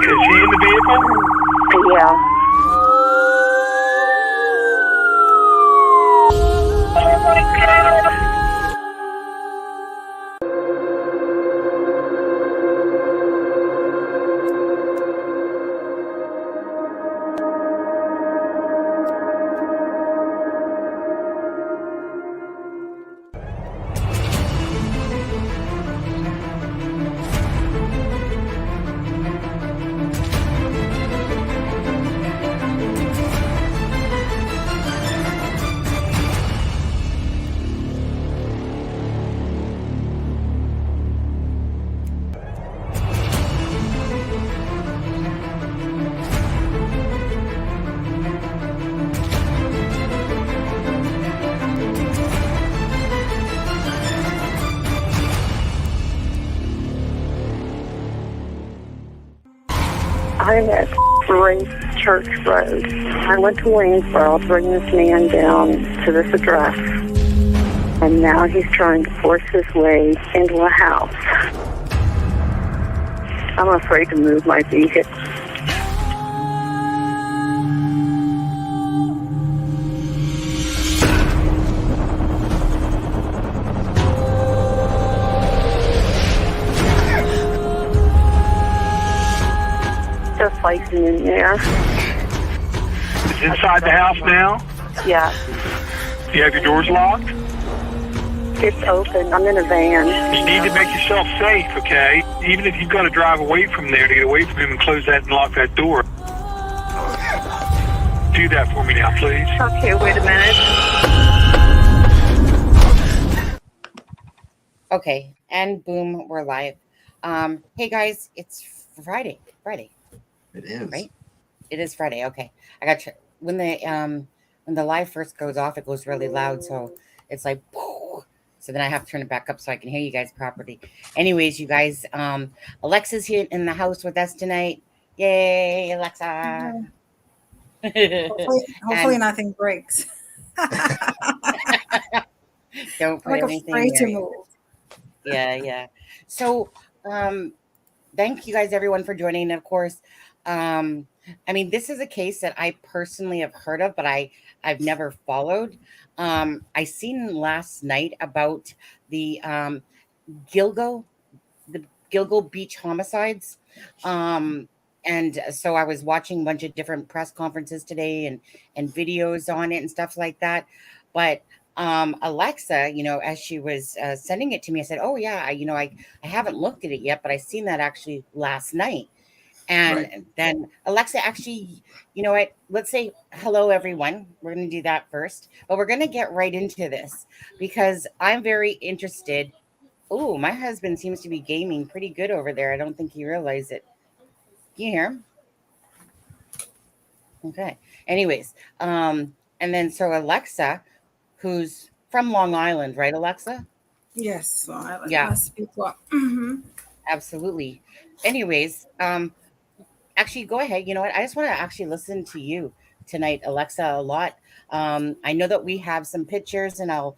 Is he in the vehicle? Yeah. I'm at Grace Church Road. I went to Waynesboro to bring this man down to this address. And now he's trying to force his way into a house. I'm afraid to move my vehicle. Just like in there. It's inside the house now? Yeah. You have your doors locked? It's open. I'm in a van. You need to make yourself safe, okay? Even if you've got to drive away from there to get away from him and close that and lock that door. Do that for me now, please. Okay, wait a minute. Okay, and boom, we're live. Hey guys, it's Friday. It is. Right? It is Friday. Okay. I got when the live first goes off, it goes really loud, so it's like so then I have to turn it back up so I can hear you guys properly. Anyways, you guys, Alexa's here in the house with us tonight. Yay, Alexza. Hopefully nothing breaks. Don't put I'm like anything afraid to there. move. Yeah. So thank you guys everyone for joining, of course. I mean, this is a case that I personally have heard of, but I've never followed. I seen last night about the Gilgo Beach homicides. And so I was watching a bunch of different press conferences today and videos on it and stuff like that. But Alexza, as she was sending it to me, I said, oh yeah, I haven't looked at it yet, but I seen that actually last night. And Right. then Alexza, actually, you know what? Let's say hello, everyone. We're going to do that first, but we're going to get right into this because I'm very interested. Oh, my husband seems to be gaming pretty good over there. I don't think he realized it. Can you hear him? Okay. Anyways, and then so Alexza, who's from Long Island, right, Alexza? Yes, well, I Yeah. must be what. Mm-hmm. Absolutely. Anyways, actually, go ahead. You know what? I just want to actually listen to you tonight, Alexza, a lot. I know that we have some pictures, and I'll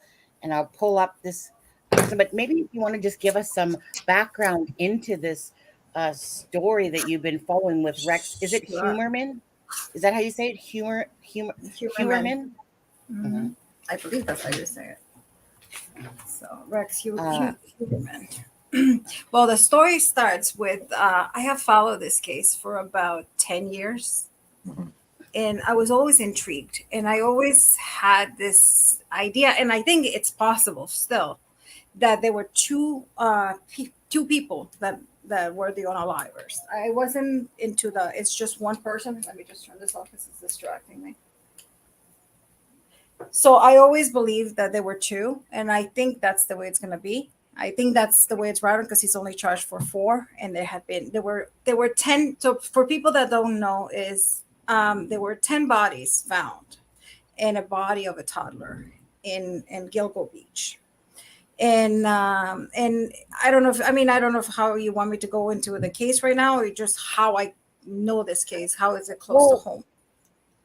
pull up this. But maybe if you want to just give us some background into this story that you've been following with Rex. Is it Sure. Heuermann? Is that how you say it? Heuermann? Mm-hmm. I believe that's how you say it. So Rex Heuermann. Well, the story starts with I have followed this case for about 10 years. Mhm. And I was always intrigued. And I always had this idea, and I think it's possible still, that there were two people that were the unalivers. I wasn't into it's just one person. Let me just turn this off because it's distracting me. So I always believed that there were two, and I think that's the way it's going to be. I think that's the way it's routed because he's only charged for 4, and there were 10. So for people that don't know, there were 10 bodies found in a body of a toddler in Gilgo Beach. And I don't know how you want me to go into the case right now, or just how I know this case. How is it close to home?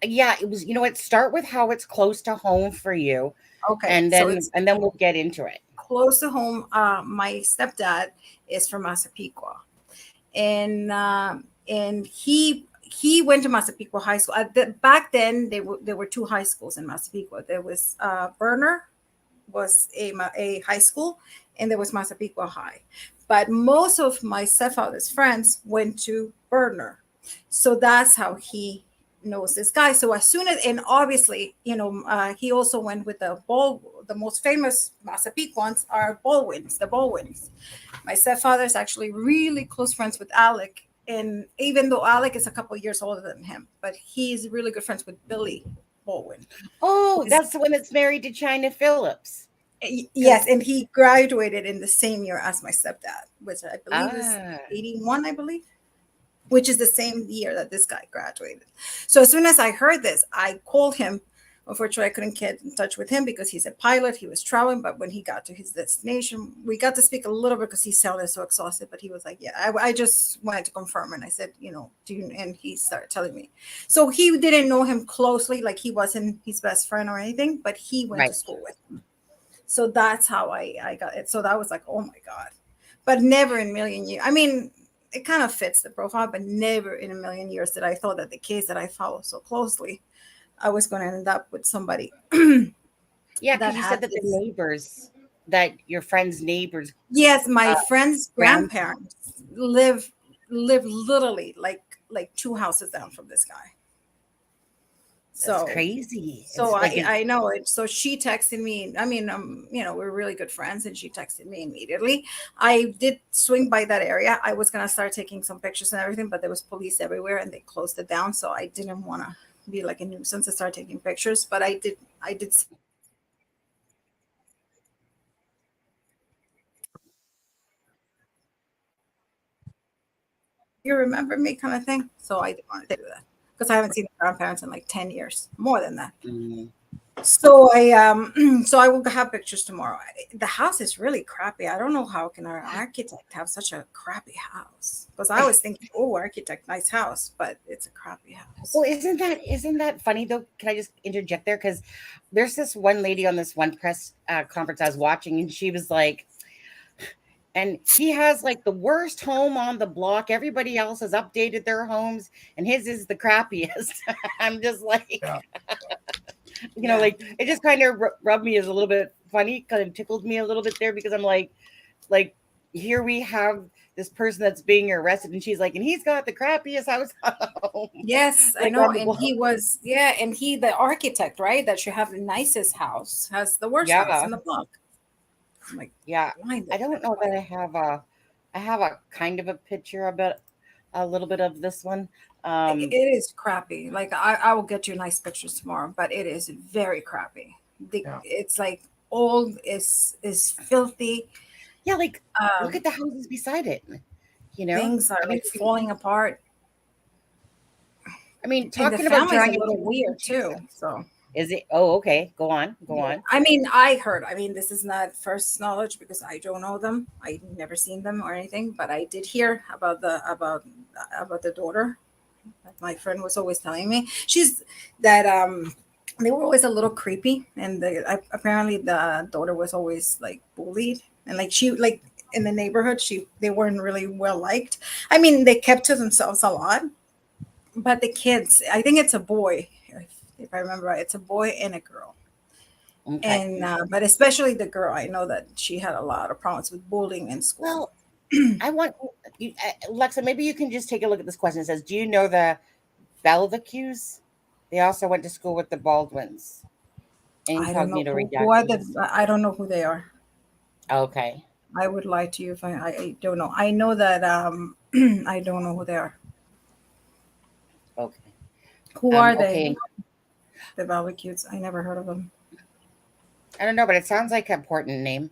Yeah, it was. Start with how it's close to home for you, Okay, and then we'll get into it. Close to home. My stepdad is from Massapequa, and and he went to Massapequa High School. Back then, there were two high schools in Massapequa. There was Berner was a high school, and there was Massapequa High. But most of my stepfather's friends went to Berner, so that's how he knows this guy. So as soon as, and obviously, he also went with the most famous Massapequans are the Baldwins. My stepfather's actually really close friends with Alec. And even though Alec is a couple of years older than him, but he's really good friends with Billy Baldwin. Oh, that's the one that's married to China Phillips. Yes, and he graduated in the same year as my stepdad, which I believe is 81, I believe, which is the same year that this guy graduated. So as soon as I heard this, I called him. Unfortunately, I couldn't get in touch with him because he's a pilot. He was traveling, but when he got to his destination, we got to speak a little bit because he sounded so exhausted. But he was like, "Yeah, I just wanted to confirm." And I said, "Do you?" And he started telling me. So he didn't know him closely, like he wasn't his best friend or anything, but he went to school with him. So that's how I got it. So that was like, oh my God, but never in a million years. I mean, it kind of fits the profile, but never in a million years did I thought that the case that I follow so closely, I was going to end up with somebody. Yeah, because you said that the neighbors, that your friend's neighbors. Yes, my friend's grandparents live literally like two houses down from this guy. So that's crazy. So I know it. So she texted me. I mean, we're really good friends, and she texted me immediately. I did swing by that area. I was gonna start taking some pictures and everything, but there was police everywhere, and they closed it down. So I didn't want to be like a nuisance to start taking pictures. But I did. You remember me, kind of thing. So I didn't want to do that because I haven't seen the grandparents in like 10 years, more than that. Mm-hmm. So I will have pictures tomorrow. The house is really crappy. I don't know how can our architect have such a crappy house, because I was thinking, oh, architect, nice house, but it's a crappy house. Well, isn't that funny though? Can I just interject there? Because there's this one lady on this one press conference I was watching, and she was like, and he has like the worst home on the block. Everybody else has updated their homes, and his is the crappiest. I'm just like, like it just kind of rubbed me as a little bit funny, kind of tickled me a little bit there, because I'm like here we have this person that's being arrested, and she's like, and he's got the crappiest house on home. Yes, I know. And he was, and he, the architect, right, that should have the nicest house, has the worst house in the block. I'm like, I don't know that I have a kind of a picture about a little bit of this one. It is crappy. Like I will get you nice pictures tomorrow, but it is very crappy. It's like old, is filthy. Yeah, like look at the houses beside it. Things are like falling apart. I mean, talking about drawing a little weird too. So is it? Oh, okay. Go on. I mean, I heard. I mean, this is not first knowledge because I don't know them. I've never seen them or anything, but I did hear about the daughter. My friend was always telling me she's that they were always a little creepy, and apparently the daughter was always like bullied, and like she like in the neighborhood they weren't really well liked. I mean, they kept to themselves a lot, but the kids, I think it's a boy. If I remember right, it's a boy and a girl. Okay. And but especially the girl, I know that she had a lot of problems with bullying in school. Well, I want you, Alexa, maybe you can just take a look at this question. It says, do you know the Belvacues? They also went to school with the Baldwins. Incognito redacted. I don't know who they are. Okay. I would lie to you if I don't know. I know that I don't know who they are. Okay. Who are they? The Belvacues. I never heard of them. I don't know, but it sounds like an important name.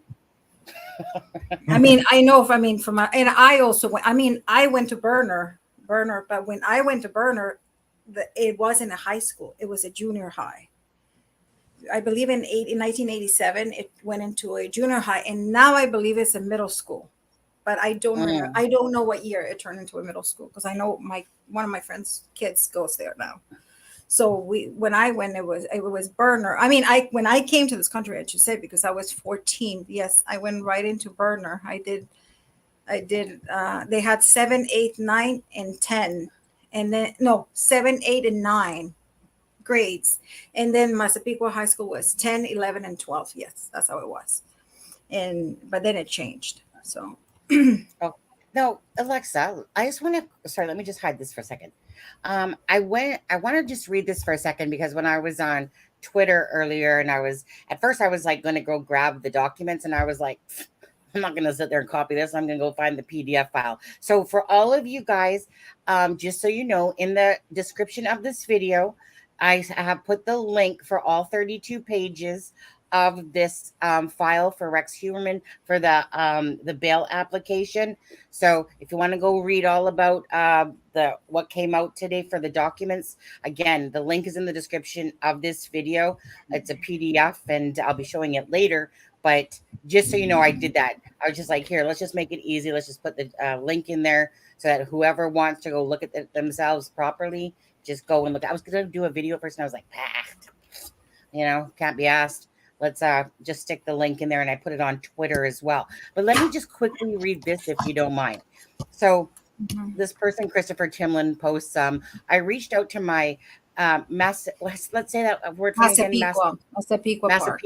I mean, I know if and I also went. I mean, I went to Berner, but when I went to Berner, it wasn't a high school; it was a junior high. I believe in 1987, it went into a junior high, and now I believe it's a middle school. But I don't remember. I don't know what year it turned into a middle school, because I know one of my friends' kids goes there now. So when I went, it was Berner. I mean, when I came to this country, I should say, because I was 14. Yes, I went right into Berner. I did I did. They had 7, 8, 9, and 10, and then no 7, 8, and 9 grades, and then Massapequa High School was 10, 11, and 12. Yes, that's how it was. And but then it changed. So Oh, no, Alexa, I just want to, sorry, let me just hide this for a second. I want to just read this for a second because when I was on Twitter earlier and at first I was like going to go grab the documents and I was like, I'm not going to sit there and copy this. I'm going to go find the PDF file. So for all of you guys, just so you know, in the description of this video, I have put the link for all 32 pages of this file for Rex Heuermann for the bail application. So if you want to go read all about what came out today for the documents, again, the link is in the description of this video. It's a PDF, and I'll be showing it later. But just so you know, I did that. I was just like, here, let's just make it easy. Let's just put the link in there so that whoever wants to go look at themselves properly, just go and look. I was going to do a video first, and I was like, can't be asked. Let's just stick the link in there, and I put it on Twitter as well. But let me just quickly read this, if you don't mind. So this person, Christopher Timlin, posts, I reached out to my let's say that word for me again. Massapequa Park.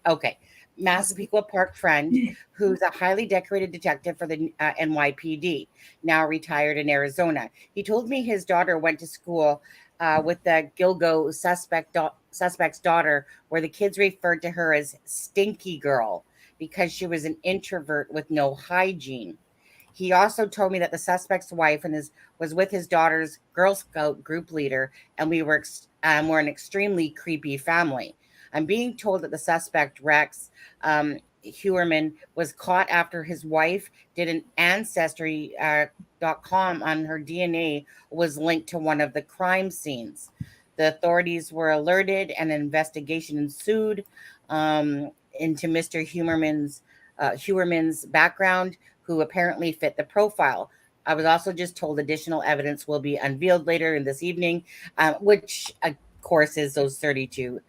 Okay. Massapequa Park friend who's a highly decorated detective for the NYPD, now retired in Arizona. He told me his daughter went to school with the Gilgo suspect's daughter, where the kids referred to her as Stinky Girl because she was an introvert with no hygiene. He also told me that the suspect's wife was with his daughter's Girl Scout group leader, and we're an extremely creepy family. I'm being told that the suspect, Rex Heuermann, was caught after his wife did an Ancestry.com on her DNA was linked to one of the crime scenes. The authorities were alerted and an investigation ensued into Mr. Heuermann's background, who apparently fit the profile. I was also just told additional evidence will be unveiled later in this evening, which, of course, is those 32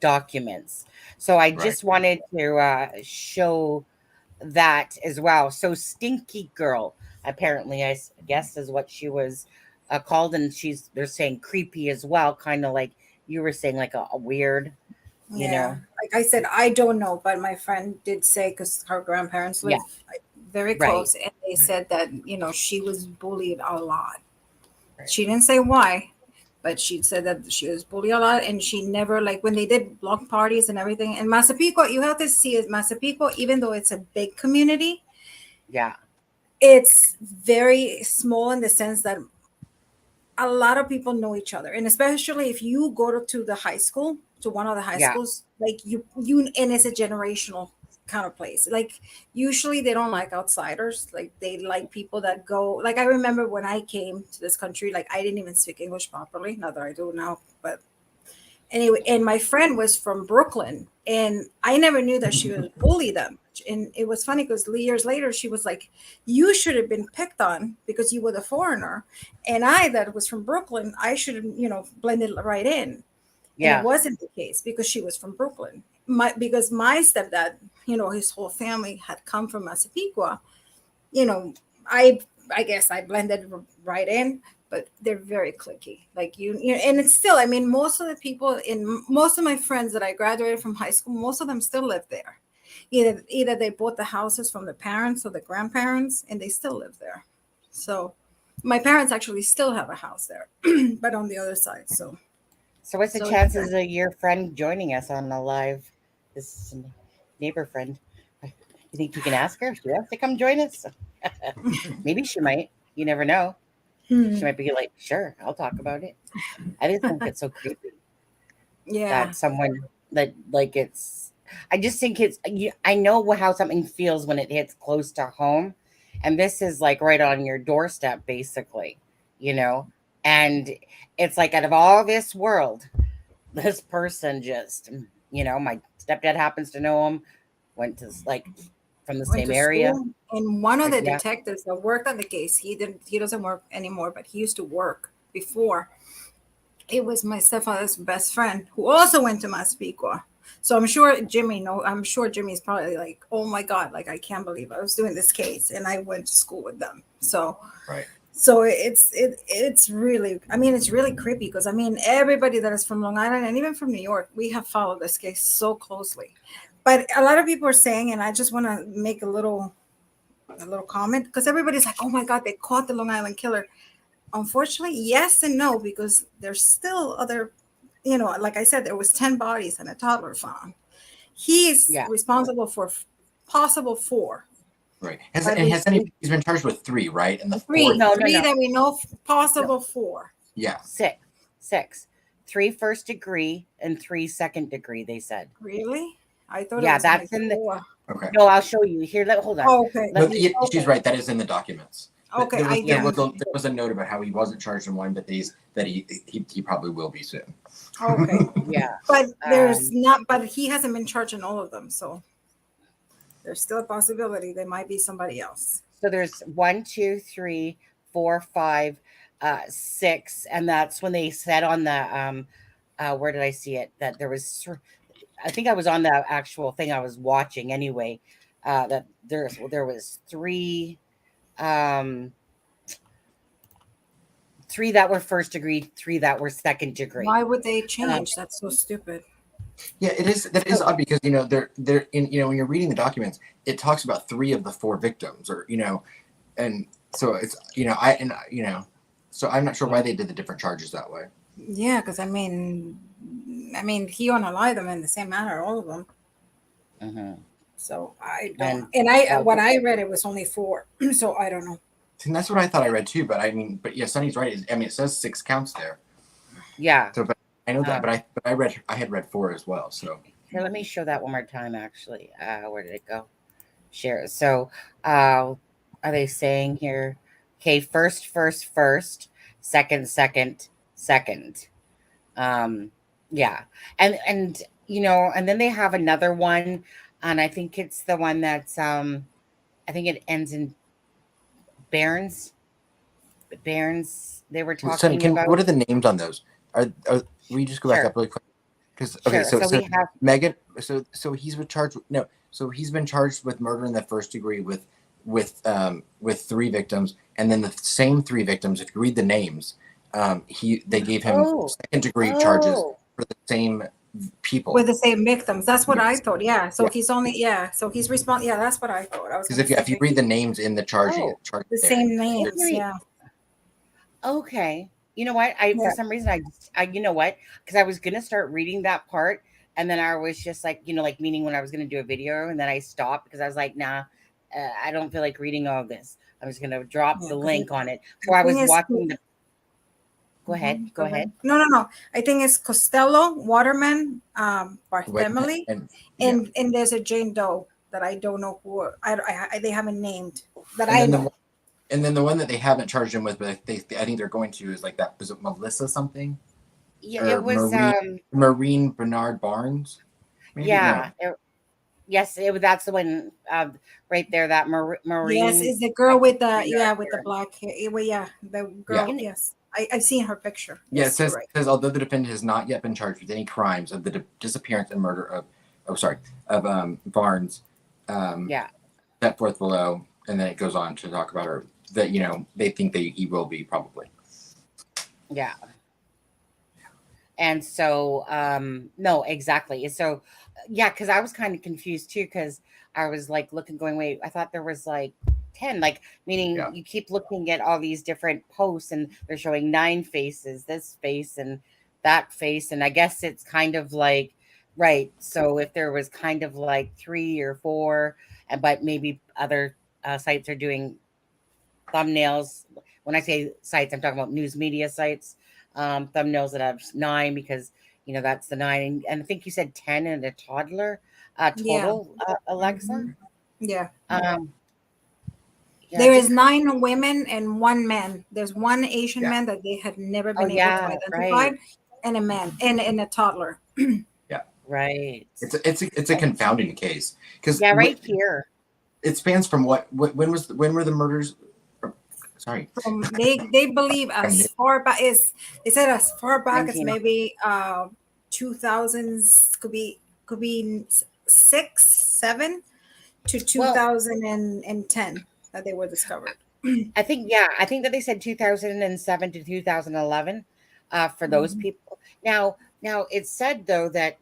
documents. So I just wanted to show that as well. So Stinky Girl, apparently, I guess, is what she was called, and they're saying creepy as well, kind of like you were saying, like a weird, you know. Like I said, I don't know, but my friend did say, because her grandparents live very close, and they said that she was bullied a lot. She didn't say why, but she said that she was bullied a lot, and she never, like when they did block parties and everything. And Massapequa, you have to see it, Massapequa, even though it's a big community, it's very small in the sense that a lot of people know each other. And especially if you go to the high school, to one of the high schools, like you and it's a generational kind of place. Like usually they don't like outsiders. Like they like people that go, like I remember when I came to this country, like I didn't even speak English properly, not that I do now, but anyway, and my friend was from Brooklyn, and I never knew that she was bullied that much. And it was funny because years later she was like, you should have been picked on because you were the foreigner, and I that was from Brooklyn, I should have blended right in. And it wasn't the case because she was from Brooklyn. Because my stepdad, his whole family had come from Massapequa. I guess I blended right in, but they're very cliquey. Like and it's still, I mean, most of the people most of my friends that I graduated from high school, most of them still live there. Either they bought the houses from the parents or the grandparents, and they still live there. So my parents actually still have a house there, but on the other side. So what's the chances of your friend joining us on the live? This neighbor friend. You think you can ask her if she wants to come join us? Maybe she might. You never know. She might be like, sure, I'll talk about it. I just think it's so creepy. That someone that like it's. I just think it's. I know how something feels when it hits close to home, and this is like right on your doorstep, basically. And it's like out of all this world, this person just, my stepdad happens to know him, went to from the same area. And one of the detectives that worked on the case, he doesn't work anymore, but he used to work before. It was my stepfather's best friend who also went to Massapequa. So I'm sure Jimmy. No, I'm sure Jimmy's probably like, oh my god, like I can't believe I was doing this case and I went to school with them. So Right. so it's really, I mean, it's really creepy because I mean everybody that is from Long Island and even from New York, we have followed this case so closely. But a lot of people are saying, and I just want to make a little comment because everybody's like, oh my god, they caught the Long Island killer. Unfortunately, yes and no, because there's still other, you know, like I said, there was 10 bodies and a toddler found. He's Yeah. responsible for possible 4. Right. But He's been charged with 3, right? And the 3, fourth. No. that we know, possible 4. Yeah. Six. 3 first degree and 3 second degree, they said. Really? I thought Yeah, it was that's only in the 4. Okay. No, I'll show you. Here, hold on. Oh, okay. Let No, me- she's right. That is in the documents. Okay, There was a note about how he wasn't charged in one, but that he probably will be soon. Okay. Yeah. But there's not, but he hasn't been charged in all of them. So there's still a possibility there might be somebody else. So there's 1, 2, 3, 4, 5, 6, and that's when they said on the where did I see it? That there was, I think I was on the actual thing I was watching anyway. That there was 3 3 that were first degree, 3 that were second degree. Why would they change? That's so stupid. Yeah, it is. That is odd because they're in when you're reading the documents, it talks about 3 of the 4 victims, or and so it's so I'm not sure why they did the different charges that way. Yeah, because I mean, he unalived them in the same manner, all of them. Mm-hmm. So I don't. And what I read, it was only 4. So I don't know. And that's what I thought I read too. But yeah, Sonny's right. It says 6 counts there. Yeah. So, but I know that. But I had read 4 as well. So here, let me show that one more time. Actually, where did it go? Share. So, are they saying here? Okay, first, second. Yeah, and and then they have another one, and I think it's the one that's I think it ends in Barnes. They were talking Sonny, about. what are the names on those? Are we just go back up really quick? Because okay, Sure. So we have Megan. So he's been charged. No, so he's been charged with murder in the first degree with 3 victims, and then the same 3 victims. If you read the names, they gave him second degree charges for the same people with the same victims. That's what I thought. Yeah. So Yeah. he's only So he's responsible. Yeah, that's what I thought. I was because if you read the names in the charge, the same names. Yeah. Okay. You know what? For some reason I you know what? Because I was gonna start reading that part, and then I was just like, like meaning when I was gonna do a video, and then I stopped because I was like, nah, I don't feel like reading all this. I'm just gonna drop the link on it. So I was watching the. Go ahead. Go ahead. No. I think it's Costello, Waterman, Barthélemy, and there's a Jane Doe that I don't know who. They haven't named that I know. And then the one that they haven't charged him with, but I think they're going to is like that. Was it Melissa something? Yeah, it was Maureen Bernard Barnes. Maybe? Yeah. No. Yes, that's the one right there. That Maureen. Yes, is the girl with the with the black hair. Well, yeah, the girl. Yeah. Yes, I've seen her picture. Yeah, yes, it says although the defendant has not yet been charged with any crimes of the disappearance and murder of Barnes. Set forth below, and then it goes on to talk about her that they think that he will be probably. Yeah. And so no, exactly. So yeah, because I was kind of confused too, because I was like looking, going, wait, I thought there was like 10, like meaning you keep looking at all these different posts and they're showing 9 faces, this face and that face, and I guess it's kind of like right. So if there was kind of like 3 or 4, but maybe other sites are doing thumbnails. When I say sites, I'm talking about news media sites. Thumbnails that have 9 because that's the 9, and I think you said 10 and a toddler total. Alexa. Yeah. Yeah, there is 9 women and 1 man. There's 1 Asian man that they had never been able to identify, and a man and a toddler. Yeah. Right. It's a confounding case because right here. It spans from when were the murders? Sorry. They believe as far back as they said as far back as maybe 2000s, could be could be 6, 7 to Well, 2010 that they were discovered. I think that they said 2007 to 2011 for those Mhm. people. Now it said though that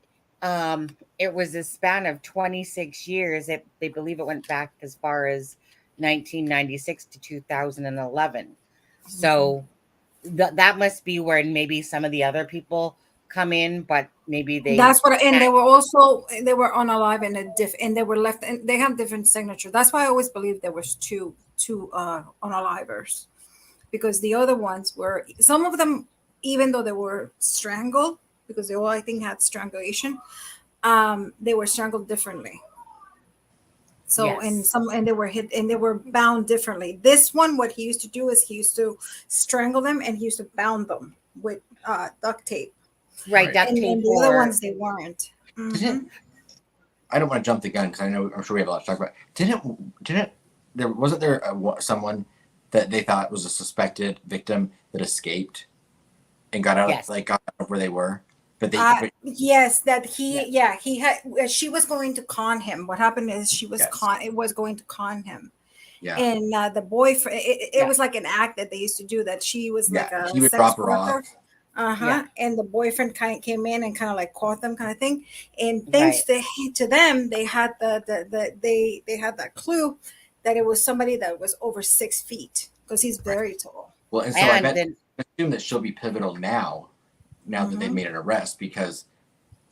it was a span of 26 years. They believe it went back as far as 1996 to 2011. Mhm. So that must be where maybe some of the other people come in, but maybe they That's what, and can't. they were also they were unalive and and they were left, and they have different signature. That's why I always believed there was two unalivers, because the other ones were, some of them, even though they were strangled, because they all, I think, had strangulation, they were strangled differently. So, and Yes. some, and they were hit and they were bound differently. This one, what he used to do is he used to strangle them and he used to bound them with duct tape. Right, Right. duct And then tape the other or ones, they weren't. Didn't Hmm. I don't want to jump the gun because I know I'm sure we have a lot to talk about. Didn't there wasn't there someone that they thought was a suspected victim that escaped and got out yes. like got out of where they were, but Yes, that he, Yeah. yeah, he had. She was going to con him. What happened is she was yes, it was going to con him, yeah, and the boyfriend. It Yeah. was like an act that they used to do. That she was yeah, like a he would sex drop her worker. off. Yeah. And the boyfriend kind of came in and kind of like caught them, kind of thing. And thanks Right. to them, they had they had that clue that it was somebody that was over 6 feet, because he's Right. very tall. Well, and so I And bet then assume that she'll be pivotal now that they've Mm-hmm. made an arrest because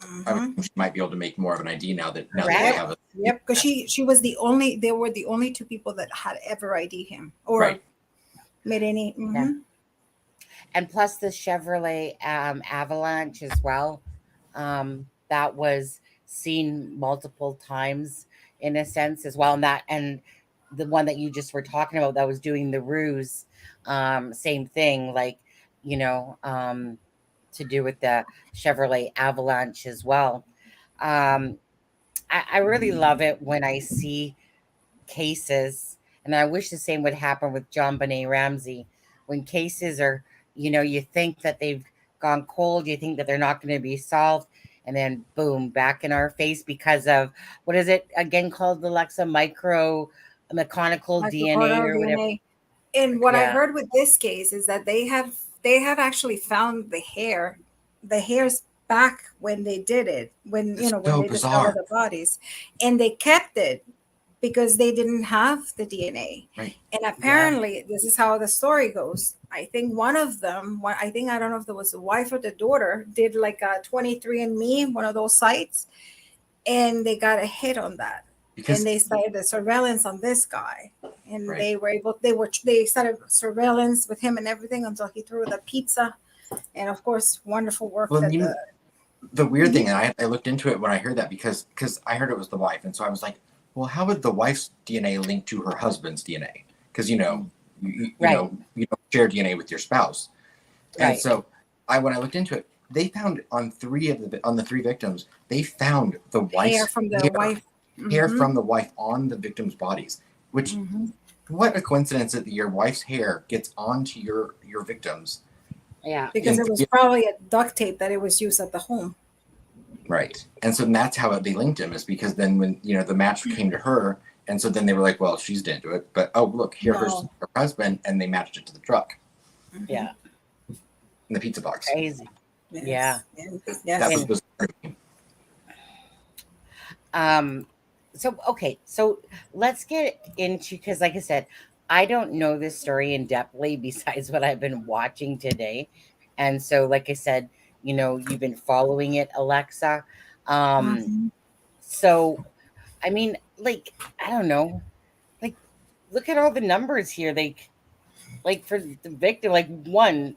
I would Mm-hmm. assume she might be able to make more of an ID now that they correct. have a Yep, because she was the only. They were the only two people that had ever ID him or right. made any. Yeah. Mm-hmm. And plus the Chevrolet Avalanche as well. That was seen multiple times in a sense as well. And the one that you just were talking about that was doing the ruse, same thing, like, you know, to do with the Chevrolet Avalanche as well. Um, I really love it when I see cases, and I wish the same would happen with John Benet Ramsey. When cases are, you think that they've gone cold, you think that they're not going to be solved, and then boom, back in our face because of what is it again called, Alexa? Micro mechanical DNA Microbial or whatever. DNA. And what I Yeah. heard with this case is that they have actually found the hairs back when they did it, when It's when so they discovered bizarre. the bodies, and they kept it because they didn't have the DNA. Right. And Yeah. apparently, this is how the story goes. I think one of them, I think, I don't know if it was the wife or the daughter, did like a 23andMe, one of those sites, and they got a hit on that. And Because they started the surveillance on this guy, and right. they started surveillance with him and everything until he threw the pizza. And of course, wonderful work Well, that you know, the weird Mhm. thing, and I looked into it when I heard that because I heard it was the wife, and so I was like, well, how would the wife's DNA link to her husband's DNA? Because Right. you don't share DNA with your spouse, and Right. so when I looked into it, they found on the three victims, they found the hair wife's from the wife. hair Hmm. from the wife on the victims' bodies. Which Hmm. what a coincidence that your wife's hair gets onto your victims. Yeah. Because it was probably a duct tape that it was used at the home. Right. And so that's how they linked him, is because then when, the match came to her, and so then they were like, well, she's didn't do it, but oh, look, here's No. her husband, and they matched it to the truck Yeah. in the pizza box. Crazy. Yes. Yeah. Yes. That was And- bizarre. So let's get into, because like I said, I don't know this story in depthly besides what I've been watching today. And so, like I said, you've been following it, Alexa. Mhm. So I mean, like, I don't know. Like, look at all the numbers here. Like for the victim, like 1,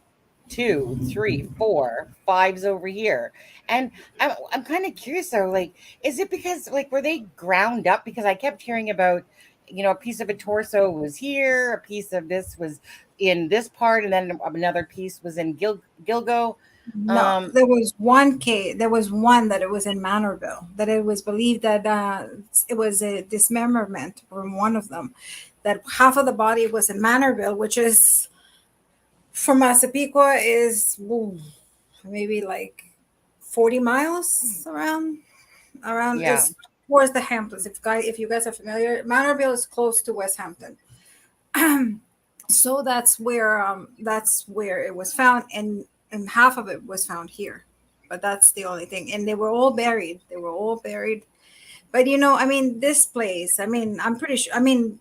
2, 3, 4, 5's over here. And I'm kind of curious though, like, is it because, like, were they ground up? Because I kept hearing about, a piece of a torso was here, a piece of this was in this part, and then another piece was in Gilgo. No, Um, there was one case. There was one that it was in Manorville. That it was believed that it was a dismemberment from one of them. That half of the body was in Manorville, which is from Massapequa, is maybe like 40 miles around Around Yeah. is towards the Hamptons. If you guys are familiar, Manorville is close to West Hampton. So that's where it was found, and half of it was found here. But that's the only thing. And they were all buried. But I mean, this place, I mean, I'm pretty sure, I mean,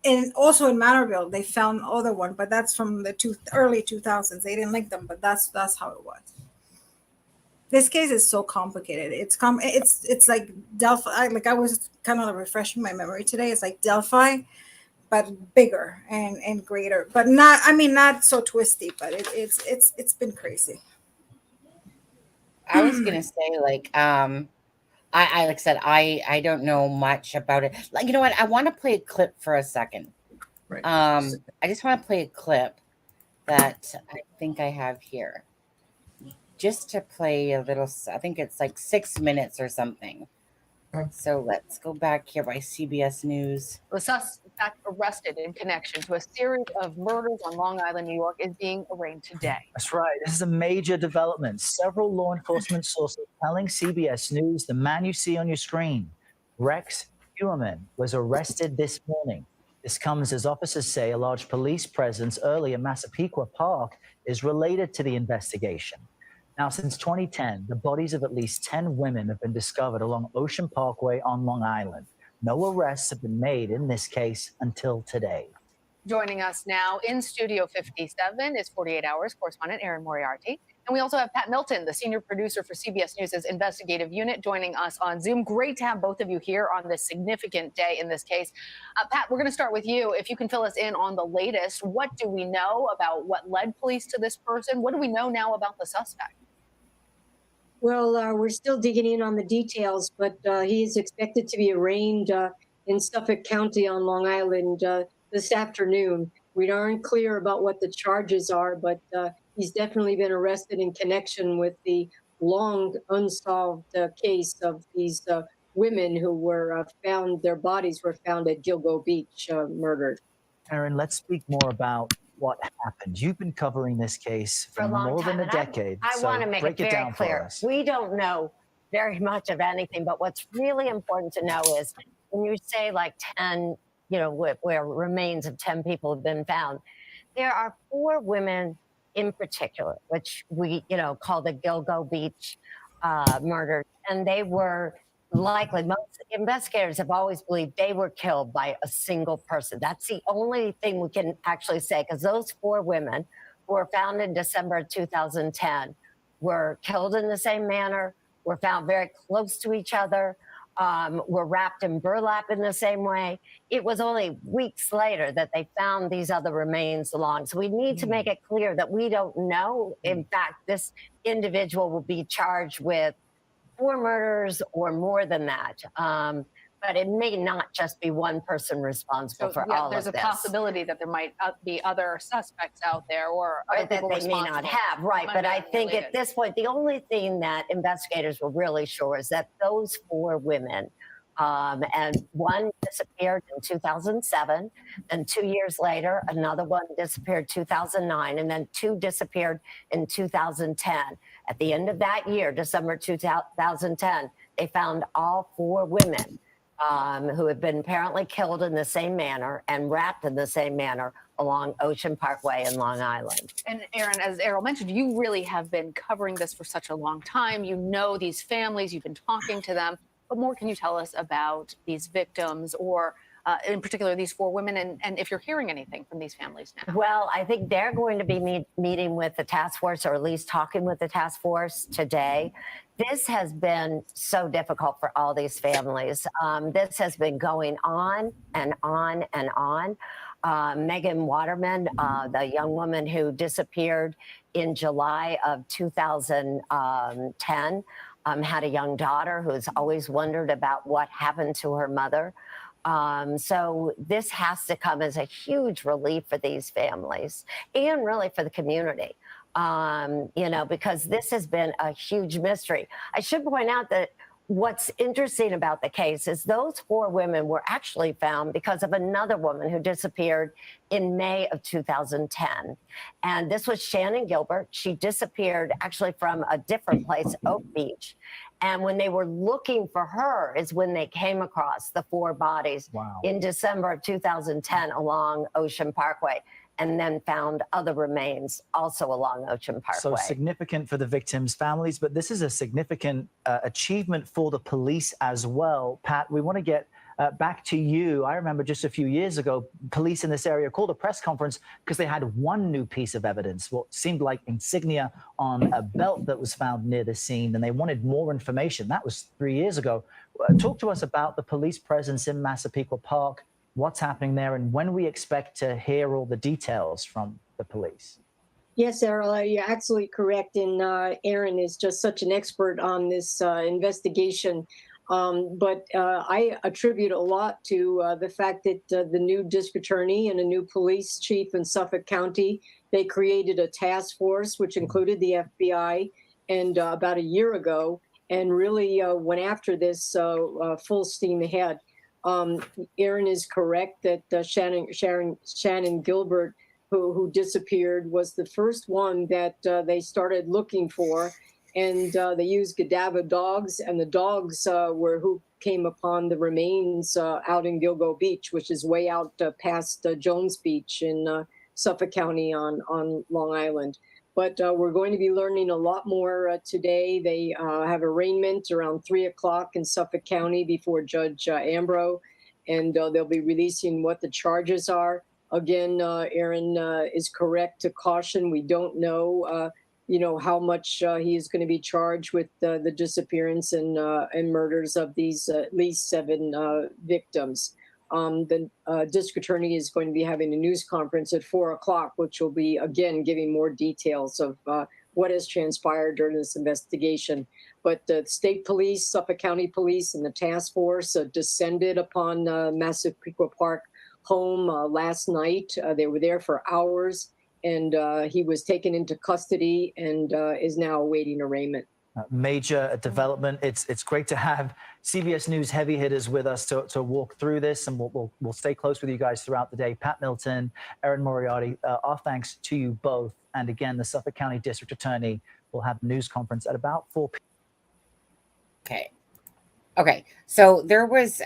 and also in Manorville, they found other one, but that's from the early 2000s. They didn't link them, but that's how it was. This case is so complicated. It's like Delphi. I was kind of refreshing my memory today. It's like Delphi, but bigger and greater, but not so twisty, but it's been crazy. I was gonna say, I like I said, I don't know much about it. Like, you know what? I want to play a clip for a second. Right. I just want to play a clip that I think I have here, just to play a little. I think it's like 6 minutes or something. Okay. So let's go back here by CBS News. The suspect arrested in connection to a series of murders on Long Island, New York, is being arraigned today. That's right. This is a major development. Several law enforcement sources telling CBS News the man you see on your screen, Rex Heuermann, was arrested this morning. This comes as officers say a large police presence early in Massapequa Park is related to the investigation. Now, since 2010, the bodies of at least 10 women have been discovered along Ocean Parkway on Long Island. No arrests have been made in this case until today. Joining us now in Studio 57 is 48 Hours correspondent Erin Moriarty. And we also have Pat Milton, the senior producer for CBS News' investigative unit, joining us on Zoom. Great to have both of you here on this significant day in this case. Pat, we're going to start with you. If you can fill us in on the latest, what do we know about what led police to this person? What do we know now about the suspect? Well, we're still digging in on the details, but he is expected to be arraigned in Suffolk County on Long Island this afternoon. We aren't clear about what the charges are, but he's definitely been arrested in connection with the long unsolved case of these women who were found, their bodies were found at Gilgo Beach, murdered. Erin, let's speak more about what happened. You've been covering this case for more than a decade. I want to make it very clear. We don't know very much of anything, but what's really important to know is when you say like 10, where remains of 10 people have been found, there are 4 women in particular, which we, call the Gilgo Beach murders, and they were likely, most investigators have always believed they were killed by a single person. That's the only thing we can actually say, because those 4 women who were found in December 2010 were killed in the same manner, were found very close to each other, were wrapped in burlap in the same way. It was only weeks later that they found these other remains along. So we need to make it clear that we don't know. In fact, this individual will be charged with 4 murders or more than that. But it may not just be one person responsible for all of this. There's a possibility that there might be other suspects out there or that they may not have, right? But I think at this point, the only thing that investigators were really sure is that those 4 women, and one disappeared in 2007, and 2 years later, another one disappeared 2009, and then 2 disappeared in 2010. At the end of that year, December 2010, they found all 4 women who had been apparently killed in the same manner and wrapped in the same manner along Ocean Parkway in Long Island. And Erin, as Errol mentioned, you really have been covering this for such a long time. You know these families, you've been talking to them. What more can you tell us about these victims, or in particular these 4 women, and if you're hearing anything from these families now? Well, I think they're going to be meeting with the task force, or at least talking with the task force today. This has been so difficult for all these families. This has been going on and on and on. Megan Waterman, the young woman who disappeared in July of 2010, had a young daughter who's always wondered about what happened to her mother. So this has to come as a huge relief for these families and really for the community, because this has been a huge mystery. I should point out that what's interesting about the case is those 4 women were actually found because of another woman who disappeared in May of 2010. And this was Shannon Gilbert. She disappeared actually from a different place, Oak Beach. And when they were looking for her is when they came across the 4 bodies in December of 2010 along Ocean Parkway, and then found other remains also along Ocean Parkway. So significant for the victims' families, but this is a significant achievement for the police as well. Pat, we want to get back to you. I remember just a few years ago, police in this area called a press conference because they had one new piece of evidence, what seemed like insignia on a belt that was found near the scene, and they wanted more information. That was 3 years ago. Talk to us about the police presence in Massapequa Park, what's happening there, and when we expect to hear all the details from the police. Yes, Errol, you're absolutely correct. And Aaron is just such an expert on this investigation. But I attribute a lot to the fact that the new district attorney and a new police chief in Suffolk County, they created a task force, which included the FBI, and about a year ago, and really went after this full steam ahead. Aaron is correct that Shannon Gilbert, who disappeared, was the first one that they started looking for. And they used Godiva dogs, and the dogs were who came upon the remains out in Gilgo Beach, which is way out past Jones Beach in Suffolk County on Long Island. But we're going to be learning a lot more today. They have arraignment around 3 o'clock in Suffolk County before Judge Ambrose, and they'll be releasing what the charges are. Again, Aaron is correct to caution. We don't know how much he is going to be charged with the disappearance and murders of these at least 7 victims. The district attorney is going to be having a news conference at 4 o'clock, which will be, again, giving more details of what has transpired during this investigation. But the state police, Suffolk County Police, and the task force descended upon Massapequa Park home last night. They were there for hours. And he was taken into custody and is now awaiting arraignment. Major development. It's great to have CBS News heavy hitters with us to walk through this, and we'll stay close with you guys throughout the day. Pat Milton, Erin Moriarty, our thanks to you both. And again, the Suffolk County District Attorney will have a news conference at about 4 p.m. Okay. So there was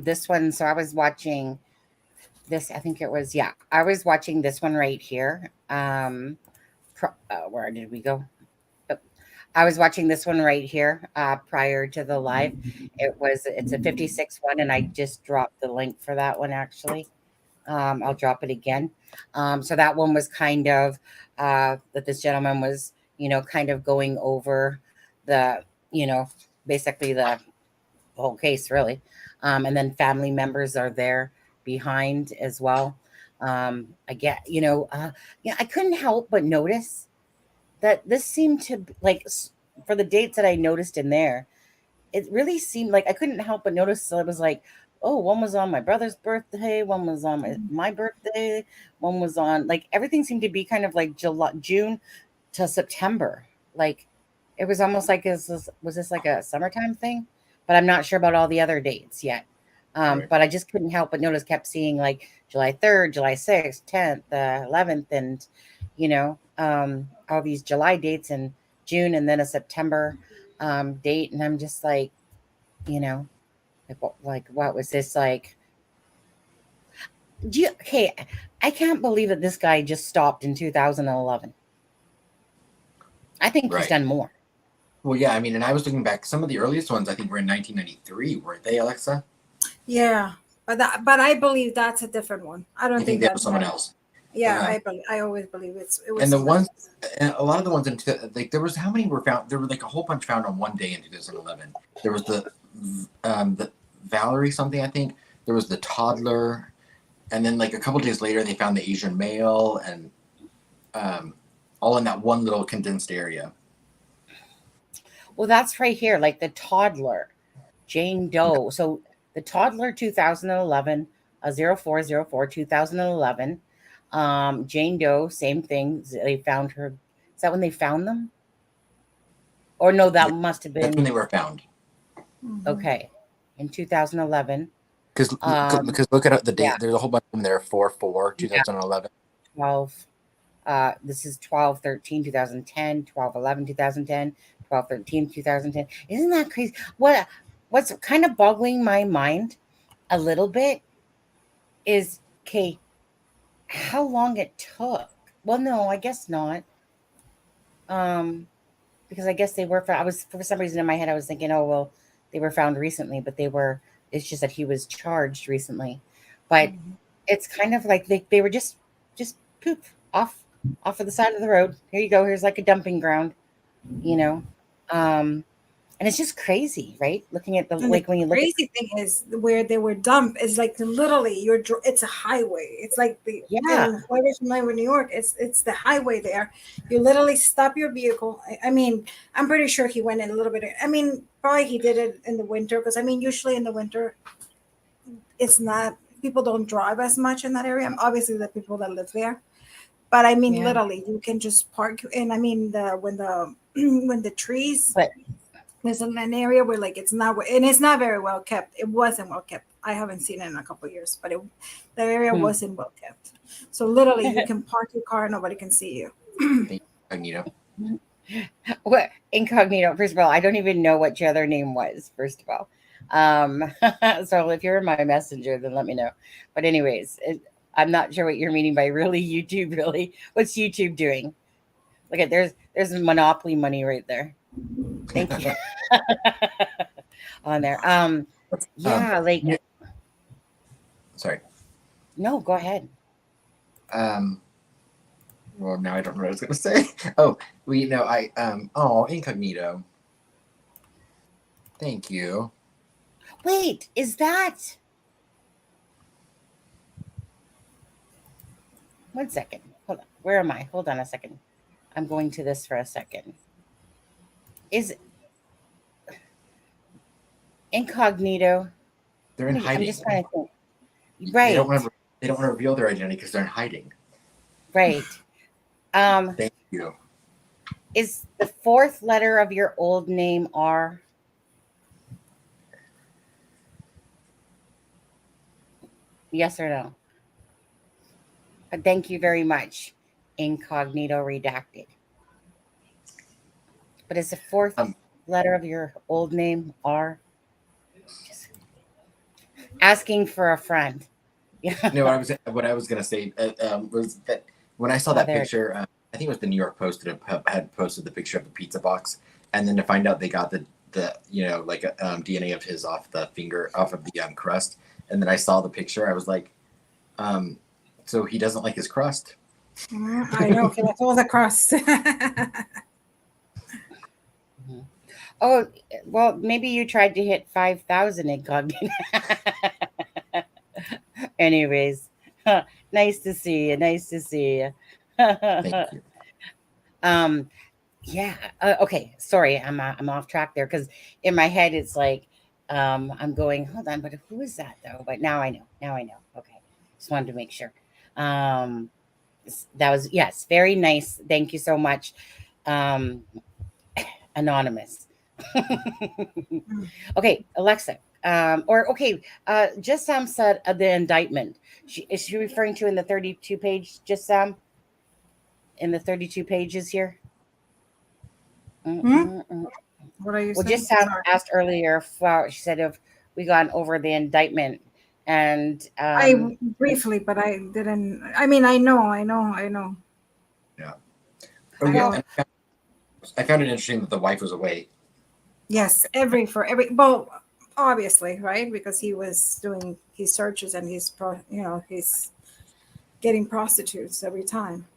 this one. So I was watching this, I think it was, I was watching this one right here. Where did we go? I was watching this one right here prior to the live. It's a 56 one, and I just dropped the link for that one, actually. I'll drop it again. So that one was kind of that this gentleman was, kind of going over the, basically the whole case, really. And then family members are there behind as well. I get, I couldn't help but notice that this seemed to, like, for the dates that I noticed in there, it really seemed like I couldn't help but notice. So it was like, oh, one was on my brother's birthday, one was on my birthday, one was on, like, everything seemed to be kind of like June to September. Like, it was almost like, was this like a summertime thing? But I'm not sure about all the other dates yet. Right. But I just couldn't help but notice, kept seeing like July 3rd, July 6th, 10th, 11th, and, all these July dates in June, and then a September date. And I'm just like, what was this like? I can't believe that this guy just stopped in 2011. I think he's done more. Well, yeah, I mean, and I was looking back, some of the earliest ones I think were in 1993, weren't they, Alexza? Yeah, but I believe that's a different one. I don't think that was someone else. Yeah, I always believe it was. And the ones, and a lot of the ones like there was, how many were found? There were like a whole bunch found on one day in 2011. There was the Valerie something, I think. There was the toddler, and then like a couple days later they found the Asian male, and all in that one little condensed area. Well, that's right here, like the toddler, Jane Doe. So the toddler, 2011, 0404, 2011. Jane Doe, same thing. They found her. Is that when they found them? Or no, that must have been. That's when they were found. Okay, in 2011. Because Um, look at the date. yeah, There's a whole bunch of them there. 4/4, yeah, 2011. 12. This is 12/13, 2010, 12/11, 2010, 12/13, 2010. Isn't that crazy? What's kind of boggling my mind a little bit is, okay, how long it took. Well, no, I guess not. Um, because I guess they were. I was, for some reason in my head I was thinking, oh well, they were found recently, but they were. It's just that he was charged recently, but it's kind of like they were just poof off of the side of the road. Here you go. Here's like a dumping ground, you know. Um, and it's just crazy, right? Looking at the, And the like, when you look at, crazy thing is where they were dumped is like literally it's a highway. It's like the yeah, in Florida, New York. It's the highway there. You literally stop your vehicle. I mean, I'm pretty sure he went in a little bit. I mean, probably he did it in the winter because I mean, usually in the winter, it's not people don't drive as much in that area. Obviously, the people that live there. But I mean, yeah. literally, you can just park. And I mean, when the when the trees But there's an area where like it's not and it's not very well kept. It wasn't well kept. I haven't seen it in a couple of years, but the area hmm. wasn't well kept. So literally, you can park your car, and nobody can see you. Incognito. What, incognito? First of all, I don't even know what your other name was. First of all, so if you're in my messenger, then let me know. But anyways, I'm not sure what you're meaning by really YouTube. Really, what's YouTube doing? Look at, there's monopoly money right there. Thank you. On there. Yeah, like, Yeah, sorry. no, go ahead. Well, now I don't know what I was gonna say. Oh, incognito. Thank you. Wait, is that? One second. Hold on. Where am I? Hold on a second. I'm going to this for a second. Is incognito? They're in I'm hiding. just trying to think. They Right, don't want to reveal their identity because they're in hiding. right. Thank you. Is the fourth letter of your old name R? Yes or no? Thank you very much. Incognito redacted. But is the fourth letter of your old name R? Just asking for a friend. Yeah. No, what I was gonna say was that when I saw that picture, I think it was the New York Post that had posted the picture of the pizza box, and then to find out they got the DNA of his off the crust, and then I saw the picture, I was like, so he doesn't like his crust. I know, okay, that's all the crust. Oh, well, maybe you tried to hit 5,000 incognito. Anyways, nice to see you. Nice to see you. Thank you. Yeah. Okay. Sorry, I'm off track there because in my head it's like I'm going. Hold on, but who is that though? But now I know. Now I know. Okay. Just wanted to make sure. That was, yes, very nice. Thank you so much, Anonymous. Okay, Alexza. Just Sam said the indictment. Is she referring to in the 32 page? Just Sam, in the 32 pages here. What are you Well, saying? just Sam asked earlier. She said if we gone over the indictment, and I briefly, but I didn't. I mean, I know. Yeah. Oh yeah. I found it interesting that the wife was away. Yes, well, obviously, right? Because he was doing his searches and he's getting prostitutes every time.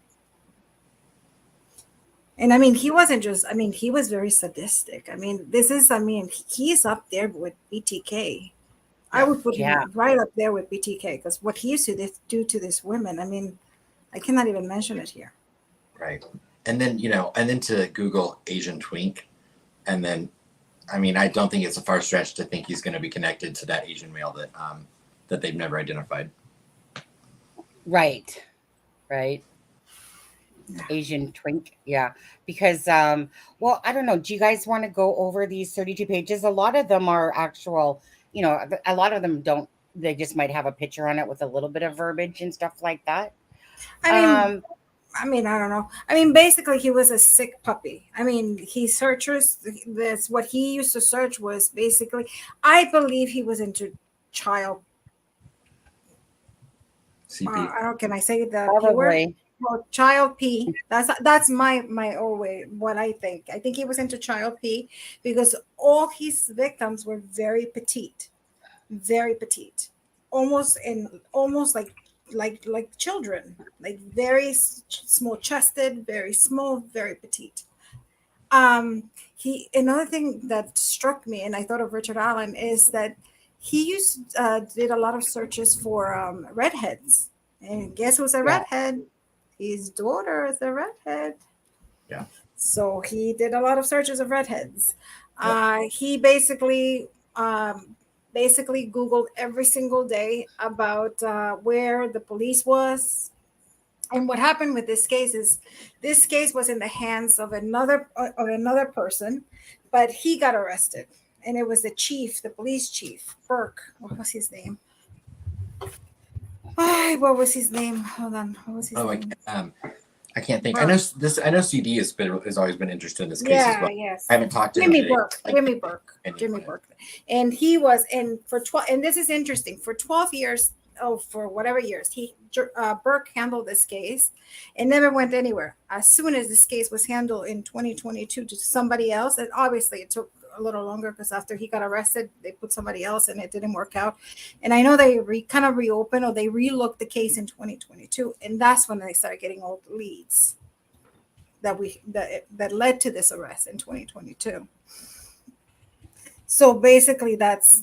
And I mean, he wasn't just, I mean, he was very sadistic. I mean, he's up there with BTK. I would put him right up there with BTK because what he used to do to these women, I mean, I cannot even mention it here. Right. And then, to Google Asian twink, and then, I mean, I don't think it's a far stretch to think he's going to be connected to that Asian male that they've never identified. Right. Asian twink. Yeah. Because, well, I don't know. Do you guys want to go over these 32 pages? A lot of them are actual, a lot of them don't, they just might have a picture on it with a little bit of verbiage and stuff like that. I don't know. Basically, he was a sick puppy. He searches. That's what he used to search was basically. I believe he was into child. CP. Can I say the Probably. word? Well, child P. That's my old way. What I think. I think he was into child P because all his victims were very petite, almost like children, like very small chested, very small, very petite. He Another thing that struck me, and I thought of Richard Allen, is that he did a lot of searches for redheads, and guess who's a redhead? His daughter is a redhead. Yeah. So he did a lot of searches of redheads. He basically Googled every single day about where the police was. And what happened with this case is this case was in the hands of another person, but he got arrested. And it was the police chief, Burke. What was his name? What was his name? Hold on. What was his name? I can't think. Burke. I know CD has always been interested in this case as well. Yes. I haven't talked to Jimmy him. Jimmy Burke. And he was in for 12, and this is interesting, for 12 years, for whatever years, Burke handled this case and never went anywhere. As soon as this case was handled in 2022 to somebody else, and obviously it took a little longer because after he got arrested, they put somebody else and it didn't work out. And I know they kind of reopened or they relooked the case in 2022, and that's when they started getting all the leads that led to this arrest in 2022. So basically, that's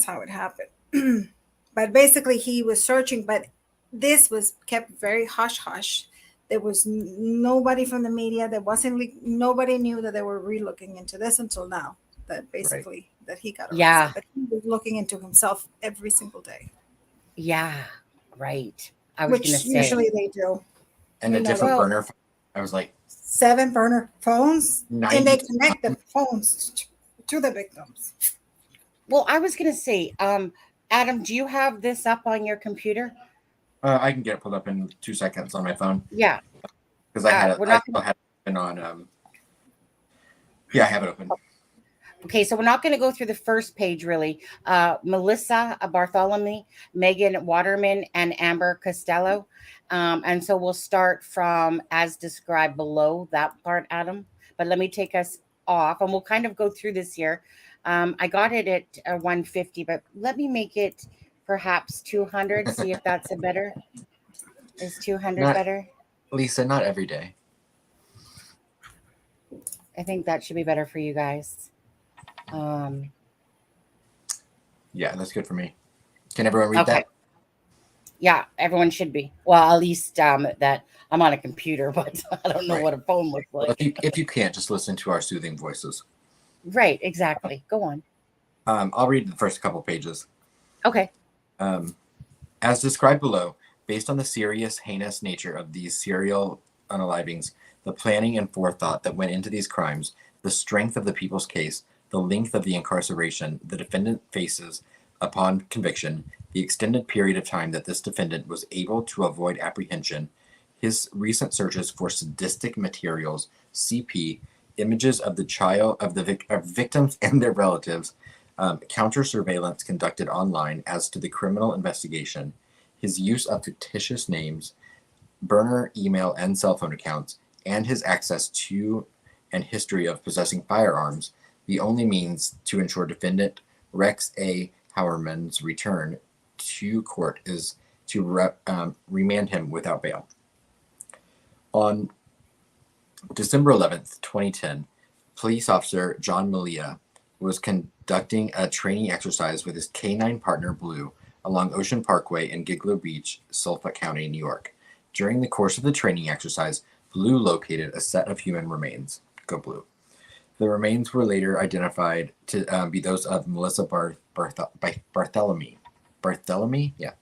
how it happened. But basically, he was searching, but this was kept very hush hush. There was nobody from the media. Nobody knew that they were relooking into this until now. That basically that he got arrested. Yeah. But he was looking into himself every single day. Yeah, right. I was Which going to say. Usually they do. And a different burner. I was like 7 burner phones, 90. and they connect the phones to the victims. Well, I was going to say, Adam, do you have this up on your computer? I can get it pulled up in 2 seconds on my phone. Yeah. Because I had it open on. Yeah, I have it open. Okay, so we're not going to go through the first page, really. Melissa Bartholomew, Megan Waterman, and Amber Costello. And so we'll start from as described below that part, Adam. But let me take us off, and we'll kind of go through this here. I got it at 150, but let me make it perhaps 200. See if that's better. Is 200 better? Lisa, not every day. I think that should be better for you guys. Yeah, that's good for me. Can everyone read that? Yeah, everyone should be. Well, at least that I'm on a computer, but I don't know what a phone looks like. Well, if you can't, just listen to our soothing voices. Right, exactly. Go on. I'll read the first couple pages. Okay. As described below, based on the serious, heinous nature of these serial unalivings, the planning and forethought that went into these crimes, the strength of the people's case, the length of the incarceration the defendant faces upon conviction, the extended period of time that this defendant was able to avoid apprehension, his recent searches for sadistic materials, CP, images of of victims and their relatives, counter surveillance conducted online as to the criminal investigation, his use of fictitious names, burner, email, and cell phone accounts, and his access to and history of possessing firearms, the only means to ensure defendant Rex A. Heuermann's return to court is to remand him without bail. On December 11th, 2010, police officer John Malia was conducting a training exercise with his K-9 partner Blue along Ocean Parkway in Gilgo Beach, Suffolk County, New York. During the course of the training exercise, Blue located a set of human remains. Go Blue. The remains were later identified to be those of Melissa Bartholomew. Bartholomew? Yeah.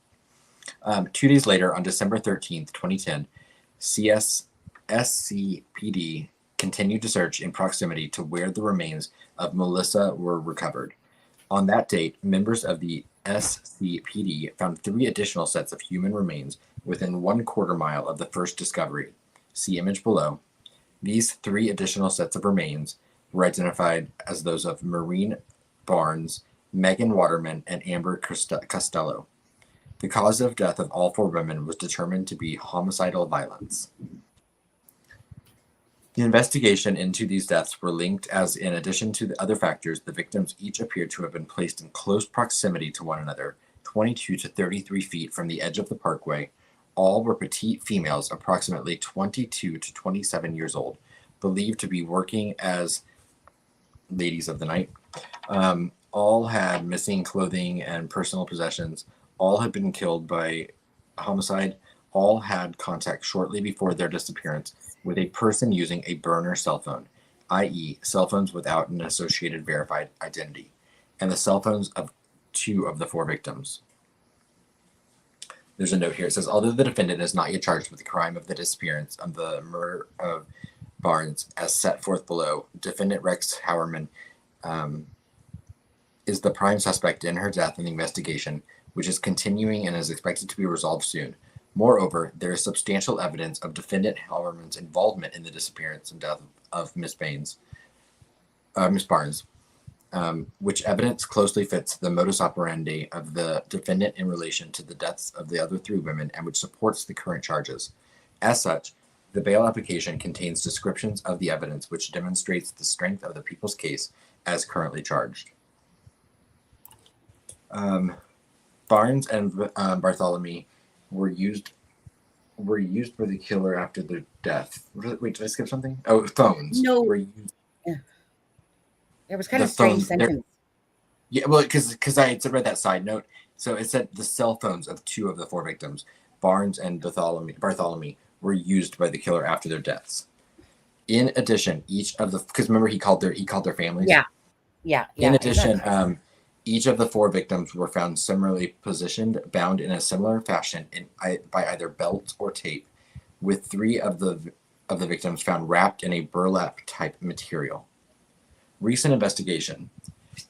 2 days later, on December 13th, 2010, CS SCPD continued to search in proximity to where the remains of Melissa were recovered. On that date, members of the SCPD found 3 additional sets of human remains within 1/4 mile of the first discovery. See image below. These 3 additional sets of remains were identified as those of Maureen Barnes, Megan Waterman, and Amber Costello. The cause of death of all 4 women was determined to be homicidal violence. The investigation into these deaths were linked as, in addition to the other factors, the victims each appeared to have been placed in close proximity to one another, 22 to 33 feet from the edge of the parkway. All were petite females, approximately 22 to 27 years old, believed to be working as ladies of the night. All had missing clothing and personal possessions. All had been killed by homicide. All had contact shortly before their disappearance with a person using a burner cell phone, i.e. cell phones without an associated verified identity, and the cell phones of 2 of the 4 victims. There's a note here. It says, although the defendant is not yet charged with the crime of the disappearance of the murder of Barnes as set forth below, defendant Rex Heuermann is the prime suspect in her death in the investigation, which is continuing and is expected to be resolved soon. Moreover, there is substantial evidence of defendant Heuermann's involvement in the disappearance and death of Miss Barnes, which evidence closely fits the modus operandi of the defendant in relation to the deaths of the other 3 women and which supports the current charges. As such, the bail application contains descriptions of the evidence which demonstrates the strength of the people's case as currently charged. Barnes and Bartholomew were used by the killer after their death. Wait, did I skip something? Oh, phones. No. Were used. Yeah. There was kind of a strange sentence. Yeah, well, because I had read that side note. So it said the cell phones of 2 of the 4 victims, Barnes and Bartholomew, were used by the killer after their deaths. In addition, each of the, because remember he called their families. Yeah. In addition, each of the 4 victims were found similarly positioned, bound in a similar fashion by either belt or tape, with 3 of the victims found wrapped in a burlap type material. Recent investigation.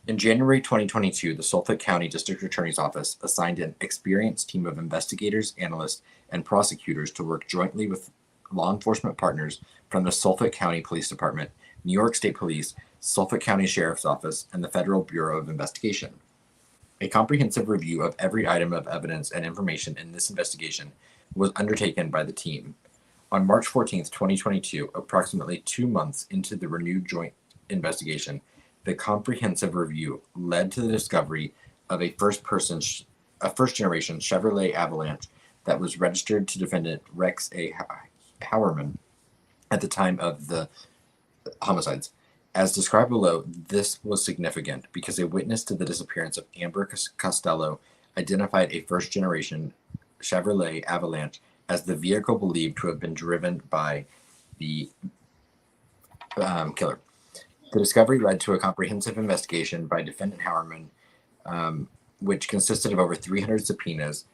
In January 2022, the Suffolk County District Attorney's Office assigned an experienced team of investigators, analysts, and prosecutors to work jointly with law enforcement partners from the Suffolk County Police Department, New York State Police, Suffolk County Sheriff's Office, and the Federal Bureau of Investigation. A comprehensive review of every item of evidence and information in this investigation was undertaken by the team. On March 14, 2022, approximately 2 months into the renewed joint investigation, the comprehensive review led to the discovery of a first-generation Chevrolet Avalanche that was registered to defendant Rex Heuermann at the time of the homicides. As described below, this was significant because a witness to the disappearance of Amber Costello identified a first-generation Chevrolet Avalanche as the vehicle believed to have been driven by the killer. The discovery led to a comprehensive investigation by defendant Heuermann, which consisted of over 300 subpoenas,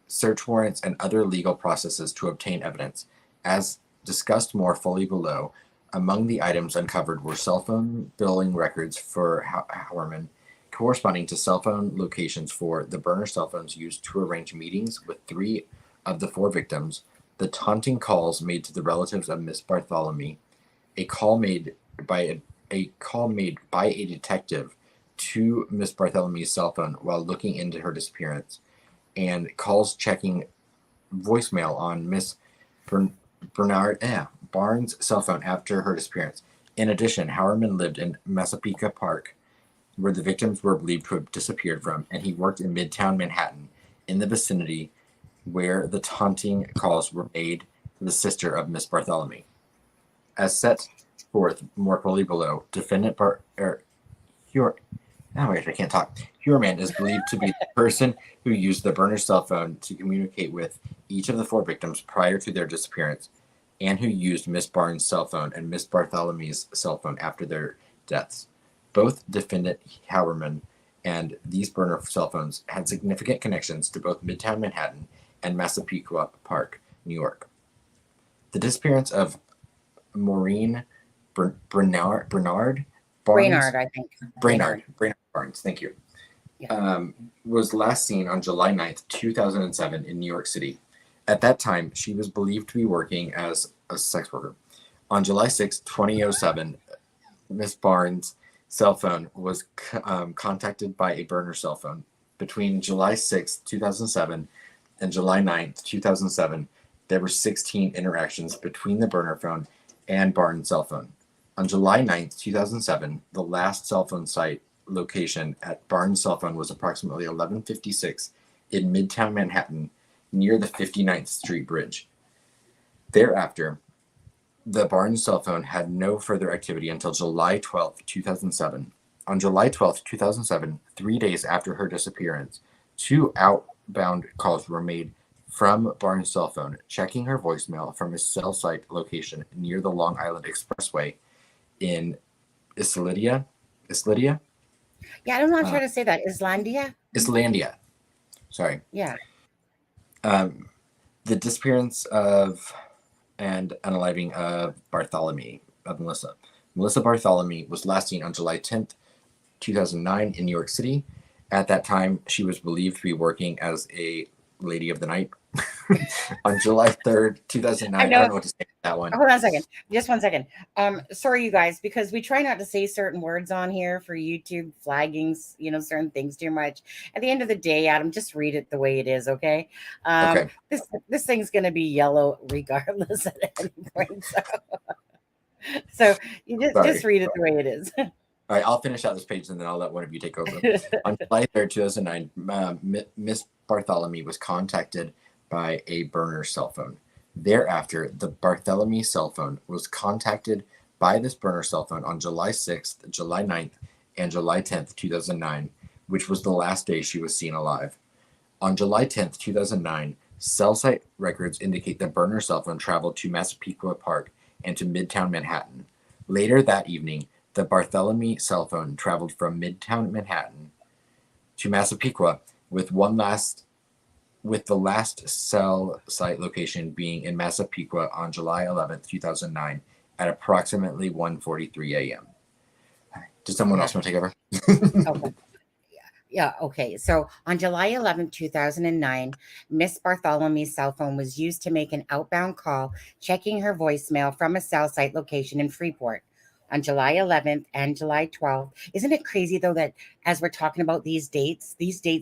search warrants, and other legal processes to obtain evidence. As discussed more fully below, among the items uncovered were cell phone billing records for Heuermann, corresponding to cell phone locations for the burner cell phones used to arrange meetings with 3 of the 4 victims, the taunting calls made to the relatives of Miss Bartholomew, a call made by a detective to Miss Bartholomew's cell phone while looking into her disappearance, and calls checking voicemail on Miss Barnes' cell phone after her disappearance. In addition, Heuermann lived in Massapequa Park, where the victims were believed to have disappeared from, and he worked in Midtown Manhattan, in the vicinity where the taunting calls were made to the sister of Miss Bartholomew. As set forth more fully below, defendant Heuermann is believed to be the person who used the burner cell phone to communicate with each of the 4 victims prior to their disappearance, and who used Miss Barnes' cell phone and Miss Bartholomew's cell phone after their deaths. Both defendant Heuermann and these burner cell phones had significant connections to both Midtown Manhattan and Massapequa Park, New York. The disappearance of Maureen Bernard Barnes. Brainard, I think. Brainard Barnes, thank you. Yeah. Was last seen on July 9th, 2007 in New York City. At that time, she was believed to be working as a sex worker. On July 6th, 2007, Miss Barnes' cell phone was contacted by a burner cell phone. Between July 6th, 2007 and July 9th, 2007, there were 16 interactions between the burner phone and Barnes' cell phone. On July 9th, 2007, the last cell phone site location at Barnes' cell phone was approximately 1156 in Midtown Manhattan, near the 59th Street Bridge. Thereafter, the Barnes' cell phone had no further activity until July 12th, 2007. On July 12th, 2007, 3 days after her disappearance, 2 outbound calls were made from Barnes' cell phone, checking her voicemail from a cell site location near the Long Island Expressway in Islandia? Yeah, I'm not sure to say that. Islandia? Islandia. Sorry. Yeah. The disappearance of and unaliving of Melissa. Melissa Bartholomew was last seen on July 10th, 2009 in New York City. At that time, she was believed to be working as a lady of the night. On July 3rd, 2009, I don't know what to say about that one. Hold on a second. Just 1 second. Sorry, you guys, because we try not to say certain words on here for YouTube flagging, certain things too much. At the end of the day, Adam, just read it the way it is, okay? Okay. This thing's going to be yellow regardless at any point. So you just read it the way it is. All right, I'll finish out this page and then I'll let one of you take over. On July 3rd, 2009, Miss Bartholomew was contacted by a burner cell phone. Thereafter, the Bartholomew cell phone was contacted by this burner cell phone on July 6th, July 9th, and July 10th, 2009, which was the last day she was seen alive. On July 10th, 2009, cell site records indicate the burner cell phone traveled to Massapequa Park and to Midtown Manhattan. Later that evening, the Bartholomew cell phone traveled from Midtown Manhattan to Massapequa with the last cell site location being in Massapequa on July 11th, 2009 at approximately 1:43 a.m. Does someone else want to take over? Okay. Yeah, okay. So on July 11th, 2009, Miss Bartholomew's cell phone was used to make an outbound call, checking her voicemail from a cell site location in Freeport. On July 11th and July 12th. Isn't it crazy, though, that as we're talking about these dates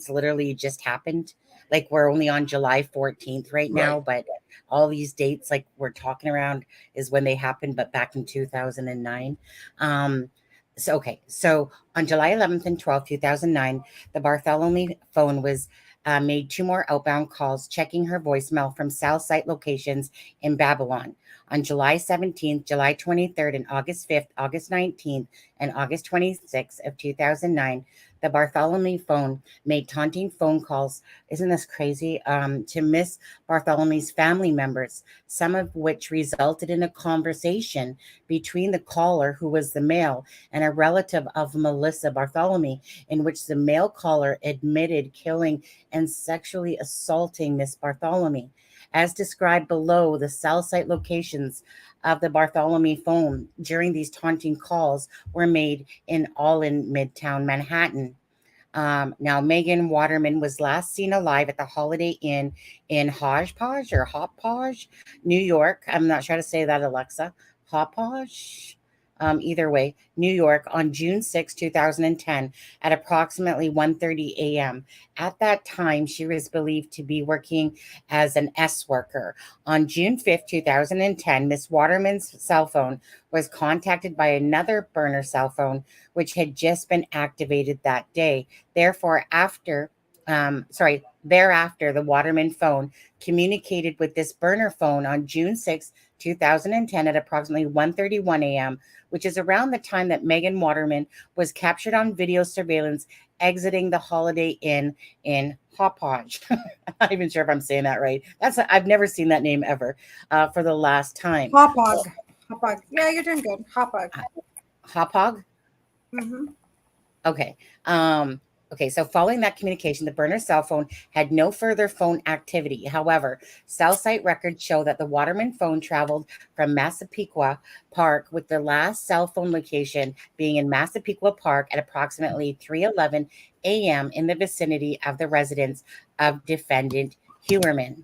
literally just happened? Like, we're only on July 14th right now, but all these dates, like, we're talking around is when they happened, but back in 2009. So on July 11th and 12th, 2009, the Bartholomew phone was made 2 more outbound calls, checking her voicemail from cell site locations in Babylon. On July 17th, July 23rd, and August 5th, August 19th, and August 26th of 2009, the Bartholomew phone made taunting phone calls, isn't this crazy, to Miss Bartholomew's family members, some of which resulted in a conversation between the caller, who was the male, and a relative of Melissa Bartholomew, in which the male caller admitted killing and sexually assaulting Miss Bartholomew. As described below, the cell site locations of the Bartholomew phone during these taunting calls were made in Midtown Manhattan. Now, Megan Waterman was last seen alive at the Holiday Inn in Hodgepodge, New York. I'm not sure how to say that, Alexa. Hodgepodge? Either way, New York on June 6, 2010 at approximately 1:30 a.m. At that time, she was believed to be working as an S worker. On June 5th, 2010, Miss Waterman's cell phone was contacted by another burner cell phone, which had just been activated that day. Thereafter, the Waterman phone communicated with this burner phone on June 6, 2010 at approximately 1:31 a.m., which is around the time that Megan Waterman was captured on video surveillance exiting the Holiday Inn in Hauppauge. I'm not even sure if I'm saying that right. I've never seen that name ever for the last time. Hauppauge. Yeah, you're doing good. Hauppauge. Hauppauge? Mm-hmm. Okay. Okay, so following that communication, the burner's cell phone had no further phone activity. However, cell site records show that the Waterman phone traveled from Massapequa Park, with the last cell phone location being in Massapequa Park at approximately 3:11 a.m. in the vicinity of the residence of defendant Heuermann.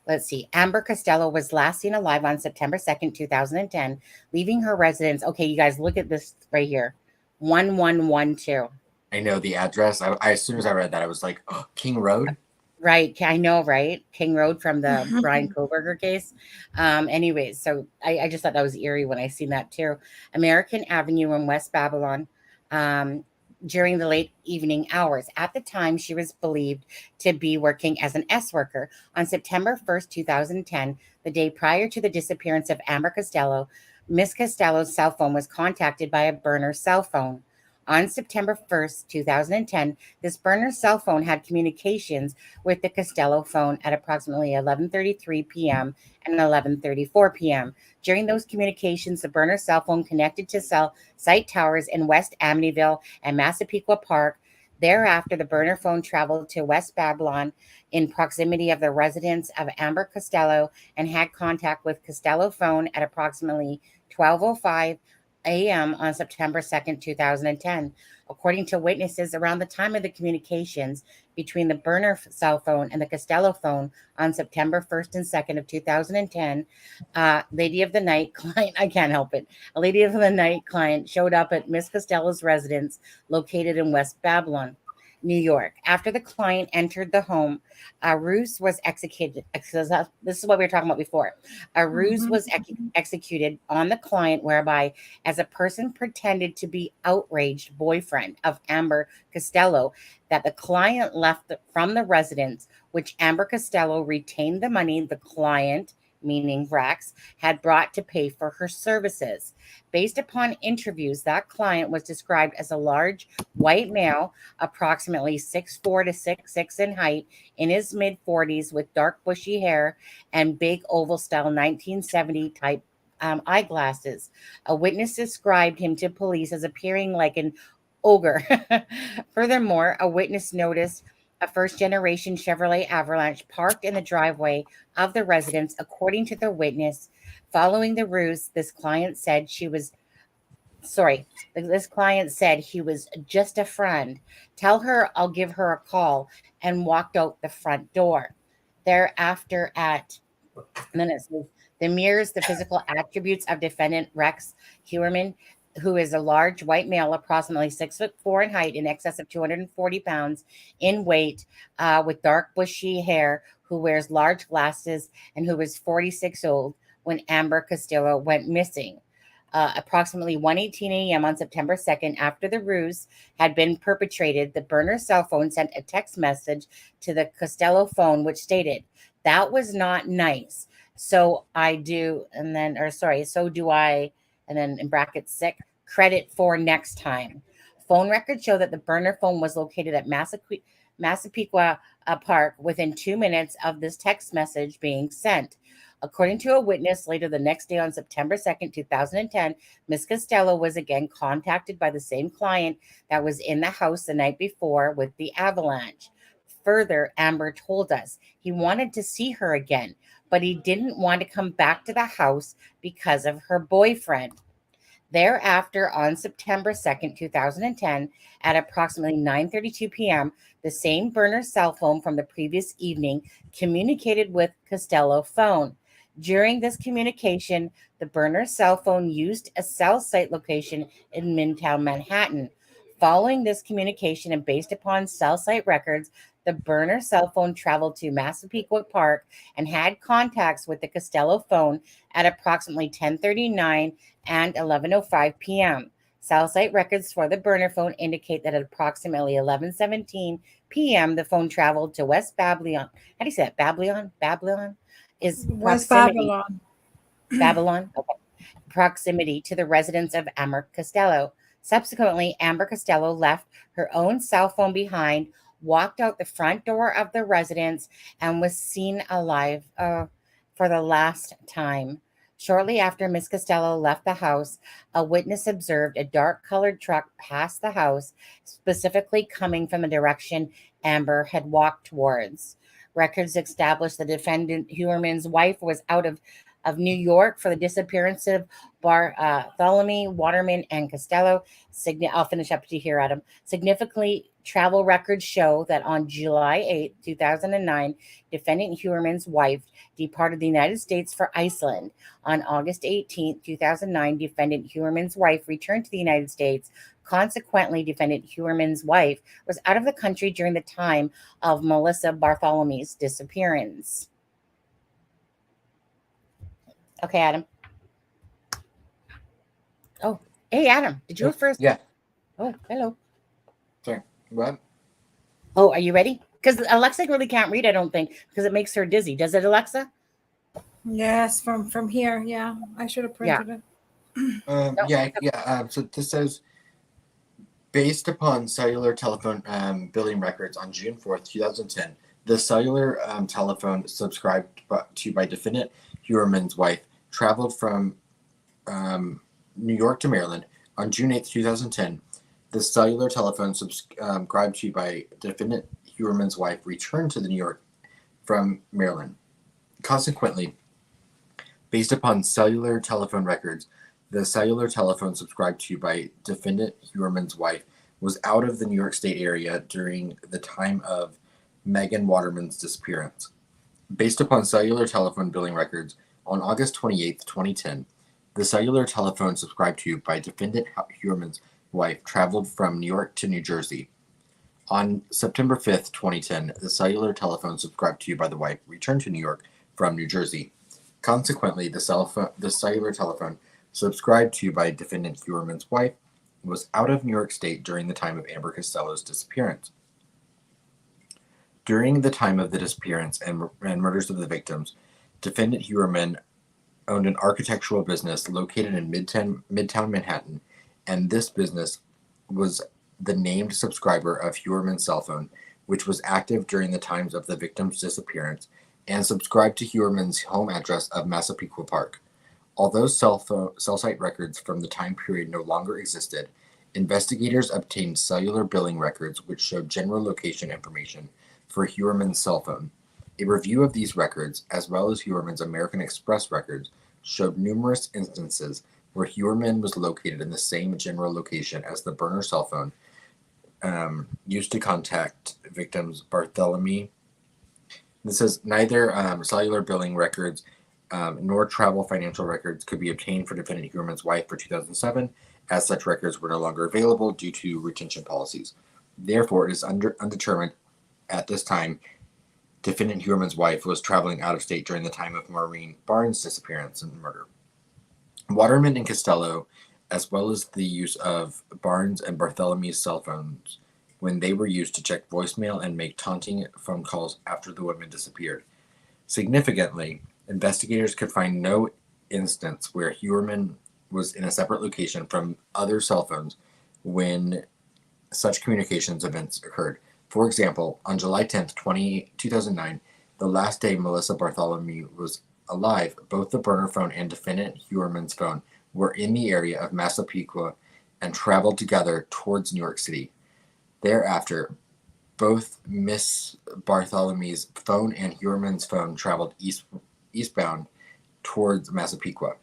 Let's see. Amber Costello was last seen alive on September 2nd, 2010, leaving her residence. Okay, you guys, look at this right here. 1112. I know the address. I as soon as I read that, I was like, oh, King Road. Right. I know, right? King Road from the Brian Koberger case. Anyways, so I just thought that was eerie when I seen that too. American Avenue in West Babylon. During the late evening hours. At the time, she was believed to be working as an S worker. On September 1st, 2010, the day prior to the disappearance of Amber Costello, Miss Costello's cell phone was contacted by a burner cell phone. On September 1st, 2010, this burner cell phone had communications with the Costello phone at approximately 11:33 p.m. and 11:34 p.m. During those communications, the burner cell phone connected to cell site towers in West Amityville and Massapequa Park. Thereafter, the burner phone traveled to West Babylon in proximity of the residence of Amber Costello and had contact with Costello phone at approximately 12:05 a.m. on September 2nd, 2010. According to witnesses, around the time of the communications between the burner cell phone and the Costello phone on September 1st and 2nd of 2010, lady of the night client, I can't help it, a lady of the night client showed up at Miss Costello's residence located in West Babylon, New York. After the client entered the home, a ruse was executed. This is what we were talking about before. A ruse was executed on the client, whereby, as a person pretended to be outraged boyfriend of Amber Costello, that the client left from the residence, which Amber Costello retained the money the client, meaning Rex, had brought to pay for her services. Based upon interviews, that client was described as a large white male, approximately 6'4" to 6'6" in height, in his mid-40s, with dark bushy hair and big oval style 1970 type eyeglasses. A witness described him to police as appearing like an ogre. Furthermore, a witness noticed a first-generation Chevrolet Avalanche parked in the driveway of the residence. According to the witness, following the ruse, this client said he was just a friend. Tell her I'll give her a call, and walked out the front door. Thereafter, and then it says, the mirrors the physical attributes of defendant Rex Heuermann, who is a large white male, approximately 6'4" in height, in excess of 240 pounds in weight, with dark bushy hair, who wears large glasses, and who was 46 old when Amber Costello went missing. Approximately 1:18 a.m. on September 2nd, after the ruse had been perpetrated, the burner cell phone sent a text message to the Costello phone, which stated, "That was not nice. So do I," and then in brackets, sick, credit for next time. Phone records show that the burner phone was located at Massapequa Park within 2 minutes of this text message being sent. According to a witness, later the next day on September 2nd, 2010, Ms. Costello was again contacted by the same client that was in the house the night before with the avalanche. Further, Amber told us he wanted to see her again, but he didn't want to come back to the house because of her boyfriend. Thereafter, on September 2nd, 2010, at approximately 9:32 p.m., the same burner cell phone from the previous evening communicated with Costello phone. During this communication, the burner cell phone used a cell site location in Midtown Manhattan. Following this communication and based upon cell site records, the burner cell phone traveled to Massapequa Park and had contacts with the Costello phone at approximately 10:39 and 11:05 p.m. Cell site records for the burner phone indicate that at approximately 11:17 p.m., the phone traveled to West Babylon. How do you say that? Babylon is West proximity. Babylon. Babylon? Okay. Proximity to the residence of Amber Costello. Subsequently, Amber Costello left her own cell phone behind, walked out the front door of the residence, and was seen alive for the last time. Shortly after Miss Costello left the house, a witness observed a dark-colored truck pass the house, specifically coming from the direction Amber had walked towards. Records established the defendant Heuermann's wife was out of New York for the disappearance of Bartholomew, Waterman, and Costello. I'll finish up to here, Adam. Significantly, travel records show that on July 8, 2009, defendant Heuermann's wife departed the United States for Iceland. On August 18, 2009, defendant Heuermann's wife returned to the United States. Consequently, defendant Heuermann's wife was out of the country during the time of Melissa Bartholomew's disappearance. Okay, Adam. Oh, hey, Adam. Did you go first? Yeah. Oh, hello. Sorry. What? Oh, are you ready? Because Alexa really can't read, I don't think, because it makes her dizzy. Does it, Alexa? Yes, from here. Yeah, I should have printed it. So this says, based upon cellular telephone billing records on June 4th, 2010, the cellular telephone subscribed to by defendant Heuermann's wife traveled from New York to Maryland. On June 8th, 2010, the cellular telephone subscribed to by defendant Heuermann's wife returned to New York from Maryland. Consequently, based upon cellular telephone records, the cellular telephone subscribed to by defendant Heuermann's wife was out of the New York State area during the time of Megan Waterman's disappearance. Based upon cellular telephone billing records, on August 28, 2010, the cellular telephone subscribed to by defendant Heuermann's wife traveled from New York to New Jersey. On September 5th, 2010, the cellular telephone subscribed to by the wife returned to New York from New Jersey. Consequently, the cellular telephone subscribed to by defendant Heuermann's wife was out of New York State during the time of Amber Costello's disappearance. During the time of the disappearance and murders of the victims, defendant Heuermann owned an architectural business located in Midtown Manhattan, and this business was the named subscriber of Heuermann's cell phone, which was active during the times of the victim's disappearance, and subscribed to Heuermann's home address of Massapequa Park. Although cell site records from the time period no longer existed, investigators obtained cellular billing records which showed general location information for Heuermann's cell phone. A review of these records, as well as Heuermann's American Express records, showed numerous instances where Heuermann was located in the same general location as the burner cell phone used to contact victims Bartholomew. This says neither cellular billing records nor travel financial records could be obtained for defendant Heuermann's wife for 2007, as such records were no longer available due to retention policies. Therefore, it is undetermined at this time defendant Heuermann's wife was traveling out of state during the time of Maureen Barnes' disappearance and murder. Waterman and Costello, as well as the use of Barnes and Bartholomew's cell phones when they were used to check voicemail and make taunting phone calls after the women disappeared. Significantly, investigators could find no instance where Heuermann was in a separate location from other cell phones when such communications events occurred. For example, on July 10th, 2009, the last day Melissa Bartholomew was alive, both the burner phone and defendant Heuermann's phone were in the area of Massapequa and traveled together towards New York City. Thereafter, both Miss Bartholomew's phone and Heuermann's phone traveled eastbound towards Massapequa.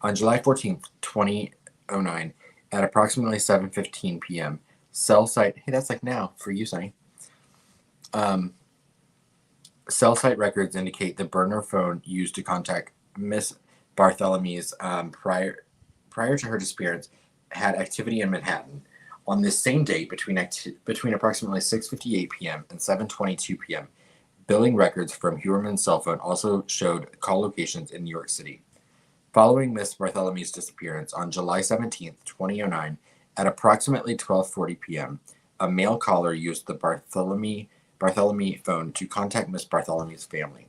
On July 14th, 2009, at approximately 7:15 p.m., cell site, hey, that's like now for you, Sonny. Cell site records indicate the burner phone used to contact Miss Bartholomew's prior to her disappearance had activity in Manhattan. On this same date, between approximately 6:58 p.m. and 7:22 p.m., billing records from Heuermann's cell phone also showed call locations in New York City. Following Miss Bartholomew's disappearance on July 17th, 2009, at approximately 12:40 p.m., a male caller used the Bartholomew phone to contact Miss Bartholomew's family.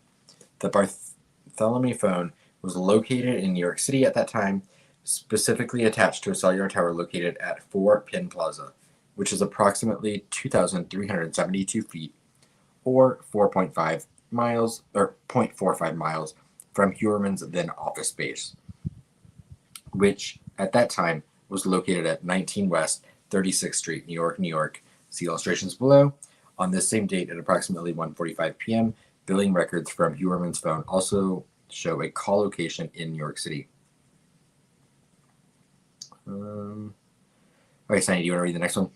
The Bartholomew phone was located in New York City at that time, specifically attached to a cellular tower located at 4 Penn Plaza, which is approximately 2,372 feet, or 0.45 miles from Heuermann's then office space, which at that time was located at 19 West 36th Street, New York, New York. See illustrations below. On this same date at approximately 1:45 p.m., billing records from Heuermann's phone also show a call location in New York City. Okay, Sunny, do you want to read the next one?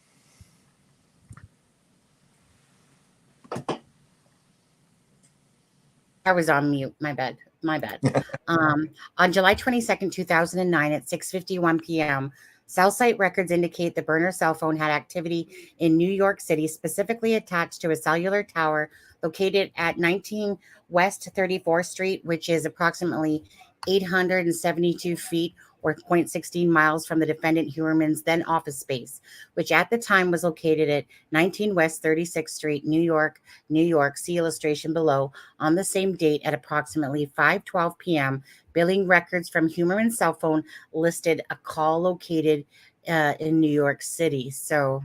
I was on mute. My bad. On July 22nd, 2009 at 6:51 p.m., cell site records indicate the burner cell phone had activity in New York City, specifically attached to a cellular tower located at 19 West 34th Street, which is approximately 872 feet or 0.16 miles from the defendant Heuermann's then office space, which at the time was located at 19 West 36th Street, New York, New York. See illustration below. On the same date at approximately 5:12 p.m., billing records from Heuermann's cell phone listed a call located in New York City. So,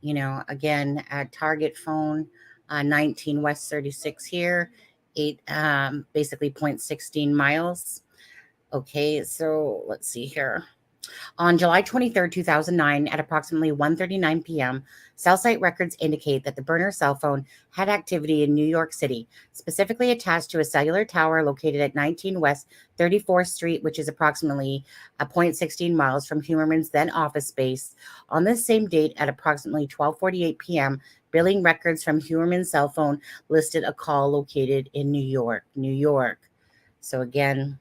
again, target phone, 19 West 36 here, basically 0.16 miles. Okay, so let's see here. On July 23rd, 2009, at approximately 1:39 p.m., cell site records indicate that the burner cell phone had activity in New York City, specifically attached to a cellular tower located at 19 West 34th Street, which is approximately 0.16 miles from Heuermann's then office space. On this same date, at approximately 12:48 p.m., billing records from Heuermann's cell phone listed a call located in New York, New York. So again,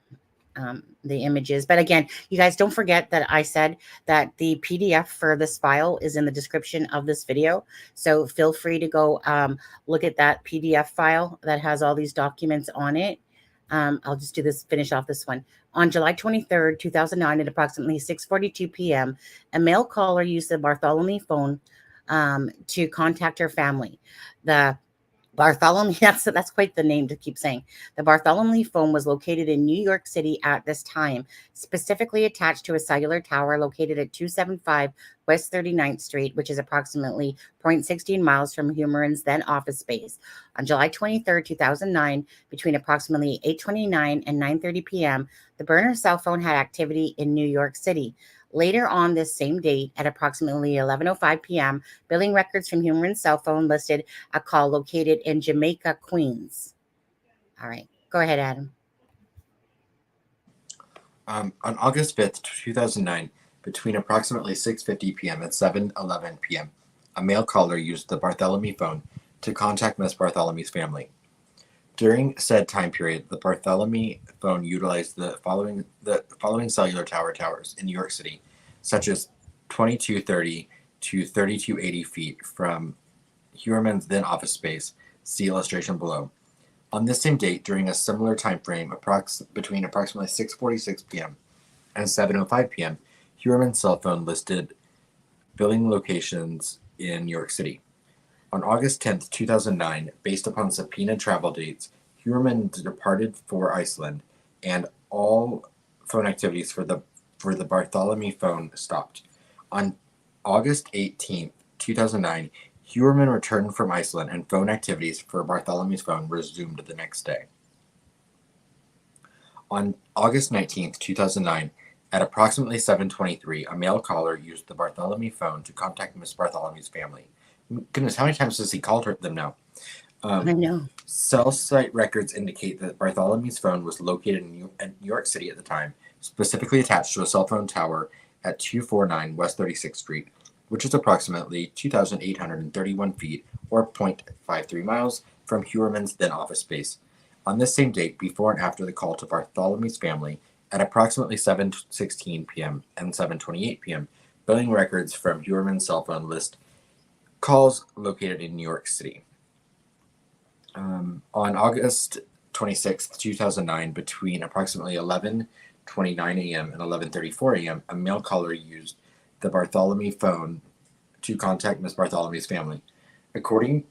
the images. But again, you guys don't forget that I said that the PDF for this file is in the description of this video. So feel free to go look at that PDF file that has all these documents on it. I'll just finish off this one. On July 23rd, 2009 at approximately 6:42 p.m., a male caller used the Bartholomew phone to contact her family. The Bartholomew, that's quite the name to keep saying. The Bartholomew phone was located in New York City at this time, specifically attached to a cellular tower located at 275 West 39th Street, which is approximately 0.16 miles from Heuermann's then office space. On July 23rd, 2009, between approximately 8:29 and 9:30 p.m., the burner cell phone had activity in New York City. Later on this same date, at approximately 11:05 p.m., billing records from Heuermann's cell phone listed a call located in Jamaica, Queens. All right, go ahead, Adam. On August 5th, 2009, between approximately 6:50 p.m. and 7:11 p.m., a male caller used the Bartholomew phone to contact Miss Bartholomew's family. During said time period, the Bartholomew phone utilized the following cellular towers in New York City, such as 2230 to 3280 feet from Heuermann's then office space. See illustration below. On this same date, during a similar time frame, between approximately 6:46 p.m. and 7:05 p.m., Heuermann's cell phone listed billing locations in New York City. On August 10th, 2009, based upon subpoena travel dates, Heuermann departed for Iceland, and all phone activities for the Bartholomew phone stopped. On August 18th, 2009, Heuermann returned from Iceland, and phone activities for Bartholomew's phone resumed the next day. On August 19th, 2009, at approximately 7:23, a male caller used the Bartholomew phone to contact Miss Bartholomew's family. Goodness, how many times has he called them now? I know. Cell site records indicate that Bartholomew's phone was located in New York City at the time, specifically attached to a cell phone tower at 249 West 36th Street, which is approximately 2,831 feet or 0.53 miles from Heuermann's then office space. On this same date, before and after the call to Bartholomew's family, at approximately 7:16 p.m. and 7:28 p.m., billing records from Heuermann's cell phone list calls located in New York City. On August 26th, 2009, between approximately 11:29 a.m. and 11:34 a.m., a male caller used the Bartholomew phone to contact Miss Bartholomew's family. According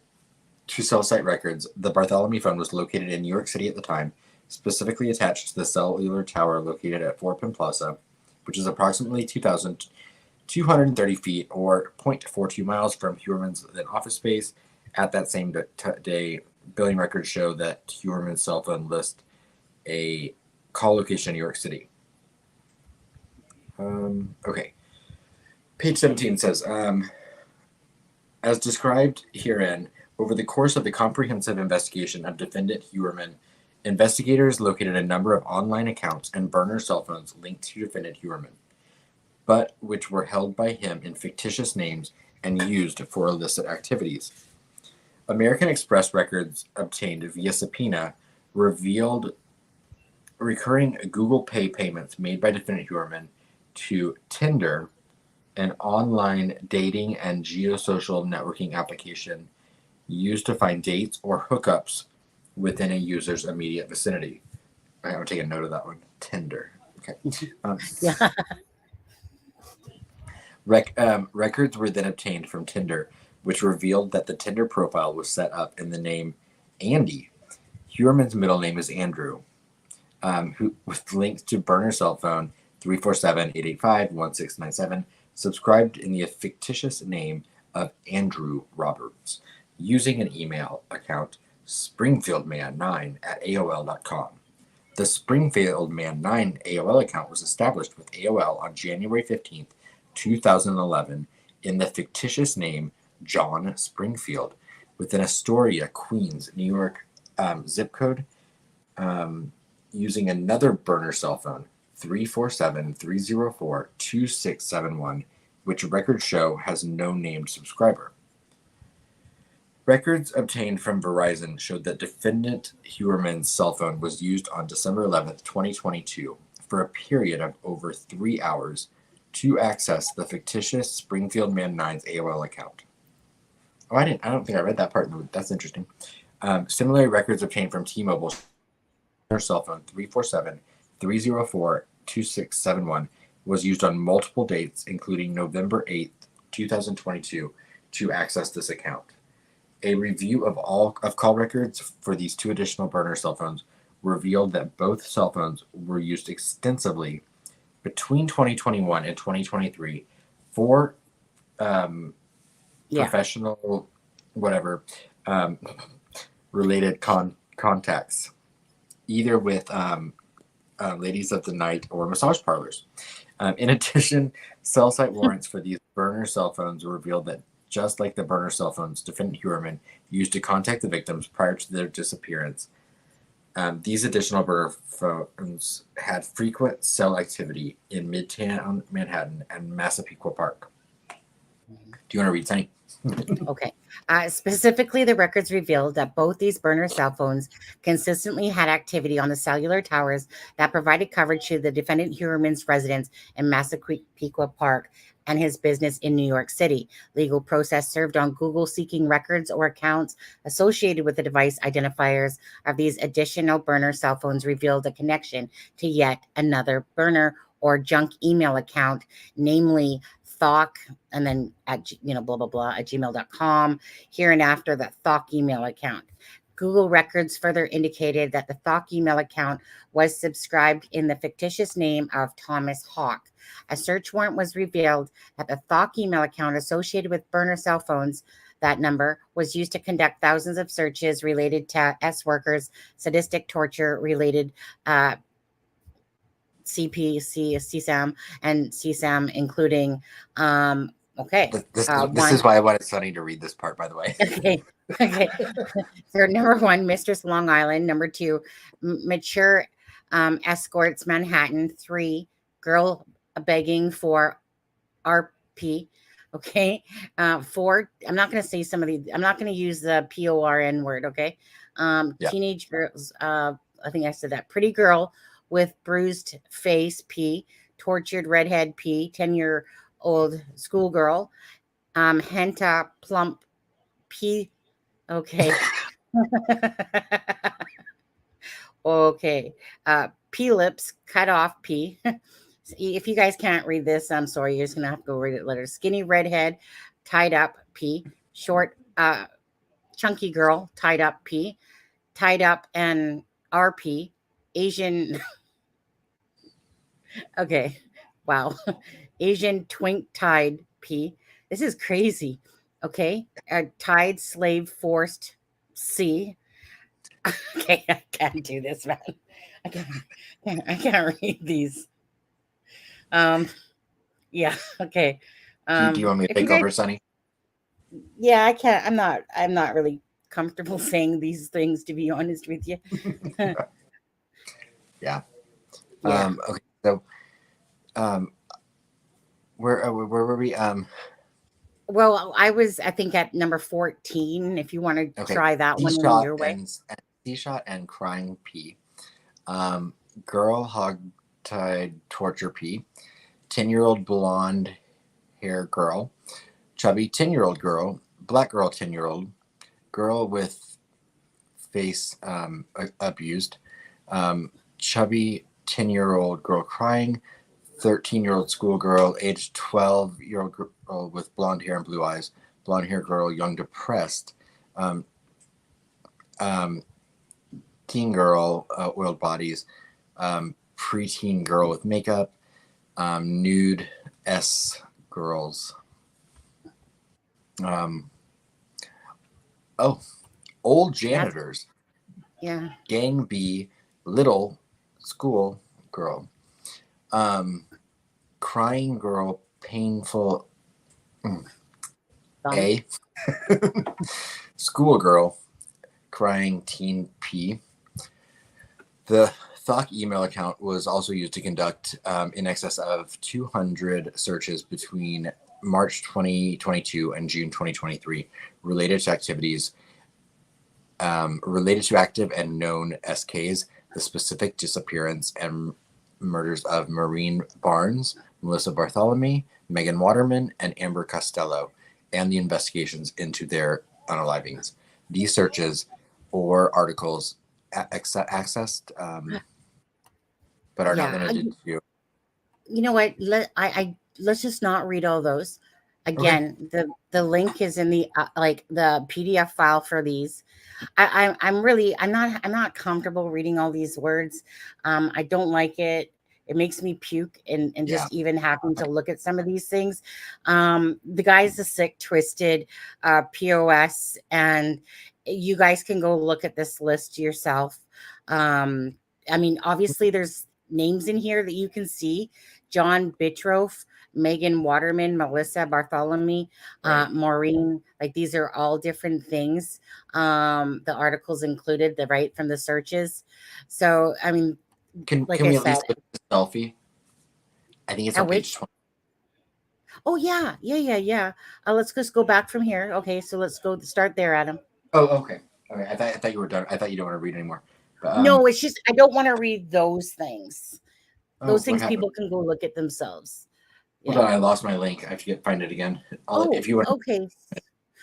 to cell site records, the Bartholomew phone was located in New York City at the time, specifically attached to the cellular tower located at 4 Penn Plaza, which is approximately 2,230 feet or 0.42 miles from Heuermann's then office space. At that same day, billing records show that Heuermann's cell phone list a call location, New York City. Okay. Page 17 says, as described herein, over the course of the comprehensive investigation of defendant Heuermann, investigators located a number of online accounts and burner cell phones linked to defendant Heuermann, but which were held by him in fictitious names and used for illicit activities. American Express records obtained via subpoena revealed recurring Google Pay payments made by defendant Heuermann to Tinder, an online dating and geosocial networking application used to find dates or hookups within a user's immediate vicinity. I'm going to take a note of that one. Tinder. Okay. Records were then obtained from Tinder, which revealed that the Tinder profile was set up in the name Andy. Heuermann's middle name is Andrew, who with links to burner cell phone 347-885-1697, subscribed in the fictitious name of Andrew Roberts, using an email account springfieldman9@aol.com. The Springfieldman9 AOL account was established with AOL on January 15th, 2011, in the fictitious name John Springfield, within Astoria, Queens, New York zip code, using another burner cell phone, 347-304-2671, which records show has no named subscriber. Records obtained from Verizon showed that defendant Heuermann's cell phone was used on December 11th, 2022, for a period of over 3 hours to access the fictitious Springfield Man 9's AOL account. Oh, I don't think I read that part. That's interesting. Similarly, records obtained from T-Mobile cell phone 347-304-2671 was used on multiple dates, including November 8th, 2022, to access this account. A review of all of call records for these two additional burner cell phones revealed that both cell phones were used extensively between 2021 and 2023 for professional related contacts, either with ladies of the night or massage parlors. In addition, cell site warrants for these burner cell phones revealed that just like the burner cell phones defendant Heuermann used to contact the victims prior to their disappearance, these additional burner phones had frequent cell activity in Midtown Manhattan and Massapequa Park. Do you want to read, Sunny? Okay. Specifically, the records revealed that both these burner cell phones consistently had activity on the cellular towers that provided coverage to the defendant Heuermann's residence in Massapequa Park and his business in New York City. Legal process served on Google seeking records or accounts associated with the device identifiers of these additional burner cell phones revealed a connection to yet another burner or junk email account, namely Thok, and then at blah blah blah at gmail.com. Hereinafter, the Thok email account. Google records further indicated that the Thok email account was subscribed in the fictitious name of Thomas Hawk. A search warrant was revealed that the Thok email account associated with burner cell phones, that number, was used to conduct thousands of searches related to S-workers, sadistic torture related CSAM, and CSAM, including, This is why I wanted Sunny to read this part, by the way. Okay. So number one, Mistress Long Island. Number two, mature escorts Manhattan. 3, girl begging for RP. Okay. 4, I'm not going to say some of these. I'm not going to use the PORN word. Okay. Teenage girls. I think I said that. Pretty girl with bruised face, P. Tortured redhead, P. 10-year-old schoolgirl. Henta plump, P. Okay. Okay. P-lips cut off, P. If you guys can't read this, I'm sorry. You're just going to have to go read it later. Skinny redhead, tied up, P. Short, chunky girl, tied up, P. Tied up and RP. Asian. Okay. Wow. Asian twink tied, P. This is crazy. Okay. Tied slave forced, C. Okay. I can't do this, man. I can't read these. Yeah. Okay. Do you want me to If you take guys, over, Sonny? yeah, I can't. I'm not really comfortable saying these things, to be honest with you. Yeah. Yeah. Okay. So, where were we? Well, I think at number 14. If you want to Okay. try that one in C-shot your way. and C-shot and crying P. Girl hog tied torture P. 10-year-old blonde hair girl. Chubby 10-year-old girl. Black girl 10-year-old. Girl with face abused. Chubby 10-year-old girl crying. 13-year-old schoolgirl, aged 12-year-old girl with blonde hair and blue eyes. Blonde hair girl, young depressed. Teen girl, oiled bodies. Preteen girl with makeup. Nude S girls. Old janitors. Yeah. Gang B, little school girl. Crying girl, painful A. Schoolgirl, crying teen P. The Thok email account was also used to conduct in excess of 200 searches between March 2022 and June 2023 related to activities related to active and known SKs, the specific disappearance and murders of Maureen Barnes, Melissa Bartholomew, Megan Waterman, and Amber Costello, and the investigations into their unalivings. These searches or articles accessed, but are not limited to. You know what? Let's just not read all those. Again, the link is in the the PDF file for these. I'm not comfortable reading all these words. I don't like it. It makes me puke and just even having to look at some of these things. The guy's a sick, twisted POS, and you guys can go look at this list yourself. I mean, obviously there's names in here that you can see. John Bitroff, Megan Waterman, Melissa Bartholomew, Maureen, like these are all different things. The articles included from the searches. So, I mean, Can we at least look at the selfie? I think it's on page 20. Oh, yeah. Let's just go back from here. Okay, so let's start there, Adam. Oh, okay. Okay, I thought you were done. I thought you don't want to read anymore. But, no, it's just I don't want to read those things. Those things people can go look at themselves. Hold on, I lost my link. I have to find it again. If you want. Okay.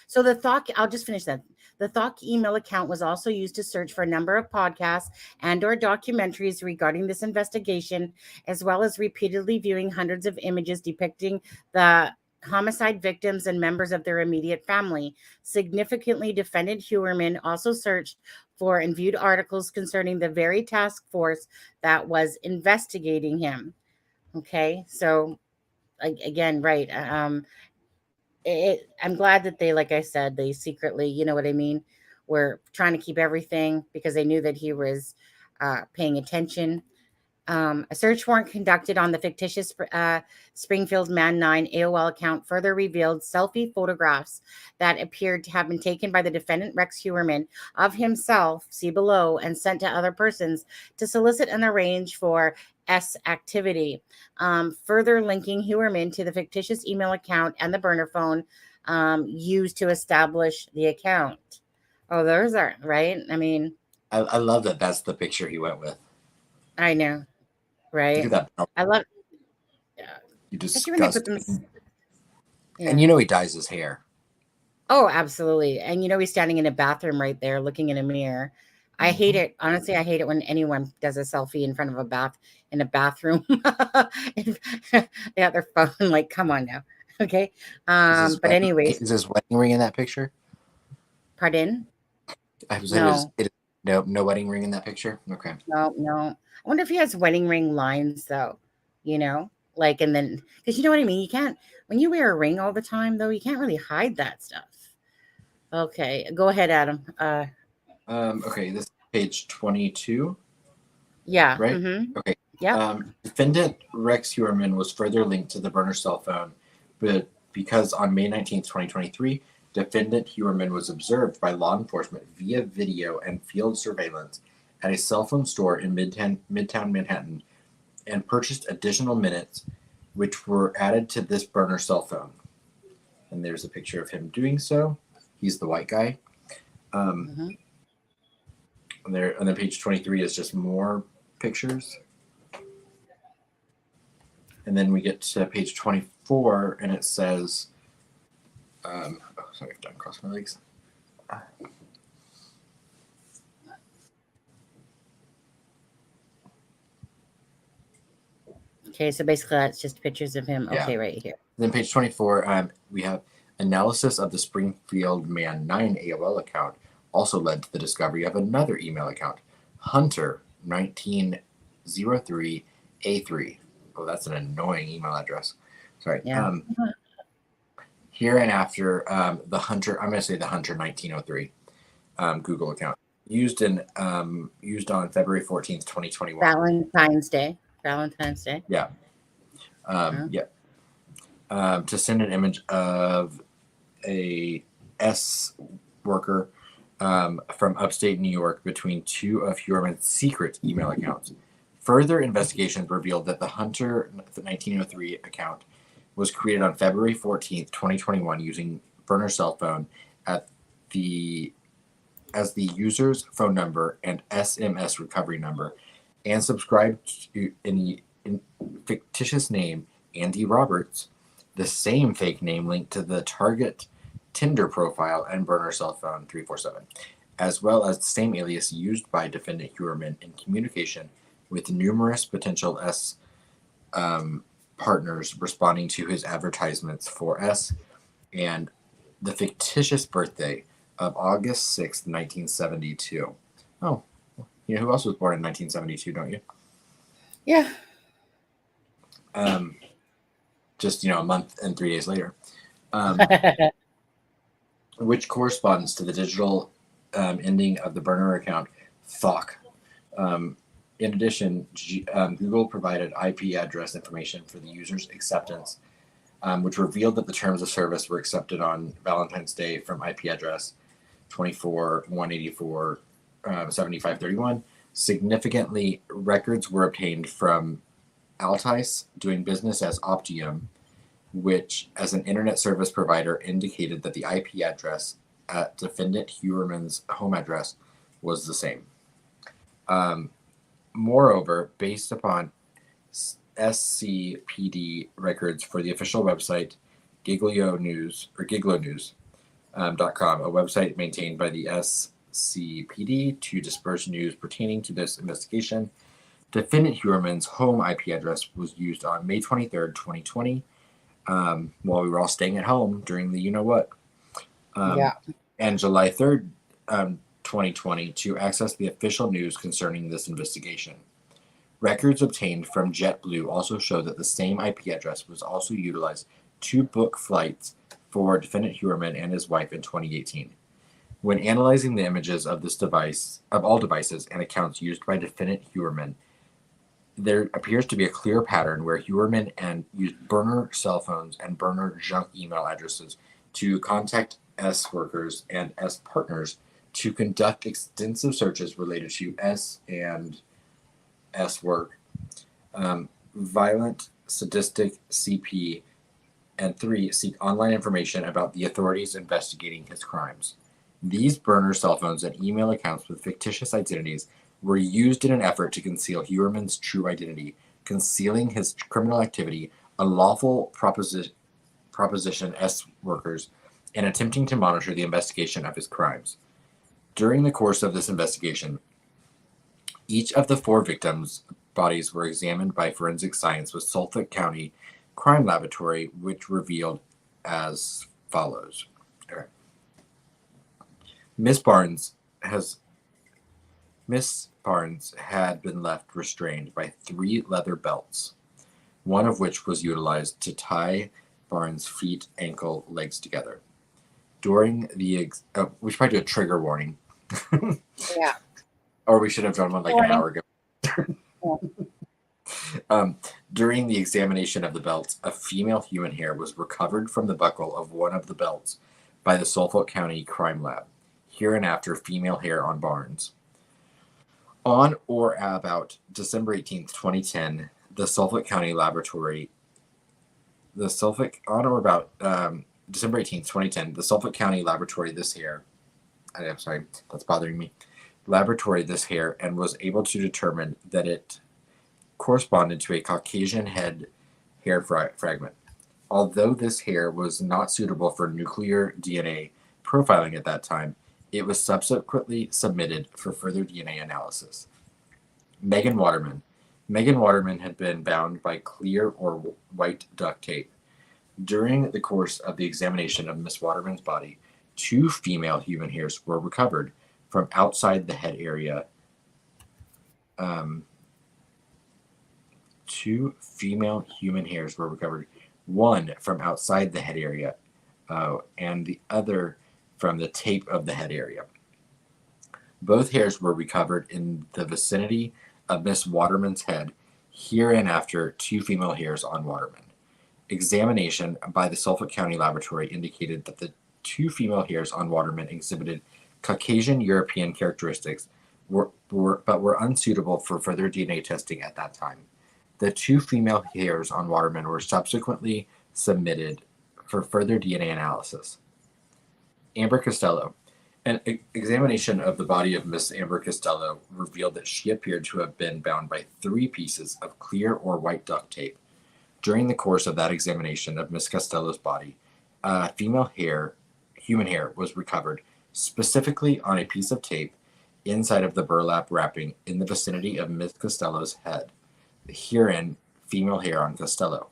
So the Thok, I'll just finish that. The Thok email account was also used to search for a number of podcasts and/or documentaries regarding this investigation, as well as repeatedly viewing hundreds of images depicting the homicide victims and members of their immediate family. Significantly, defendant Heuermann also searched for and viewed articles concerning the very task force that was investigating him. Okay, so again, right. I'm glad that they, like I said, they secretly, you know what I mean, were trying to keep everything because they knew that he was paying attention. A search warrant conducted on the fictitious Springfield Man 9 AOL account further revealed selfie photographs that appeared to have been taken by the defendant Rex Heuermann of himself, see below, and sent to other persons to solicit and arrange for S activity. Further linking Heuermann to the fictitious email account and the burner phone used to establish the account. Oh, those are right. I mean, I love that. That's the picture he went with. I know. Right. Look at that. I love. You disgusting. Yeah. And you know he dyes his hair. Oh, absolutely. And you know he's standing in a bathroom right there, looking in a mirror. I hate it. Honestly, I hate it when anyone does a selfie in front of a bathroom. They have their phone. Like, come on now. Okay. But anyways, is his wedding ring in that picture? Pardon? No wedding ring in that picture. Okay. No. I wonder if he has wedding ring lines though. You know, like, and then because you know what I mean. You can't when you wear a ring all the time though. You can't really hide that stuff. Okay, go ahead, Adam. Okay, this is page 22. Yeah. Right? Mm-hmm. Okay. Yeah. Defendant Rex Heuermann was further linked to the burner cell phone, but because on May 19th, 2023, defendant Heuermann was observed by law enforcement via video and field surveillance at a cell phone store in Midtown Manhattan and purchased additional minutes which were added to this burner cell phone. And there's a picture of him doing so. He's the white guy. And then page 23 is just more pictures. And then we get to page 24, and it says, sorry, I've done cross my legs. Okay, so basically that's just pictures of him. Yeah. Okay, right here. Then page 24, we have analysis of the Springfield Man 9 AOL account also led to the discovery of another email account, Hunter 1903A3. Oh, that's an annoying email address. Sorry. Yeah. Here and after the Hunter, I'm going to say the Hunter 1903 Google account used on February 14th, 2021. Valentine's Day. Yeah. To send an image of a S worker from upstate New York between two of Heuermann's secret email accounts. Further investigations revealed that the Hunter 1903 account was created on February 14th, 2021 using burner cell phone as the user's phone number and SMS recovery number, and subscribed to in fictitious name Andy Roberts, the same fake name linked to the target Tinder profile and burner cell phone 347, as well as the same alias used by defendant Heuermann in communication with numerous potential S partners responding to his advertisements for S, and the fictitious birthday of August 6th, 1972. Oh, you know who else was born in 1972, don't you? Yeah. Just, a month and 3 days later. Which corresponds to the digital ending of the burner account, Thok. In addition, Google provided IP address information for the user's acceptance, which revealed that the terms of service were accepted on Valentine's Day from IP address 24.184.7531. Significantly, records were obtained from Altice, doing business as Optium, which, as an internet service provider, indicated that the IP address at defendant Heuermann's home address was the same. Moreover, based upon SCPD records for the official website Gilgo News.com, a website maintained by the SCPD to disperse news pertaining to this investigation, defendant Heuermann's home IP address was used on May 23rd, 2020, while we were all staying at home during the you-know-what. And July 3rd, 2020, to access the official news concerning this investigation. Records obtained from JetBlue also show that the same IP address was also utilized to book flights for defendant Heuermann and his wife in 2018. When analyzing the images of all devices and accounts used by defendant Heuermann, there appears to be a clear pattern where Heuermann used burner cell phones and burner junk email addresses to contact S workers and S partners to conduct extensive searches related to S and S work, violent, sadistic, CP, and 3, seek online information about the authorities investigating his crimes. These burner cell phones and email accounts with fictitious identities were used in an effort to conceal Heuermann's true identity, concealing his criminal activity, unlawful proposition S workers, and attempting to monitor the investigation of his crimes. During the course of this investigation, each of the 4 victims' bodies were examined by forensic science with Suffolk County Crime Laboratory, which revealed as follows. Right. Miss Barnes had been left restrained by 3 leather belts, one of which was utilized to tie Barnes' feet, ankle, legs together. During the we should probably do a trigger warning. Yeah. Or we should have done one like an hour ago. During the examination of the belts, a female human hair was recovered from the buckle of one of the belts by the Suffolk County Crime Lab. Hereinafter, female hair on Barnes. On or about December 18th, 2010, the Suffolk County Laboratory, December 18th, 2010, the Suffolk County Laboratory this hair, I'm sorry, that's bothering me, laboratory this hair and was able to determine that it corresponded to a Caucasian head hair fragment. Although this hair was not suitable for nuclear DNA profiling at that time, it was subsequently submitted for further DNA analysis. Megan Waterman. Megan Waterman had been bound by clear or white duct tape. During the course of the examination of Miss Waterman's body, 2 female human hairs were recovered from outside the head area. 2 female human hairs were recovered, one from outside the head area, and the other from the tape of the head area. Both hairs were recovered in the vicinity of Miss Waterman's head, hereinafter 2 female hairs on Waterman. Examination by the Suffolk County Laboratory indicated that the 2 female hairs on Waterman exhibited Caucasian European characteristics, but were unsuitable for further DNA testing at that time. The 2 female hairs on Waterman were subsequently submitted for further DNA analysis. Amber Costello. An examination of the body of Miss Amber Costello revealed that she appeared to have been bound by 3 pieces of clear or white duct tape. During the course of that examination of Miss Costello's body, female human hair was recovered, specifically on a piece of tape inside of the burlap wrapping in the vicinity of Miss Costello's head. Herein, female hair on Costello.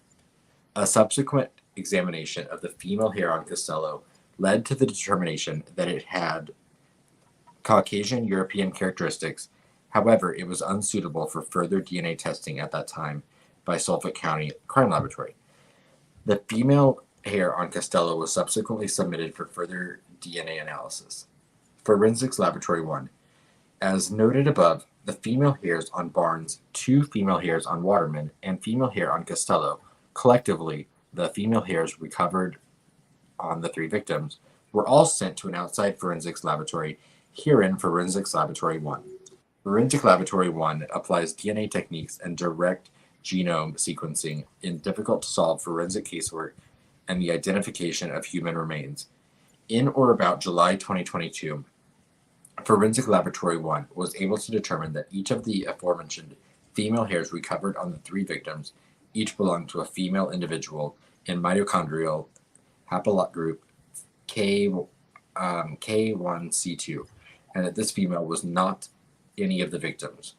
A subsequent examination of the female hair on Costello led to the determination that it had Caucasian European characteristics. However, it was unsuitable for further DNA testing at that time by Suffolk County Crime Laboratory. The female hair on Costello was subsequently submitted for further DNA analysis. Forensics Laboratory 1. As noted above, the female hairs on Barnes, 2 female hairs on Waterman, and female hair on Costello, collectively, the female hairs recovered on the 3 victims, were all sent to an outside forensics laboratory, herein Forensics Laboratory 1. Forensic Laboratory 1 applies DNA techniques and direct genome sequencing in difficult-to-solve forensic casework and the identification of human remains. In or about July 2022, Forensic Laboratory 1 was able to determine that each of the aforementioned female hairs recovered on the 3 victims each belonged to a female individual in mitochondrial haplogroup K1C2, and that this female was not any of the victims.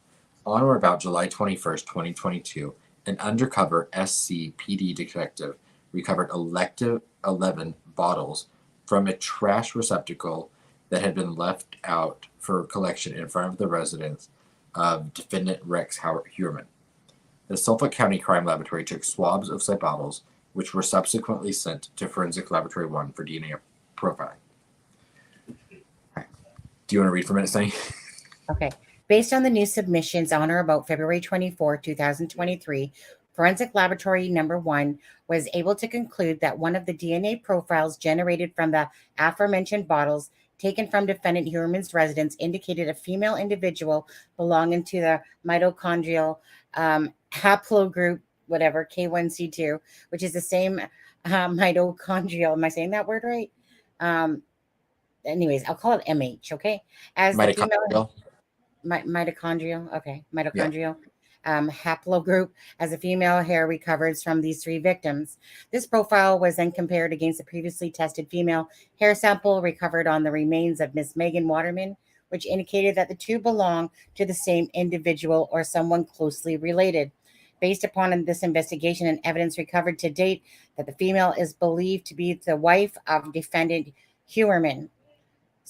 On or about July 21st, 2022, an undercover SCPD detective recovered 11 bottles from a trash receptacle that had been left out for collection in front of the residence of defendant Rex Heuermann. The Suffolk County Crime Laboratory took swabs of said bottles, which were subsequently sent to Forensic Laboratory 1 for DNA profiling. Right. Do you want to read for a minute, Sunny? Okay. Based on the new submissions on or about February 24, 2023, Forensic Laboratory number 1 was able to conclude that one of the DNA profiles generated from the aforementioned bottles taken from defendant Heuermann's residence indicated a female individual belonging to the mitochondrial haplogroup, whatever, K1C2, which is the same mitochondrial. Am I saying that word right? Anyways, I'll call it MH, okay? As the female mitochondrial, okay, mitochondrial. Haplogroup as a female hair recovers from these 3 victims. This profile was then compared against a previously tested female hair sample recovered on the remains of Miss Megan Waterman, which indicated that the 2 belong to the same individual or someone closely related. Based upon this investigation and evidence recovered to date, that the female is believed to be the wife of defendant Heuermann.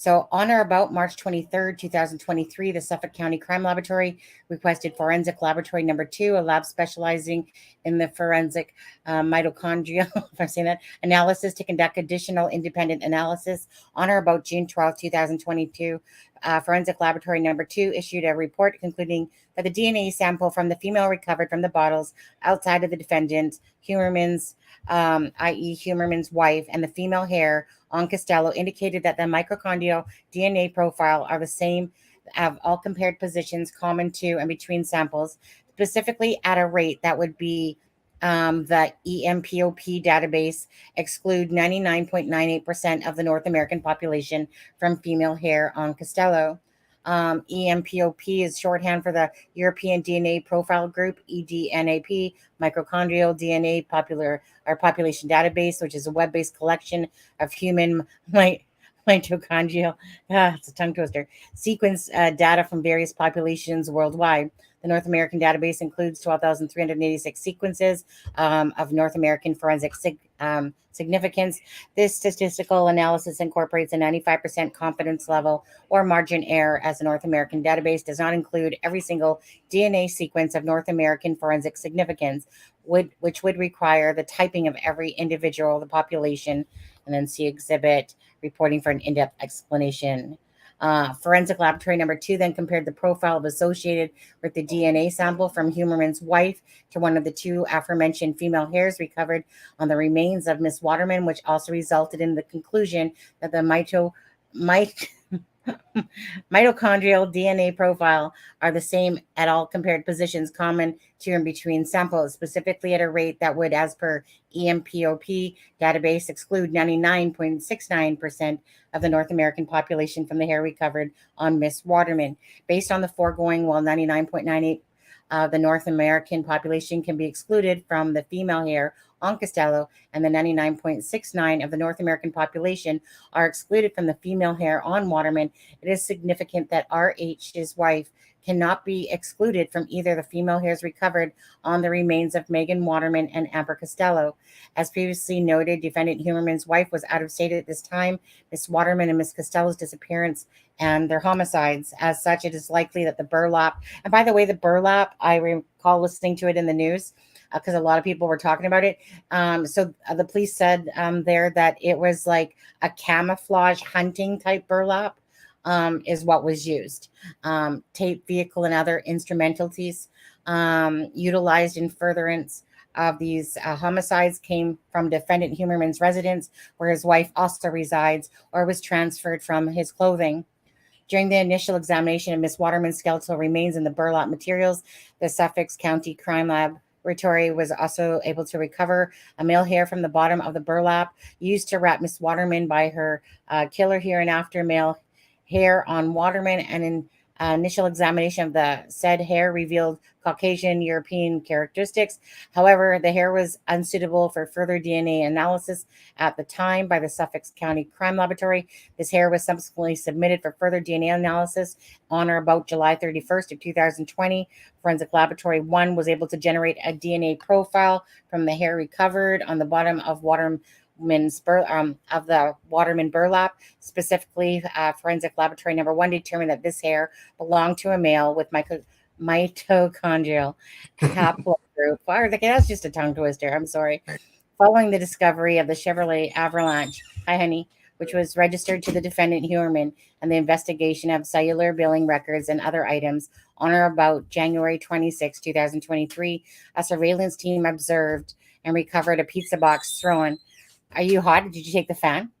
So on or about March 23rd, 2023, the Suffolk County Crime Laboratory requested forensic laboratory number 2, a lab specializing in the forensic mitochondrial, if I'm saying that, analysis, to conduct additional independent analysis. On or about June 12th, 2022, forensic laboratory number 2 issued a report concluding that the DNA sample from the female recovered from the bottles outside of the defendant, Heuermann's, i.e. Heuermann's wife, and the female hair on Costello indicated that the mitochondrial DNA profile are the same of all compared positions common to and between samples, specifically at a rate that would be the EMPOP database exclude 99.98% of the North American population from female hair on Costello. EMPOP is shorthand for the European DNA Profile Group, EDNAP, Mitochondrial DNA Population Database, which is a web-based collection of human mitochondrial, it's a tongue twister, sequence data from various populations worldwide. The North American database includes 12,386 sequences of North American forensic significance. This statistical analysis incorporates a 95% confidence level or margin error, as the North American database does not include every single DNA sequence of North American forensic significance, which would require the typing of every individual of the population. And then see exhibit reporting for an in-depth explanation. Forensic laboratory number 2 then compared the profile of associated with the DNA sample from Heuermann's wife to one of the 2 aforementioned female hairs recovered on the remains of Miss Waterman, which also resulted in the conclusion that the mitochondrial DNA profile are the same at all compared positions common to and between samples, specifically at a rate that would, as per EMPOP database, exclude 99.69% of the North American population from the hair recovered on Miss Waterman. Based on the foregoing, while 99.98% the North American population can be excluded from the female hair on Costello, and the 99.69% of the North American population are excluded from the female hair on Waterman, it is significant that R.H., his wife, cannot be excluded from either the female hairs recovered on the remains of Megan Waterman and Amber Costello. As previously noted, defendant Heuermann's wife was out of state at this time. Miss Waterman and Miss Costello's disappearance and their homicides. As such, it is likely that the burlap, and by the way, the burlap, I recall listening to it in the news, because a lot of people were talking about it. So the police said there that it was like a camouflage hunting type burlap is what was used. Tape, vehicle, and other instrumentalities utilized in furtherance of these homicides came from defendant Heuermann's residence, where his wife also resides, or was transferred from his clothing. During the initial examination of Miss Waterman's skeletal remains and the burlap materials, the Suffolk County Crime Laboratory was also able to recover a male hair from the bottom of the burlap used to wrap Miss Waterman by her killer, hereinafter male hair on Waterman, and in initial examination of the said hair revealed Caucasian European characteristics. However, the hair was unsuitable for further DNA analysis at the time by the Suffolk County Crime Laboratory. This hair was subsequently submitted for further DNA analysis on or about July 31st of 2020. Forensic Laboratory 1 was able to generate a DNA profile from the hair recovered on the bottom of of the Waterman burlap. Specifically, forensic laboratory number 1 determined that this hair belonged to a male with mitochondrial haplogroup. That's just a tongue twister. I'm sorry. Following the discovery of the Chevrolet Avalanche, hi honey, which was registered to the defendant Heuermann, and the investigation of cellular billing records and other items on or about January 26, 2023, a surveillance team observed and recovered a pizza box thrown. Are you hot? Did you take the fan?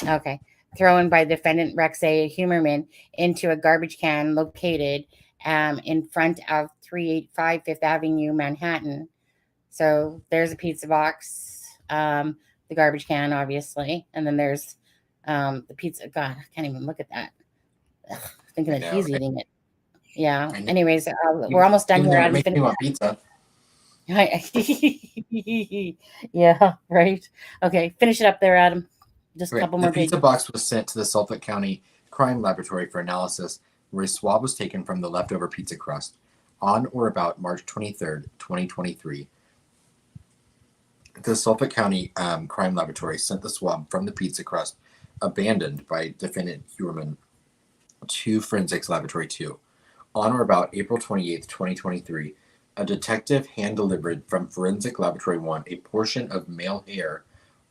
Okay. Thrown by defendant Rex Heuermann into a garbage can located in front of 385 Fifth Avenue, Manhattan. So there's a pizza box, the garbage can, obviously. And then there's the pizza. God, I can't even look at that. Ugh, thinking that he's eating it. Yeah. Anyways, we're almost done here. Makes me want pizza. Yeah, right. Okay, finish it up there, Adam. Just a couple more pages. The pizza box was sent to the Suffolk County Crime Laboratory for analysis, where a swab was taken from the leftover pizza crust. On or about March 23rd, 2023, the Suffolk County Crime Laboratory sent the swab from the pizza crust abandoned by defendant Heuermann to Forensics Laboratory 2. On or about April 28, 2023, a detective hand-delivered from Forensic Laboratory 1 a portion of male hair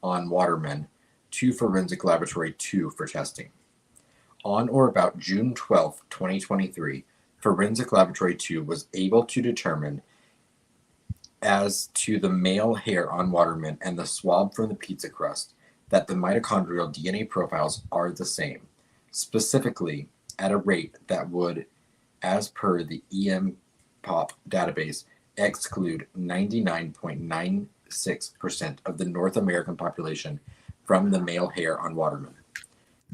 on Waterman to Forensic Laboratory 2 for testing. On or about June 12, 2023, Forensic Laboratory 2 was able to determine as to the male hair on Waterman and the swab from the pizza crust that the mitochondrial DNA profiles are the same, specifically at a rate that would, as per the EMPOP database, exclude 99.96% of the North American population from the male hair on Waterman.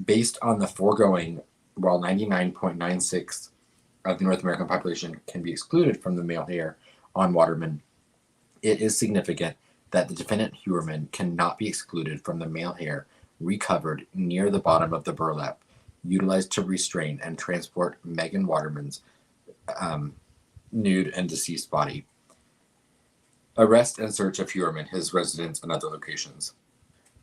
Based on the foregoing, while 99.96% of the North American population can be excluded from the male hair on Waterman, it is significant that the defendant Heuermann cannot be excluded from the male hair recovered near the bottom of the burlap utilized to restrain and transport Megan Waterman's nude and deceased body. Arrest and search of Heuermann, his residence, and other locations.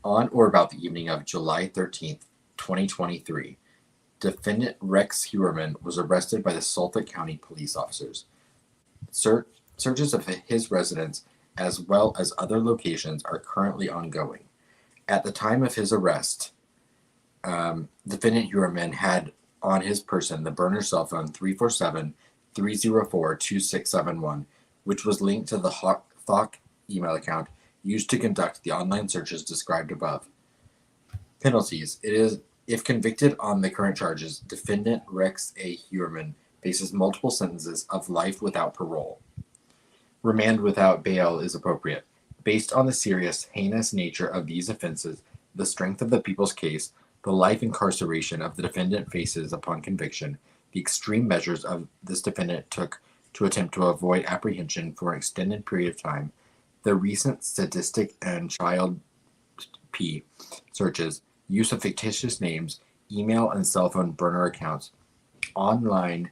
On or about the evening of July 13th, 2023, defendant Rex Heuermann was arrested by the Suffolk County police officers. Searches of his residence as well as other locations are currently ongoing. At the time of his arrest, defendant Heuermann had on his person the burner cell phone 347-304-2671, which was linked to the Thok email account used to conduct the online searches described above. Penalties. It is, if convicted on the current charges, defendant Rex A. Heuermann faces multiple sentences of life without parole. Remand without bail is appropriate. Based on the serious, heinous nature of these offenses, the strength of the people's case, the life incarceration of the defendant faces upon conviction, the extreme measures of this defendant took to attempt to avoid apprehension for an extended period of time, the recent sadistic and child P searches, use of fictitious names, email and cell phone burner accounts, online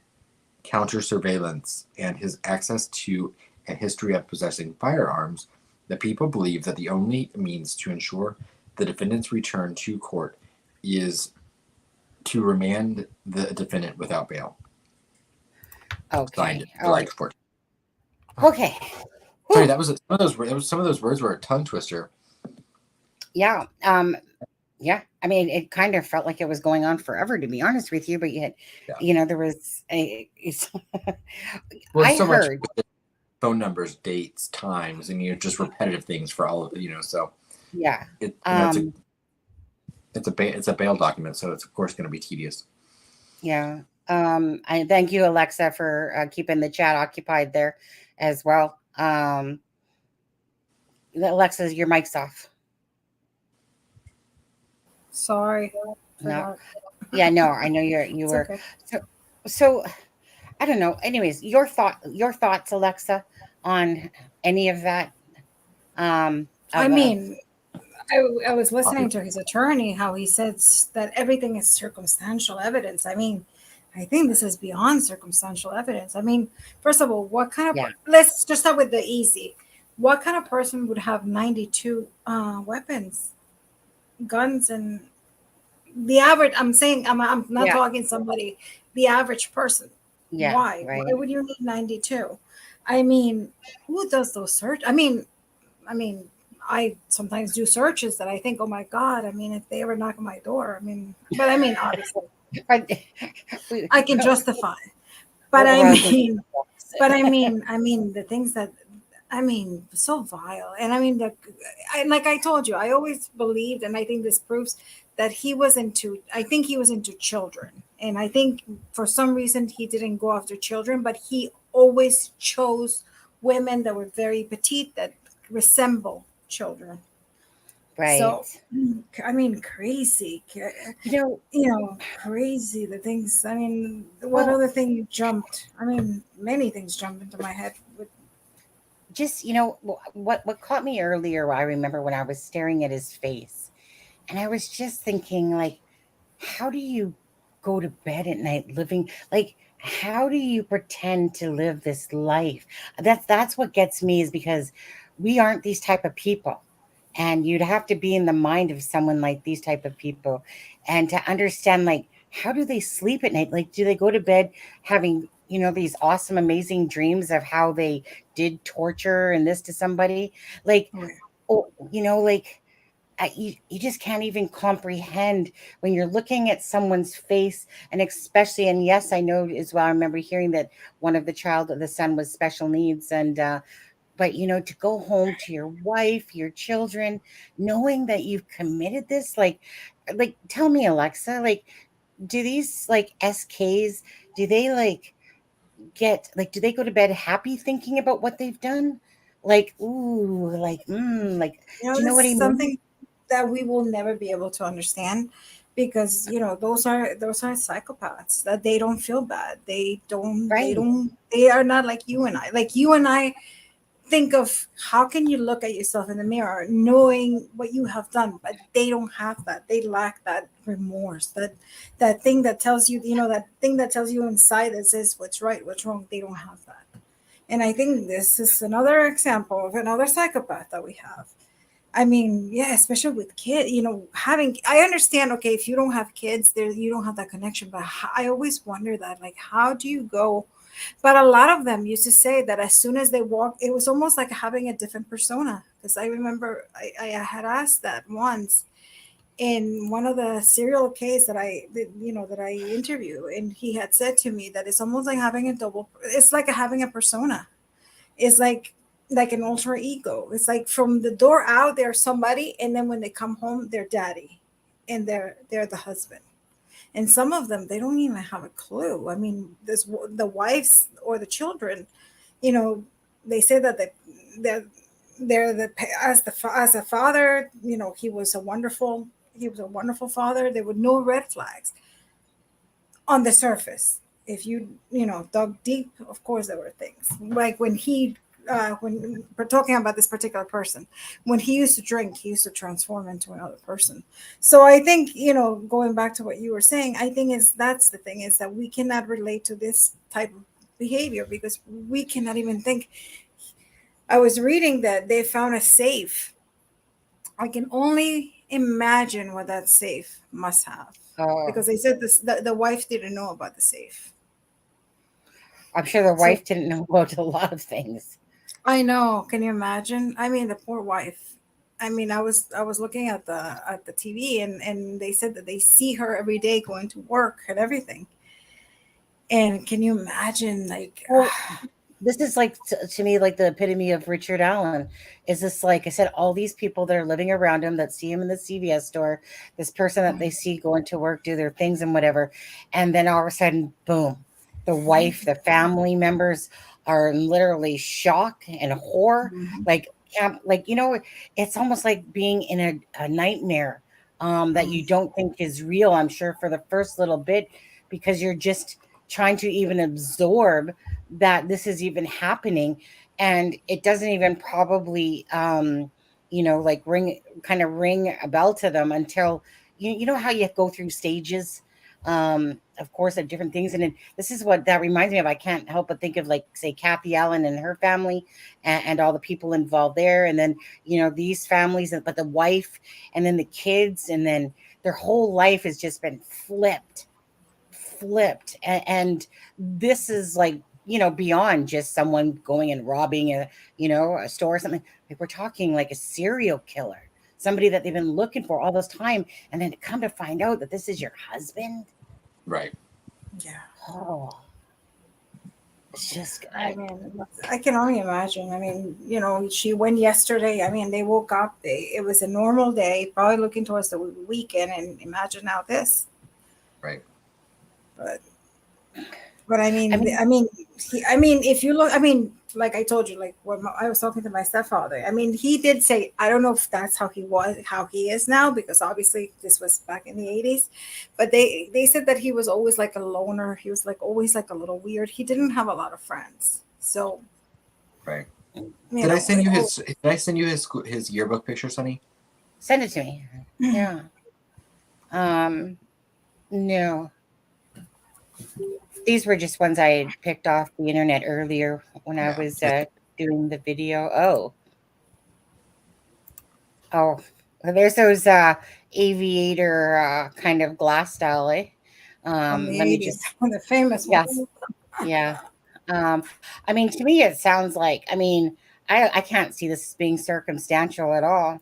counter surveillance, and his access to and history of possessing firearms, the people believe that the only means to ensure the defendant's return to court is to remand the defendant without bail. Okay. Signed July 4th. Okay. Sorry, that was some of those words were a tongue twister. Yeah. Yeah. I mean, it kind of felt like it was going on forever, to be honest with you, but yet, there was I heard phone numbers, dates, times, and just repetitive things for all of so yeah. It's a bail document, so it's of course going to be tedious. Yeah. I thank you, Alexza, for keeping the chat occupied there as well. Alexza, your mic's off. Sorry. No. Yeah, no, I know you were. Okay. So I don't know. Anyways, your thoughts, Alexza, on any of that? I was listening to his attorney, how he says that everything is circumstantial evidence. I mean, I think this is beyond circumstantial evidence. I mean, first of all, what kind of, let's just start with the easy. What kind of person would have 92 weapons, guns, and the average, I'm not talking somebody, the average person. Yeah. Why? Right. Why would you need 92? I mean, who does those search? I mean, I sometimes do searches that I think, oh my God, I mean, if they ever knock on my door, obviously, I can justify. But I mean, the things that, so vile. And I mean, like I told you, I always believed, and I think this proves that he was into children. And I think for some reason he didn't go after children, but he always chose women that were very petite, that resemble children. Right. So, I mean, crazy. Crazy. The things. I mean, what other thing jumped? I mean, many things jumped into my head. Just what caught me earlier. I remember when I was staring at his face, and I was just thinking, like, how do you go to bed at night living like? How do you pretend to live this life? That's what gets me, is because we aren't these type of people. And you'd have to be in the mind of someone like these type of people and to understand, like, how do they sleep at night? Like, do they go to bed having, these awesome, amazing dreams of how they did torture and this to somebody? Like, like, you just can't even comprehend when you're looking at someone's face, and especially, and yes, I know as well, I remember hearing that one of the son was special needs, and but to go home to your wife, your children, knowing that you've committed this, like tell me, Alexa, like, do these like SKs, do they like do they go to bed happy thinking about what they've done? Like, ooh, like, like, do you know this what I is mean? something that we will never be able to understand, because those are psychopaths, that they don't feel bad. Right. They are not like you and I. Like you and I think of, how can you look at yourself in the mirror knowing what you have done, but they don't have that. They lack that remorse, that thing that tells you, that thing that tells you inside that says what's right, what's wrong. They don't have that. And I think this is another example of another psychopath that we have. I mean, yeah, especially with kids, I understand, okay, if you don't have kids there, you don't have that connection, but I always wonder that, like, how do you go? But a lot of them used to say that as soon as they walk, it was almost like having a different persona. Because I remember I had asked that once in one of the serial case that I interview, and he had said to me that it's almost like having it's like having a persona. It's like an alter ego. It's like from the door out, they're somebody, and then when they come home, they're daddy, and they're the husband. And some of them, they don't even have a clue. I mean, the wives or the children, they say that they're as a father. He was a wonderful father. There were no red flags on the surface. If you dug deep, of course there were things. Like when we're talking about this particular person, when he used to drink, he used to transform into another person. So I think, going back to what you were saying, I think that's the thing, is that we cannot relate to this type of behavior because we cannot even think. I was reading that they found a safe. I can only imagine what that safe must have, Oh, because they said the wife didn't know about the safe. I'm sure the So wife didn't know about a lot of things. I know. Can you imagine? I mean, the poor wife. I mean, I was looking at the TV, and they said that they see her every day going to work and everything. And can you imagine, like, Well, this is like to me like the epitome of Richard Allen. Is this, like I said, all these people that are living around him, that see him in the CVS store, this person that they see going to work, do their things and whatever, and then all of a sudden, boom, the wife, the family members are literally shock and horror, like can't, like, it's almost like being in a nightmare, that you don't think is real, I'm sure, for the first little bit, because you're just trying to even absorb that this is even happening, and it doesn't even probably like ring a bell to them until you know how you go through stages, of course, of different things. And this is what that reminds me of. I can't help but think of, like, say, Kathy Allen and her family, and all the people involved there, and then these families, but the wife, and then the kids, and then their whole life has just been flipped, and this is like, beyond just someone going and robbing a store or something. Like, we're talking like a serial killer, somebody that they've been looking for all this time, and then to come to find out that this is your husband. Right. yeah. Oh, it's just I mean, I can only imagine. I mean, she went yesterday. I mean, they woke up. It was a normal day, probably looking towards the weekend, and imagine now this. Right. But But I I mean, mean, if you look, I mean, like I told you, like when I was talking to my stepfather, I mean, he did say, I don't know if that's how he was, how he is now, because obviously this was back in the 80s, but they said that he was always like a loner. He was like always like a little weird. He didn't have a lot of friends. So, Right. you Did I know, send you his yearbook picture, Sonny? send it to me. Yeah. No. These were just ones I had picked off the internet earlier when I Yeah. was doing the video. Oh, Oh, there's those aviator kind of glass style, eh? From the Let me 80s, just, the famous yeah, ones. yeah. I mean, to me, it sounds like, I mean, I can't see this as being circumstantial at all.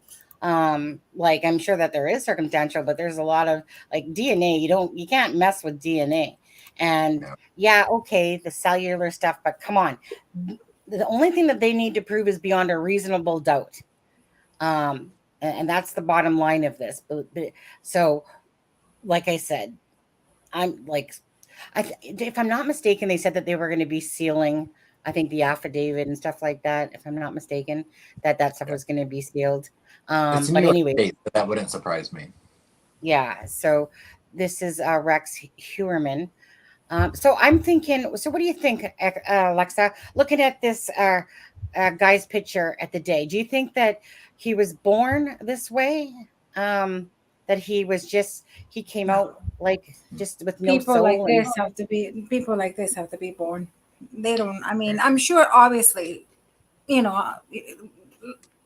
Like, I'm sure that there is circumstantial, but there's a lot of like DNA. You can't mess with DNA. And No. yeah, okay, the cellular stuff, but come on. The only thing that they need to prove is beyond a reasonable doubt. And that's the bottom line of this. But so, like I said, I'm like, if I'm not mistaken, they said that they were going to be sealing, I think, the affidavit and stuff like that. If I'm not mistaken, that stuff Yeah. was going to be sealed. It's a But New York anyway, State, but that wouldn't surprise me. yeah. So this is Rex Heuermann. So I'm thinking. So what do you think, Alexa? Looking at this guy's picture at the day, do you think that he was born this way? That he came out like just with no People like soul and this have to be born. They don't. I mean, I'm sure. Obviously, you know.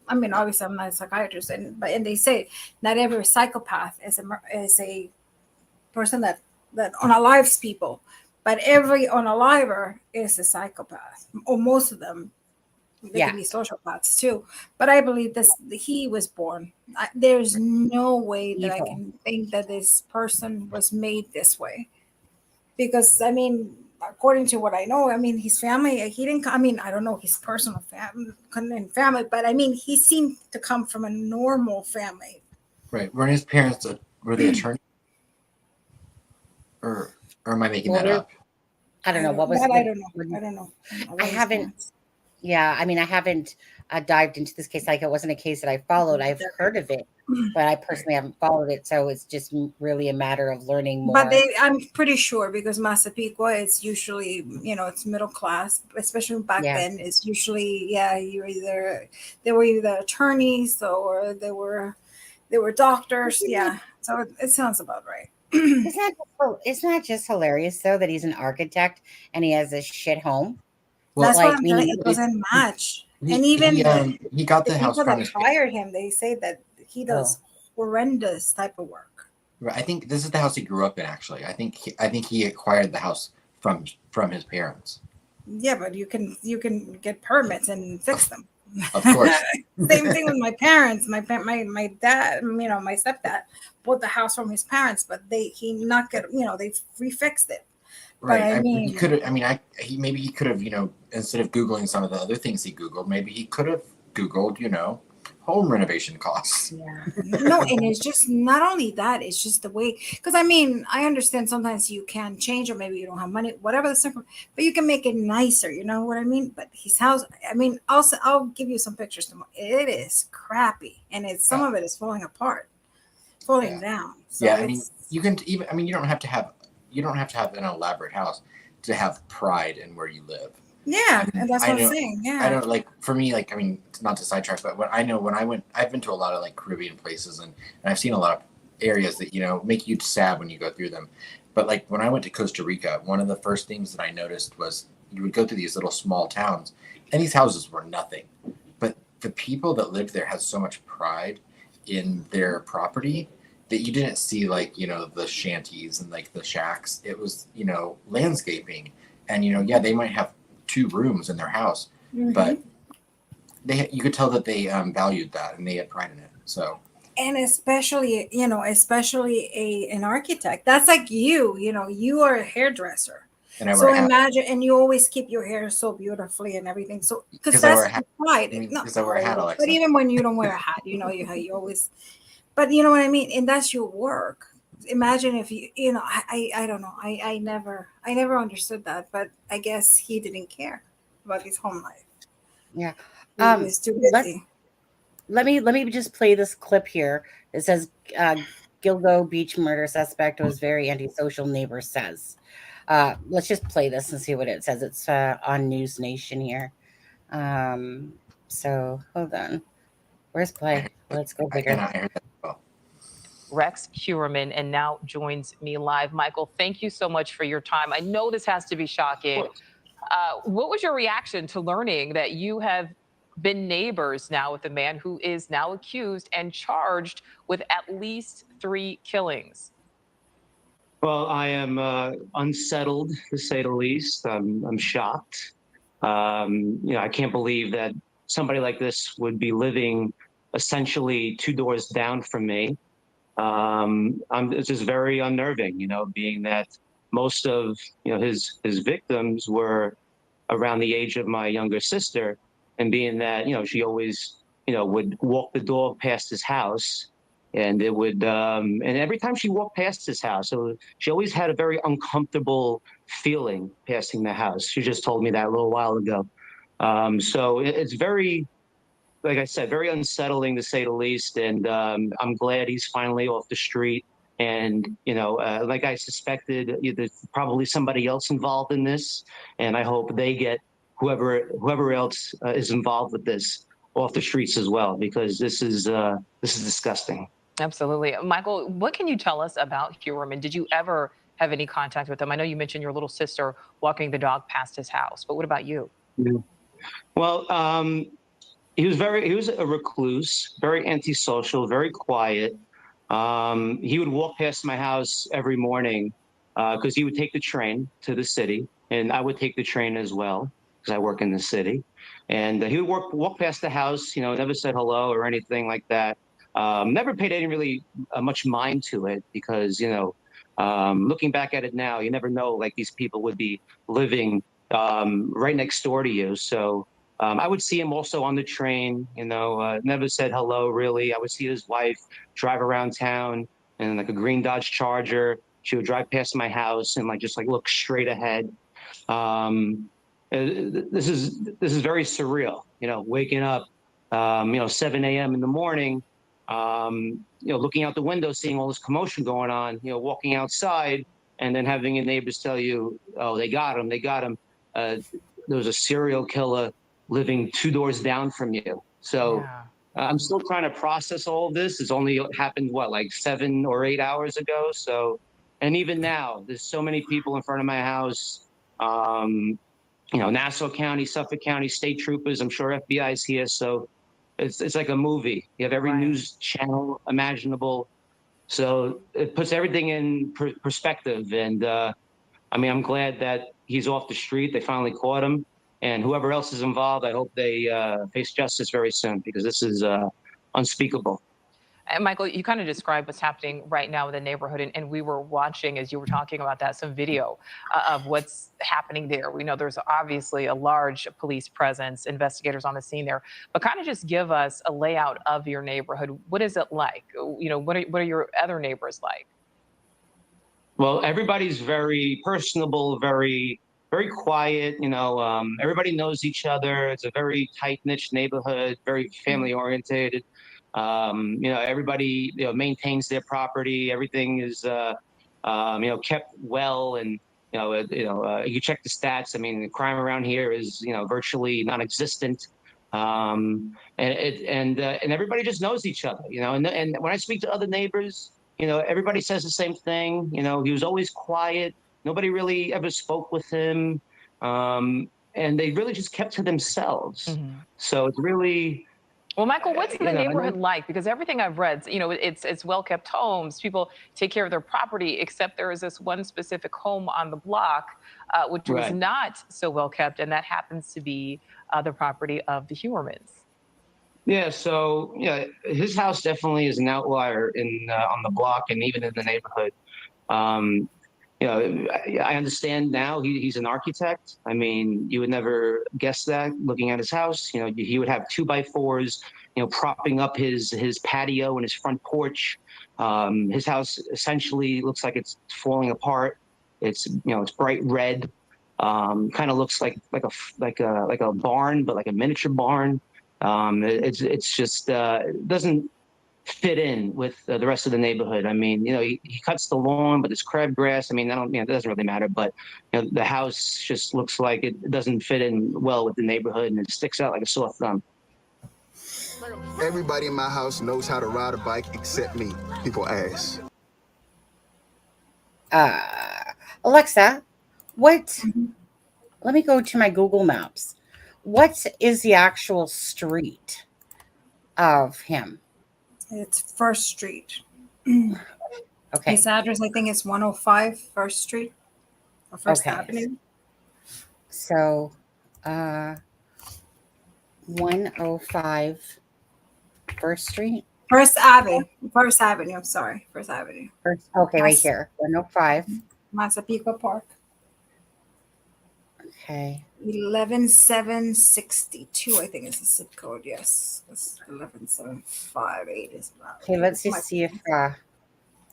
I mean, obviously, I'm not a psychiatrist, and they say not every psychopath is a person that unalives people, but every unaliver is a psychopath, or most of them. They yeah. can be sociopaths too, but I believe he was born. There's no way that I Evil. can think that this person was made this way, because I mean, according to what I know, I mean, his family, he didn't. I mean, I don't know his personal family, but I mean, he seemed to come from a normal family. Right. Were his parents were they attorneys? Or am I making that up? I don't know what was. I don't know. I don't know. I haven't. Yeah, I mean, I haven't dived into this case. Like, it wasn't a case that I followed. I've heard of it, but I personally haven't followed it. So it's just really a matter of learning more. But I'm pretty sure, because Massapequa, it's usually, it's middle class, especially back then. It's usually, they were either attorneys or they were doctors. Yeah, so it sounds about right. It's not just hilarious though that he's an architect and he has a shit home. Well, that's what I'm saying. It doesn't match. And even he got the house people from that hired him, they say that he does horrendous type of work. I think this is the house he grew up in. Actually, I think he acquired the house from his parents. Yeah, but you can get permits and fix them. Of course. Same thing with my parents. My dad, my stepdad bought the house from his parents, but they refixed it. Right. But I mean, he could have. I mean, maybe he could have. Instead of Googling some of the other things he Googled, maybe he could have Googled, home renovation costs. Yeah. No, and it's just not only that, it's just the way, because I mean, I understand sometimes you can change, or maybe you don't have money, whatever the circumstance, but you can make it nicer, you know what I mean? But his house, I mean, also, I'll give you some pictures tomorrow. It is crappy, and some of it is falling apart, falling down. So yeah, I mean, you can even. I mean, you don't have to have an elaborate house to have pride in where you live. Yeah, and that's what I'm saying. Yeah, I don't like. For me, like, I mean, not to sidetrack, but when I went, I've been to a lot of like Caribbean places, and I've seen a lot of areas that make you sad when you go through them. But like when I went to Costa Rica, one of the first things that I noticed was you would go through these little small towns, and these houses were nothing, but the people that lived there had so much pride in their property that you didn't see like the shanties and like the shacks. It was landscaping, and they might have 2 rooms in their house, but you could tell that they valued that and they had pride in it. So, and especially an architect. That's like you are a hairdresser. And so imagine, and you always keep your hair so beautifully and everything. So because that's pride. Because I wear a hat, Alexza. But even when you don't wear a hat, you always. But you know what I mean, and that's your work. Imagine if I don't know. I never understood that, but I guess he didn't care about his home life. Yeah. He was too busy. Let me just play this clip here. It says Gilgo Beach murder suspect was very antisocial, neighbor says. Let's just play this and see what it says. It's on News Nation here. So hold on. Where's play? Let's go bigger. Rex Heuermann, and now joins me live. Michael, thank you so much for your time. I know this has to be shocking. What was your reaction to learning that you have been neighbors now with a man who is now accused and charged with at least 3 killings. Well, I am unsettled, to say the least. I'm shocked. I can't believe that somebody like this would be living essentially 2 doors down from me. It's just very unnerving, being that most of his victims were around the age of my younger sister, and being that she always would walk the dog past his house, and it would and every time she walked past his house, so she always had a very uncomfortable feeling passing the house. She just told me that a little while ago. So it's very, like I said, very unsettling to say the least. And I'm glad he's finally off the street. And, like I suspected, there's probably somebody else involved in this. And I hope they get whoever else is involved with this off the streets as well, because this is disgusting. Absolutely. Michael, what can you tell us about Heuermann? Did you ever have any contact with him? I know you mentioned your little sister walking the dog past his house, but what about you? Yeah. Well, he was a recluse, very antisocial, very quiet. He would walk past my house every morning because he would take the train to the city, and I would take the train as well because I work in the city. And he would walk past the house, never said hello or anything like that. Never paid any really much mind to it because, looking back at it now, you never know, like these people would be living right next door to you. So I would see him also on the train, never said hello, really. I would see his wife drive around town in like a green Dodge Charger. She would drive past my house and just look straight ahead. This is very surreal, waking up, 7 a.m. in the morning, looking out the window, seeing all this commotion going on, walking outside, and then having your neighbors tell you, oh, they got him. There was a serial killer living 2 doors down from you. So yeah. I'm still trying to process all of this. It's only happened, 7 or 8 hours ago. So, and even now, there's so many people in front of my house, Nassau County, Suffolk County, state troopers, I'm sure FBI's here. So it's like a movie. You have every news channel imaginable. So it puts everything in perspective. And I'm glad that he's off the street. They finally caught him. And whoever else is involved, I hope they face justice very soon, because this is unspeakable. And Michael, you kind of described what's happening right now in the neighborhood, and we were watching, as you were talking about that, some video of what's happening there. We know there's obviously a large police presence, investigators on the scene there, but kind of just give us a layout of your neighborhood. What is it like? What are your other neighbors like? Well, everybody's very personable, very quiet. Everybody knows each other. It's a very tight-knit neighborhood, very family-oriented. Everybody maintains their property. Everything is kept well, and you check the stats. The crime around here is virtually non-existent, and everybody just knows each other. And when I speak to other neighbors, everybody says the same thing. He was always quiet. Nobody really ever spoke with him, and they really just kept to themselves. Mm-hmm. So it's really. Well, Michael, what's the neighborhood like? Because everything I've read, it's well-kept homes. People take care of their property, except there is this one specific home on the block, which was not so well-kept, and that happens to be the property of the Heuermanns. Yeah, so his house definitely is an outlier on the block and even in the neighborhood. I understand now he's an architect. You would never guess that looking at his house. He would have 2x4s, propping up his patio and his front porch. His house essentially looks like it's falling apart. It's bright red. Kind of looks like a barn, but like a miniature barn. It's just it doesn't fit in with the rest of the neighborhood. He cuts the lawn, but it's crabgrass. It doesn't really matter, but the house just looks like it doesn't fit in well with the neighborhood, and it sticks out like a sore thumb. Everybody in my house knows how to ride a bike except me. People ask. Alexza, let me go to my Google Maps. what is the actual street of him? It's First Street. Okay. His address, I think, is 105 First Street or First Okay. Avenue. So, 105 First Street. First Avenue. First Avenue. I'm sorry. First Avenue. Okay, right here. 105. Massapequa Park. Okay. 11762, I think is the zip code. Yes, it's 11758 is about. Okay, let's just see if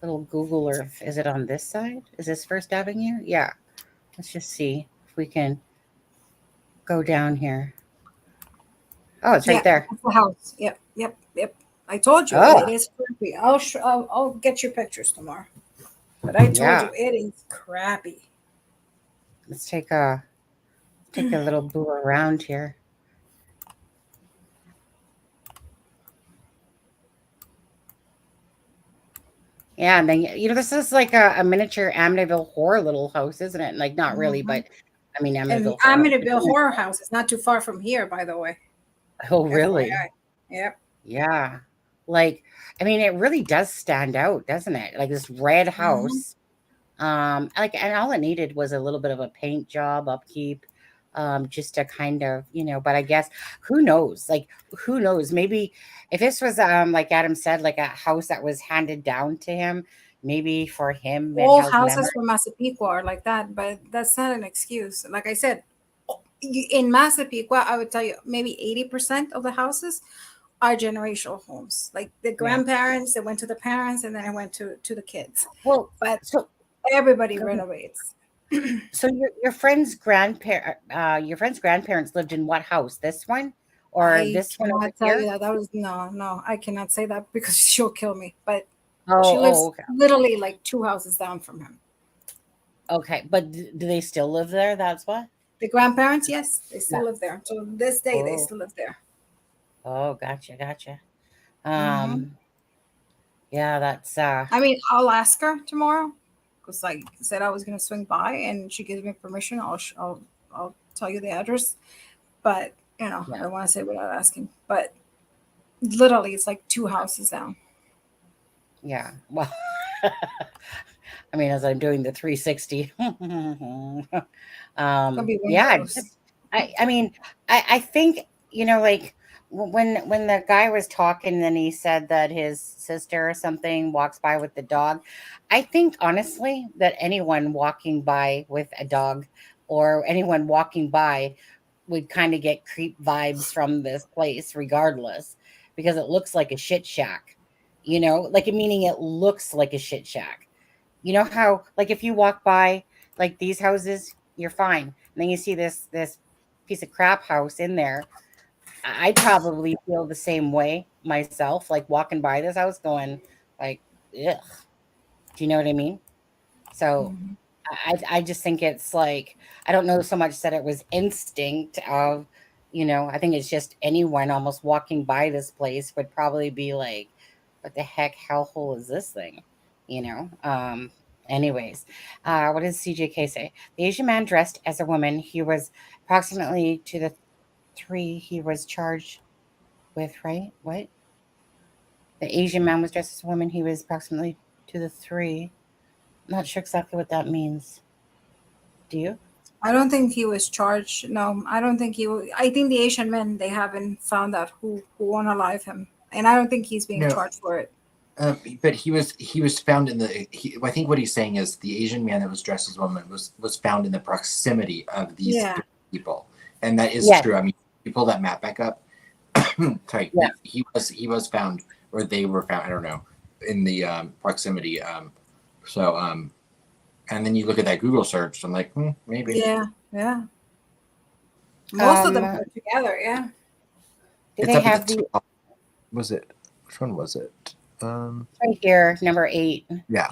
little Google Earth, is it on this side? Is this First Avenue? Yeah. Let's just see if we can go down here. Oh, it's right there. That's the house. Yep. I told you it is creepy. I'll get you pictures tomorrow. But I told you it is crappy. Let's take a little boo around here. Yeah, and then this is like a miniature Amityville horror little house, isn't it? Like not really, but I mean Amityville. And Amityville Horror House is not too far from here, by the way. Oh, really? FYI. Yep. Yeah. Like, I mean, it really does stand out, doesn't it? Like this red house. And all it needed was a little bit of a paint job, upkeep, just to kind of, but I guess who knows? Like, who knows? Maybe if this was like Adam said, like a house that was handed down to him, maybe for him. All houses from Massapequa are like that, but that's not an excuse. Like I said, in Massapequa, I would tell you maybe 80% of the houses are generational homes. Like the grandparents, they went to the parents, and then it went to the kids. Well, but everybody renovates. So your friend's grandparents lived in what house? This one or this one? I tell you that was no. I cannot say that because she'll kill me. But she lives literally like 2 houses down from him. Okay, but do they still live there? That's why. The grandparents, yes, they still live there. So this day, they still live there. Oh, gotcha. Yeah, that's. I mean, I'll ask her tomorrow because, like I said, I was gonna swing by, and she gives me permission. I'll tell you the address, but I don't want to say without asking. But literally, it's like 2 houses down. Yeah. Well, I mean, as I'm doing the 360. Yeah. I mean, I think like. When the guy was talking, then he said that his sister or something walks by with the dog. I think honestly that anyone walking by with a dog or anyone walking by would kind of get creep vibes from this place regardless, because it looks like a shit shack, like meaning it looks like a shit shack. You know how like if you walk by like these houses, you're fine. And then you see this piece of crap house in there. I probably feel the same way myself, like walking by this house going like, ugh. Do you know what I mean? So I just think it's like, I don't know so much that it was instinct of, I think it's just anyone almost walking by this place would probably be like, what the heck hellhole is this thing? Anyways, what does CJK say? The Asian man dressed as a woman, he was approximately to the 3 he was charged with, right? What? The Asian man was dressed as a woman. He was approximately to the 3. I'm not sure exactly what that means. Do you? I don't think he was charged. No, I don't think he was. I think the Asian men, they haven't found out who unalive him. And I don't think he's being charged for it. But he was found in I think what he's saying is the Asian man that was dressed as a woman was found in the proximity of these people. And that is true. I mean, you pull that map back up. Sorry, he was found, or they were found. I don't know, in the proximity. And then you look at that Google search. I'm like, maybe. Yeah. Most of them are together. Yeah. Did they have Was it? Which one was it? Right here, number 8. Yeah.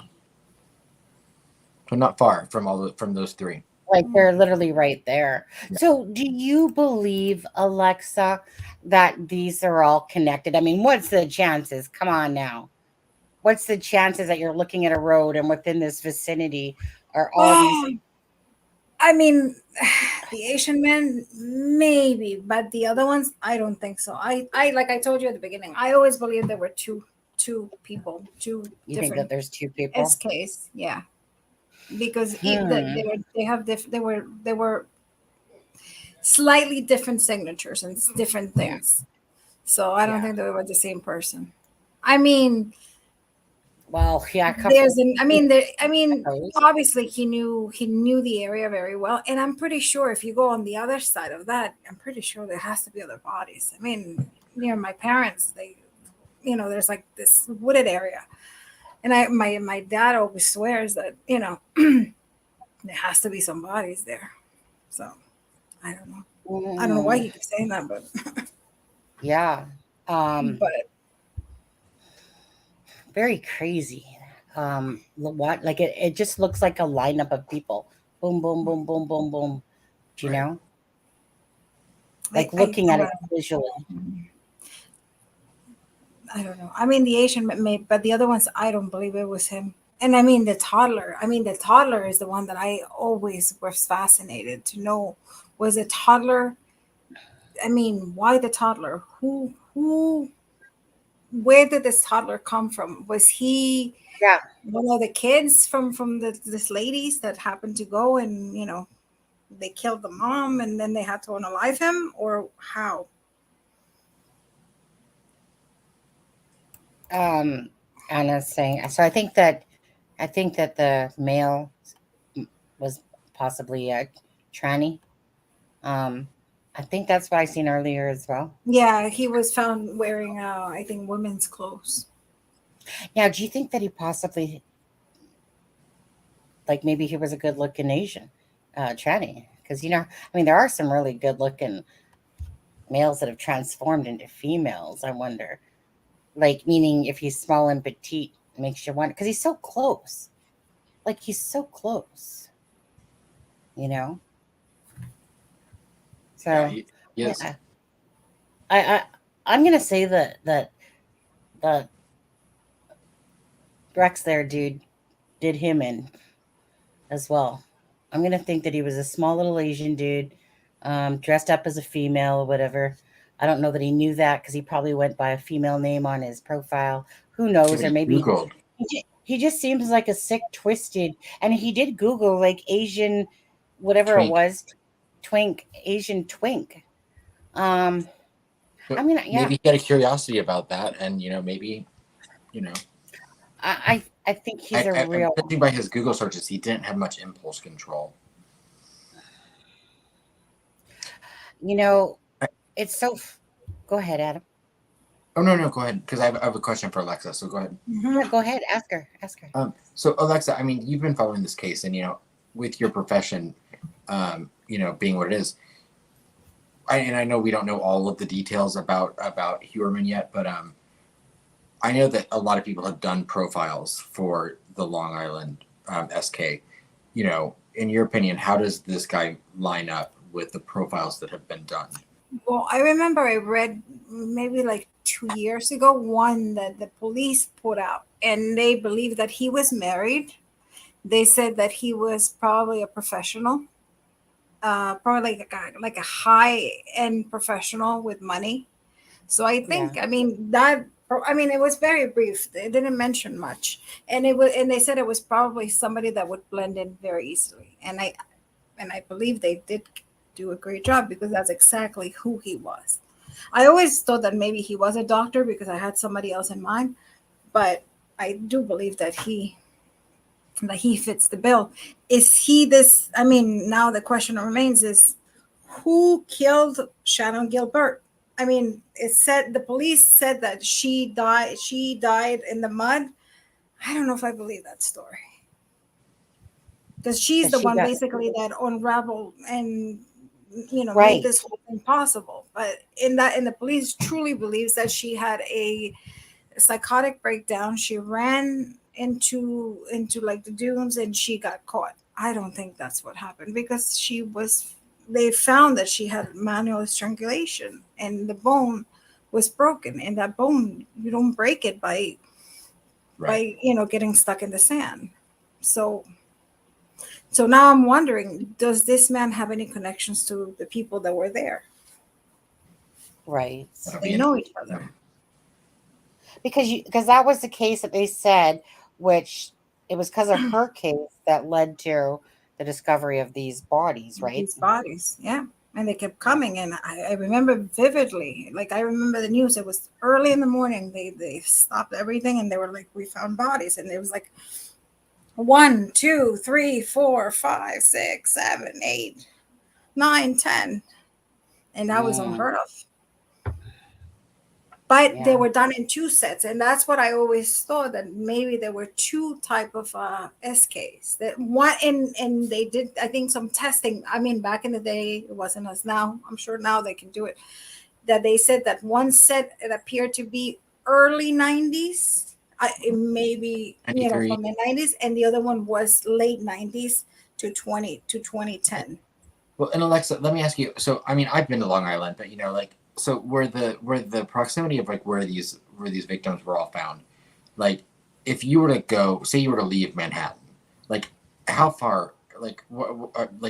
So not far from those 3. Like they're literally right there. Yeah. So do you believe, Alexza, that these are all connected? I mean, what's the chances? Come on now. What's the chances that you're looking at a road and within this vicinity are all these? I mean, The Asian man, maybe, but the other ones, I don't think so. I like I told you at the beginning, I always believed there were two people, two You think different that there's two people? SKs, yeah, because they were slightly different signatures and different things. So I don't think they were the same person. I mean, well, yeah, obviously he knew the area very well, and I'm pretty sure if you go on the other side of that, I'm pretty sure there has to be other bodies. I mean, near my parents, there's like this wooded area, and my dad always swears that there has to be some bodies there. So I don't know. I don't know why he keeps saying that, but yeah, but very crazy. What like it just looks like a lineup of people. Boom, boom, boom, boom, boom, boom. Do you know? Like looking at it visually. I don't know. I mean, the Asian may, but the other ones, I don't believe it was him. And I mean, the toddler. I mean, the toddler is the one that I always was fascinated to know. Was a toddler? I mean, why the toddler? Who? Where did this toddler come from? Was he? Yeah. One of the kids from this ladies that happened to go and they killed the mom and then they had to unalive him, or how? Anna's saying so. I think that the male was possibly a tranny. I think that's what I seen earlier as well. Yeah, he was found wearing I think women's clothes. Now, do you think that he possibly, like, maybe he was a good-looking Asian tranny? Because I mean, there are some really good-looking males that have transformed into females. I wonder, like, meaning if he's small and petite, it makes you wonder because he's so close. Like, he's so close. So yes. I'm gonna say that Rex there, dude, did him in as well. I'm gonna think that he was a small little Asian dude, dressed up as a female or whatever. I don't know that he knew that because he probably went by a female name on his profile. Who knows? Or maybe he just seems like a sick, twisted, and he did Google like Asian, whatever twink. It was, Asian twink. I mean, yeah. Maybe he had a curiosity about that, and maybe, I think he's a real. Judging by his Google searches, he didn't have much impulse control. It's so. Go ahead, Adam. Oh no, go ahead, because I have a question for Alexza. So go ahead. Yeah, go ahead, ask her. So Alexza, I mean, you've been following this case, and with your profession, being what it is, I know we don't know all of the details about Heuermann yet, but I know that a lot of people have done profiles for the Long Island SK. In your opinion, how does this guy line up with the profiles that have been done? Well, I remember I read maybe like 2 years ago one that the police put out, and they believed that he was married. They said that he was probably a professional, probably like a high-end professional with money. So I think, I mean, it was very brief. They didn't mention much, and they said it was probably somebody that would blend in very easily. And I believe they did do a great job because that's exactly who he was. I always thought that maybe he was a doctor because I had somebody else in mind, but I do believe that he fits the bill. Is he this? I mean, now the question remains: is who killed Shannon Gilbert? I mean, the police said that she died. She died in the mud. I don't know if I believe that story because she's the one basically that unraveled and made this whole thing possible. But the police truly believes that she had a psychotic breakdown. She ran into like the dunes and she got caught. I don't think that's what happened because they found that she had manual strangulation and the bone was broken, and that bone, you don't break it by getting stuck in the sand. So So now I'm wondering, does this man have any connections to the people that were there? Right. They know each other. Because that was the case that they said, which it was because of her case that led to the discovery of these bodies, right? These bodies, yeah. And they kept coming, and I remember vividly. Like, I remember the news. It was early in the morning. They stopped everything, and they were like, "We found bodies," and it was like 1, 2, 3, 4, 5, 6, 7, 8, 9, 10, and that was unheard of. But they were done in 2 sets, and that's what I always thought, that maybe there were 2 type of SKs. That one, and they did, I think, some testing. I mean, back in the day, it wasn't as now. I'm sure now they can do it. That they said that one set, it appeared to be early 90s, maybe from the 90s, and the other one was late 90s to 2010. Well, and Alexza, let me ask you. So, I mean, I've been to Long Island, but like. So where the proximity of like where these victims were all found, like if you were to go, say you were to leave Manhattan, like how far, like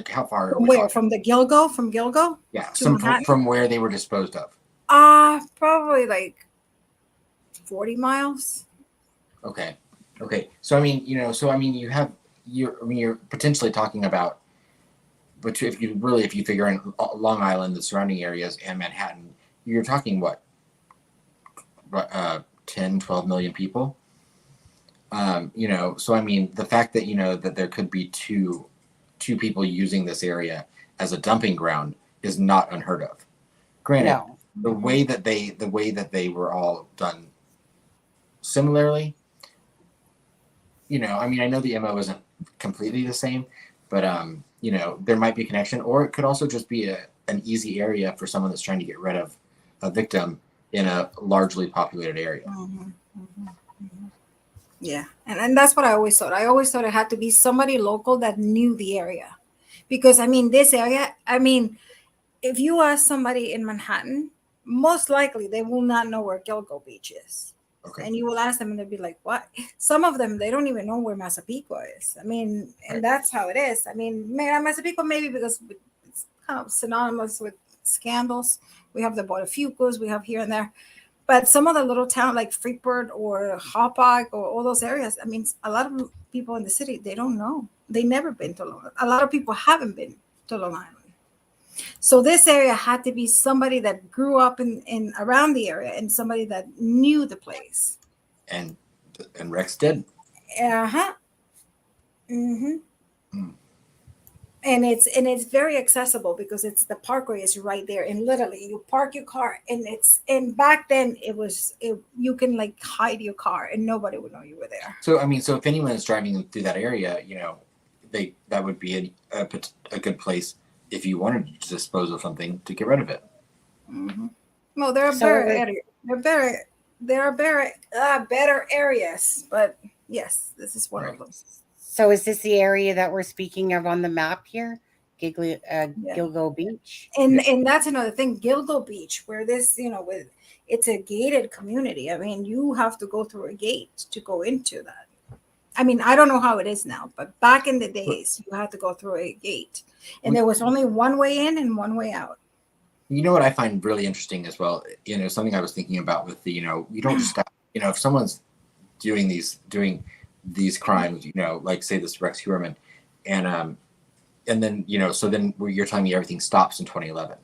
how far? From where? From the Gilgo? From Gilgo? Yeah, from where they were disposed of. Probably like 40 miles. Okay. So I mean, you're potentially talking about, but if you figure in Long Island, the surrounding areas, and Manhattan, you're talking what, 10, 12 million people. So I mean, the fact that that there could be two people using this area as a dumping ground is not unheard of. Granted, the way that they were all done similarly. I mean, I know the MO isn't completely the same, but there might be a connection, or it could also just be an easy area for someone that's trying to get rid of a victim in a largely populated area. Yeah, and that's what I always thought. I always thought it had to be somebody local that knew the area, because I mean, this area. I mean, if you ask somebody in Manhattan, most likely they will not know where Gilgo Beach is. Okay. And you will ask them, and they'll be like, "What?" Some of them, they don't even know where Massapequa is. I mean, and that's how it is. I mean, Massapequa maybe because it's kind of synonymous with scandals. We have the Botafucos, we have here and there. But some of the little town like Freeport or Hauppauge or all those areas, I mean, a lot of people in the city, they don't know. They never been to Long Island. A lot of people haven't been to Long Island. So this area had to be somebody that grew up in around the area and somebody that knew the place. And Rex did. And it's very accessible because it's the parkway is right there, and literally you park your car, and back then you can like hide your car and nobody would know you were there. So I mean, so if anyone is driving through that area, that would be a good place if you wanted to dispose of something to get rid of it. Well, there are better areas, but yes, this is one of them. So is this the area that we're speaking of on the map here? Gilgo Beach? And that's another thing, Gilgo Beach, where this, it's a gated community. I mean, you have to go through a gate to go into that. I mean, I don't know how it is now, but back in the days, you had to go through a gate. And there was only one way in and one way out. You know what I find really interesting as well, something I was thinking about with the, you don't just, if someone's doing these crimes, like say this Rex Heuermann, and then so then you're telling me everything stops in 2011.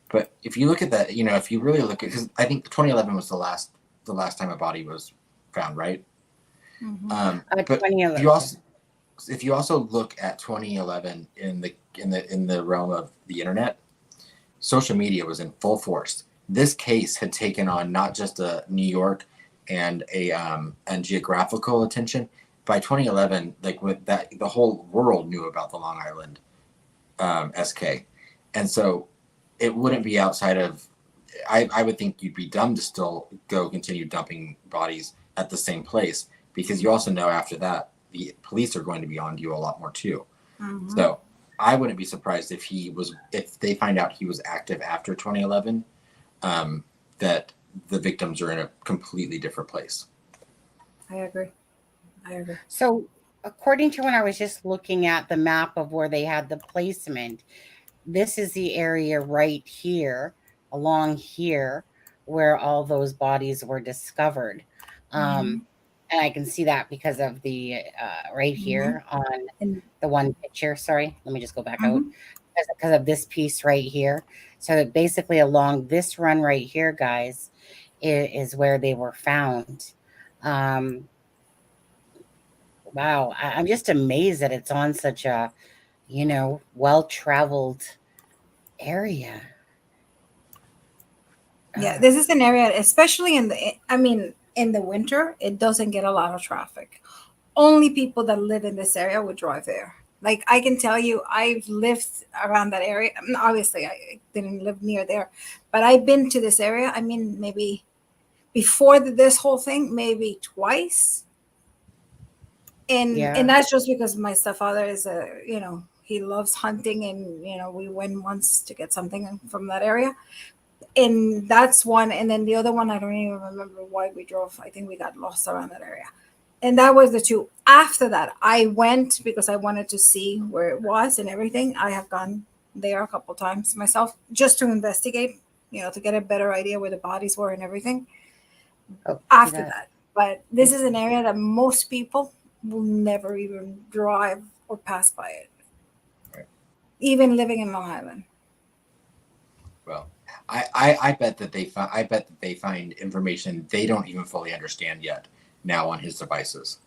But if you look at that, if you really look at, because I think 2011 was the last time a body was found, right? But if you also look at 2011 in the realm of the internet, social media was in full force. This case had taken on not just a New York and and geographical attention. By 2011, like with that, the whole world knew about the Long Island SK, and so it wouldn't be outside of. I would think you'd be dumb to still continue dumping bodies at the same place, because you also know after that the police are going to be on you a lot more too. So I wouldn't be surprised if they find out he was active after 2011, that the victims are in a completely different place. I agree. So according to when I was just looking at the map of where they had the placement, this is the area right here, along here, where all those bodies were discovered. And I can see that because of the right here on the one picture. Sorry, let me just go back out because of this piece right here. So basically, along this run right here, guys, is where they were found. Wow, I'm just amazed that it's on such a, well-traveled area. Yeah, this is an area, especially in the winter, it doesn't get a lot of traffic. Only people that live in this area would drive there. Like I can tell you, I've lived around that area. Obviously, I didn't live near there, but I've been to this area. I mean, maybe before this whole thing, maybe twice. And that's just because my stepfather is he loves hunting, and we went once to get something from that area. And that's one. And then the other one, I don't even remember why we drove. I think we got lost around that area. And that was the two. After that, I went because I wanted to see where it was and everything. I have gone there a couple times myself just to investigate, to get a better idea where the bodies were and everything after that. But this is an area that most people will never even drive or pass by it, even living in Long Island. Well, I bet that they find information they don't even fully understand yet now on his devices,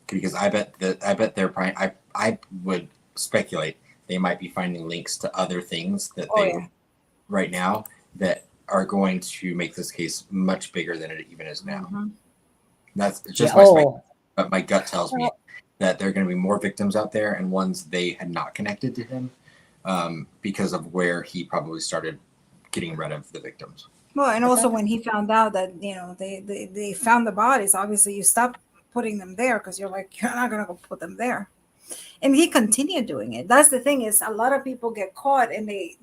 because I bet they're probably, I would speculate they might be finding links to other things that right now that are going to make this case much bigger than it even is now. That's just but my gut tells me that there are going to be more victims out there, and ones they had not connected to him because of where he probably started getting rid of the victims. Well, and also when he found out that they found the bodies, obviously you stop putting them there because you're like, you're not gonna go put them there. And he continued doing it. That's the thing, is a lot of people get caught and they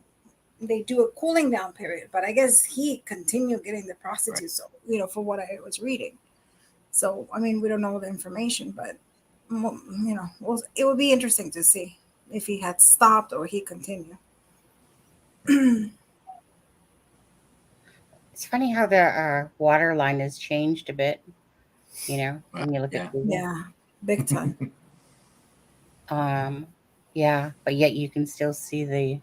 do a cooling down period, but I guess he continued getting the prostitutes, for what I was reading. So I mean, we don't know the information, but it would be interesting to see if he had stopped or he continued. It's funny how the water line has changed a bit, when you look at Google. Yeah, big time. Yeah, but yet you can still see the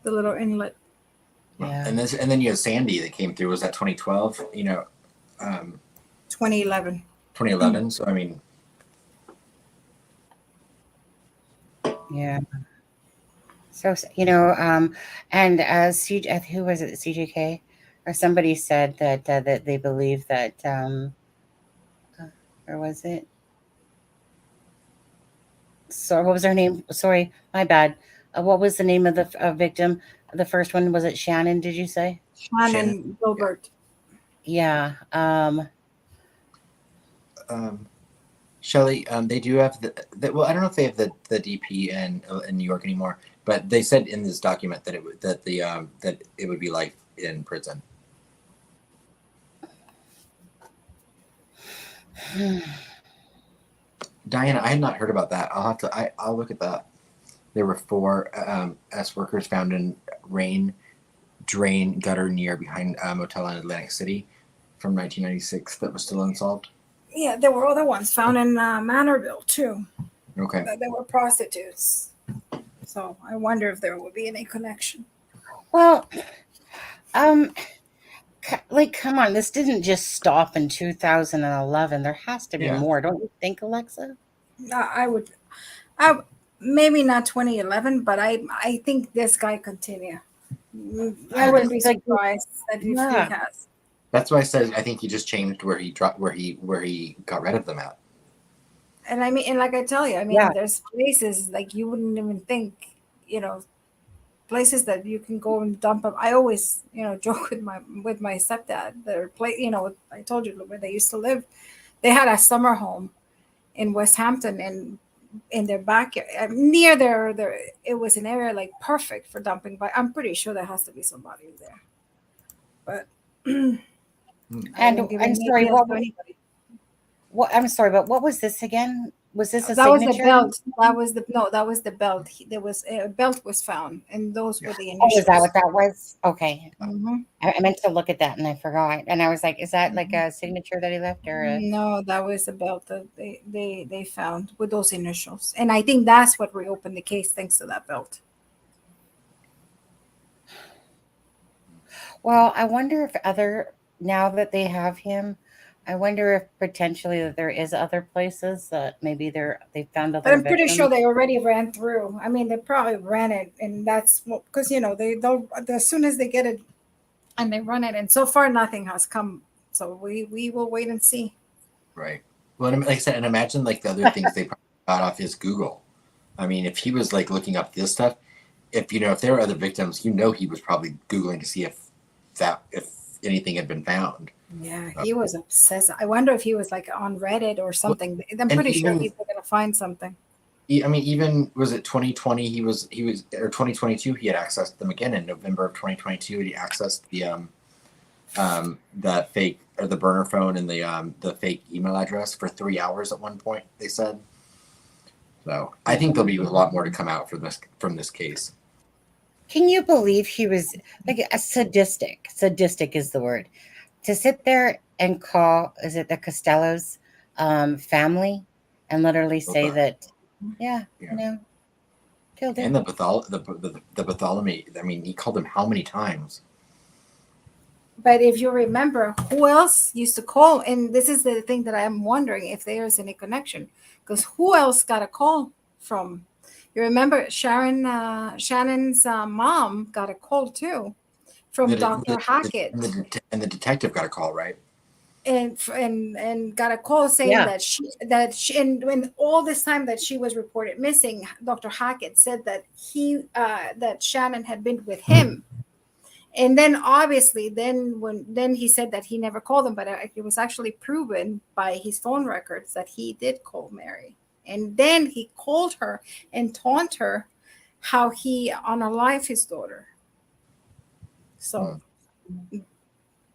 little inlet. Yeah. And then you have Sandy that came through. Was that 2012? 2011. 2011. So I mean, yeah. So and as who was it, CJK, or somebody said that that they believe that or was it? So what was her name? Sorry, my bad. What was the name of the victim? The first one, was it Shannon? Did you say Shannon Gilbert? Yeah. Shelley, they do have well, I don't know if they have the DP in New York anymore, but they said in this document that that it would be life in prison. Diana, I had not heard about that. I'll look at that. There were 4 S workers found in rain drain gutter near behind a motel in Atlantic City from 1996 that was still unsolved. Yeah, there were other ones found in Manorville too. Okay. There were prostitutes. So I wonder if there would be any connection. Well, come on, this didn't just stop in 2011. There has to be more, don't you think, Alexza? I maybe not 2011, but I think this guy continue. I wouldn't be surprised that he has. That's why I said I think he just changed where he got rid of them at. And I mean, and like I tell you, there's places like you wouldn't even think, places that you can go and dump them. I always, joke with my stepdad. I told you where they used to live. They had a summer home in West Hampton, and in their backyard near their it was an area like perfect for dumping. But I'm pretty sure there has to be somebody there. But and sorry, What I'm sorry, but what was this again? Was this a That was signature? the belt. That was the belt. There was a belt was found, and those were the Oh, initials. is that what that was? Okay. Mhm. I meant to look at that and I forgot. And I was like, is that like a signature that he left or a... No, that was the belt that they found with those initials, and I think that's what reopened the case thanks to that belt. Well, I wonder if now that they have him, I wonder if potentially that there is other places that maybe they found But other I'm pretty sure victims. they already ran through. I mean, they probably ran it, and that's because they'll as soon as they get it and they run it, and so far nothing has come. So we will wait and see. Right. Well, and like I said, and imagine like the other things they probably got off his Google. I mean, if he was like looking up this stuff, if there were other victims, he was probably Googling to see if anything had been found. Yeah, he was obsessed. I wonder if he was like on Reddit or something. I'm pretty sure people are gonna find something. I mean, even was it 2020? He was or 2022. He had accessed them again in November of 2022. He accessed the fake or the burner phone and the fake email address for 3 hours at one point. They said. So I think there'll be a lot more to come out from this case. Can you believe he was like a sadistic? Sadistic is the word. To sit there and call, is it the Costello's family, and literally say that, killed him. And the Bartholomew. I mean, he called him how many times? But if you remember, who else used to call? And this is the thing that I'm wondering if there is any connection, because who else got a call from? You remember Shannon's mom got a call too from Dr. Hackett, and the detective got a call, right? And got a call saying that she and when all this time that she was reported missing, Dr. Hackett said that that Shannon had been with him. And then obviously then he said that he never called him, but it was actually proven by his phone records that he did call Mary. And then he called her and taunted her how he unalived his daughter. So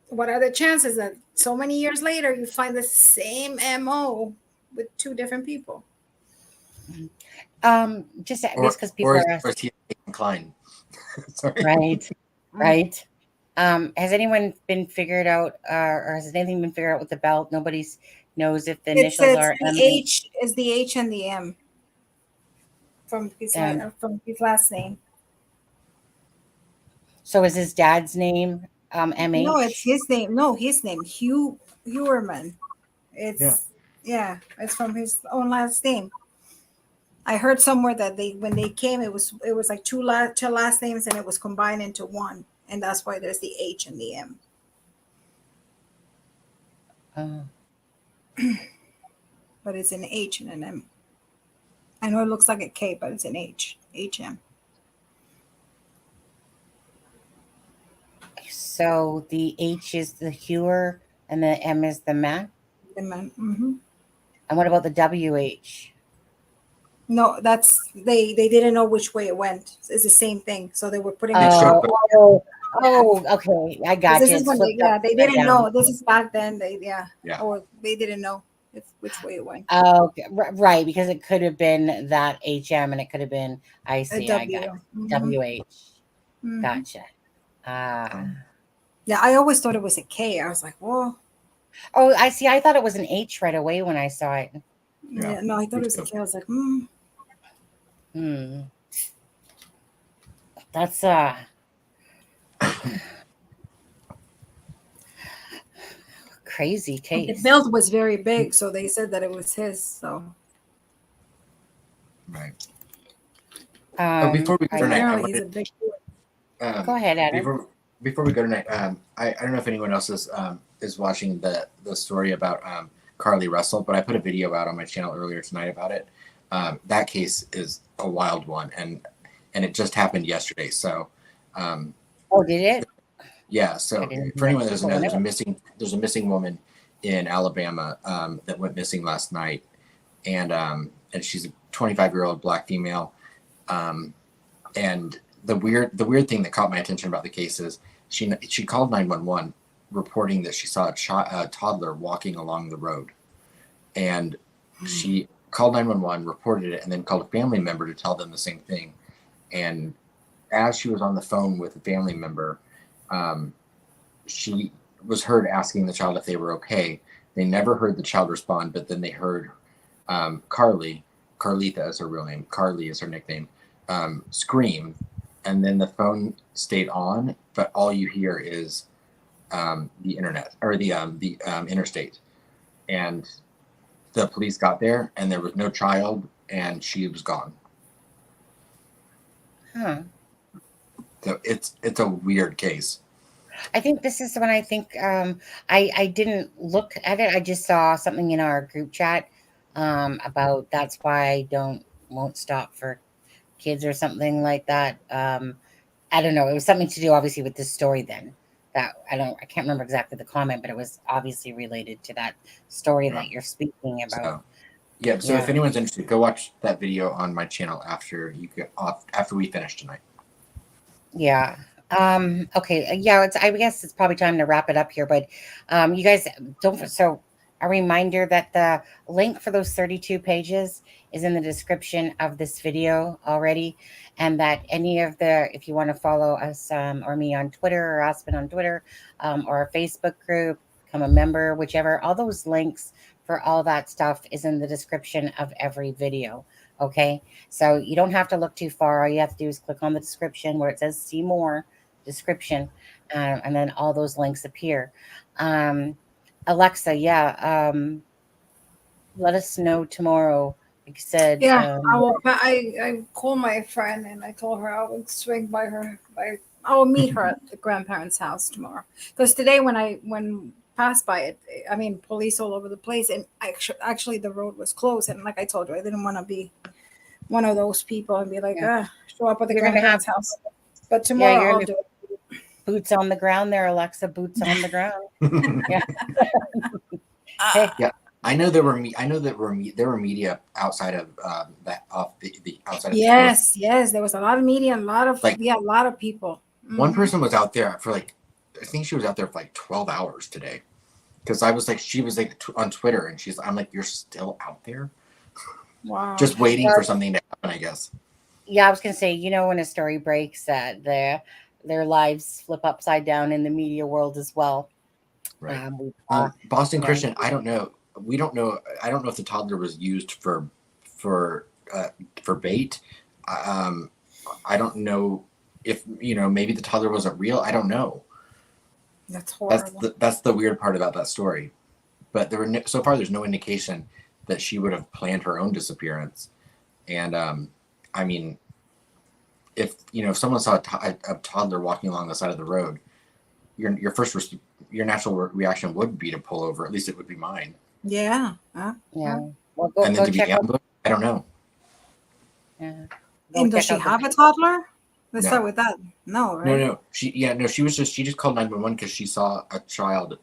what are the chances that so many years later you find the same MO with two different people? Just because people are asking. Or is he inclined? Sorry. Right. Right. Has anyone been figured out, or has anything been figured out with the belt? Nobody knows if the initials are the H is the H and the M from his last name. So is his dad's name MH? No, it's his name. No, his name Heuermann. It's it's from his own last name. I heard somewhere that when they came, it was like two last names and it was combined into one, and that's why there's the H and the M. But it's an H and an M. I know it looks like a K, but it's an H. HM. So the H is the Hewer and the M is the man? The man. Mm-hmm. And what about the WH? No, that's they didn't know which way it went. It's the same thing. So they were putting okay. I got this you. Is when they didn't know. This is back then. Or they didn't know which way it went. Oh, okay. Right, because it could have been that HM and it could have been I got Mm-hmm. WH. Mm-hmm. Gotcha. Yeah, I always thought it was a K. I was like, whoa. Oh, I see. I thought it was an H right away when I saw it. Yeah, no, I thought it was a K. I was like, That's crazy case. The belt was very big, so they said that it was his. So right. Before we go tonight, go ahead, Adam. Before we go tonight, I don't know if anyone else is watching the story about Carly Russell, but I put a video out on my channel earlier tonight about it. That case is a wild one, and it just happened yesterday. So, did it? Yeah. So for anyone that doesn't know, there's a missing woman in Alabama that went missing last night, and she's a 25-year-old Black female. And the weird thing that caught my attention about the case is she called 911 reporting that she saw a toddler walking along the road. and she called 911, reported it, and then called a family member to tell them the same thing. And as she was on the phone with a family member, she was heard asking the child if they were okay. They never heard the child respond, but then they heard Carlitha is her real name, Carly is her nickname, scream, and then the phone stayed on, but all you hear is the internet or the interstate. And the police got there, and there was no child, and she was gone. Huh. So it's a weird case. I think this is when I think I didn't look at it. I just saw something in our group chat about that's why I won't stop for kids or something like that. I don't know. It was something to do obviously with this story then. That I can't remember exactly the comment, but it was obviously related to that story that you're speaking about. So if anyone's interested, go watch that video on my channel after we finish tonight. Yeah. Okay. Yeah. I guess it's probably time to wrap it up here, but you guys don't. So a reminder that the link for those 32 pages is in the description of this video already, and that if you want to follow us or me on Twitter or Aspen on Twitter or our Facebook group, become a member, whichever, all those links for all that stuff is in the description of every video. Okay, so you don't have to look too far. All you have to do is click on the description where it says see more description, and then all those links appear. Alexza, let us know tomorrow. Like you said, I will. I called my friend and I told her I would swing by her. I will meet her at the grandparents' house tomorrow. Because today when passed by it, I mean, police all over the place, and actually the road was closed. And like I told you, I didn't want to be one of those people and be like, show up at the grandparents' house. But tomorrow I'll do it. Boots on the ground there, Alexza. Boots on the ground. Yeah, I know there were media outside of that off the outside. Yes, there was a lot of media, and a lot of people. One person was out there for I think she was out there for 12 hours today, because I was she was on Twitter, and I'm like, you're still out there? Wow. Just waiting for something to happen, I guess. Yeah, I was gonna say, when a story breaks, that their lives flip upside down in the media world as well. Right. Boston Christian, I don't know. We don't know. I don't know if the toddler was used for bait. I don't know if maybe the toddler wasn't real. I don't know. That's horrible. That's the weird part about that story. But so far there's no indication that she would have planned her own disappearance. And I mean, if someone saw a toddler walking along the side of the road, your natural reaction would be to pull over. At least it would be mine. Yeah. Well, and then to be ambushed, I don't know. Yeah. And does she have a toddler? Let's start with that. No, right? No. She just called 911 because she saw a child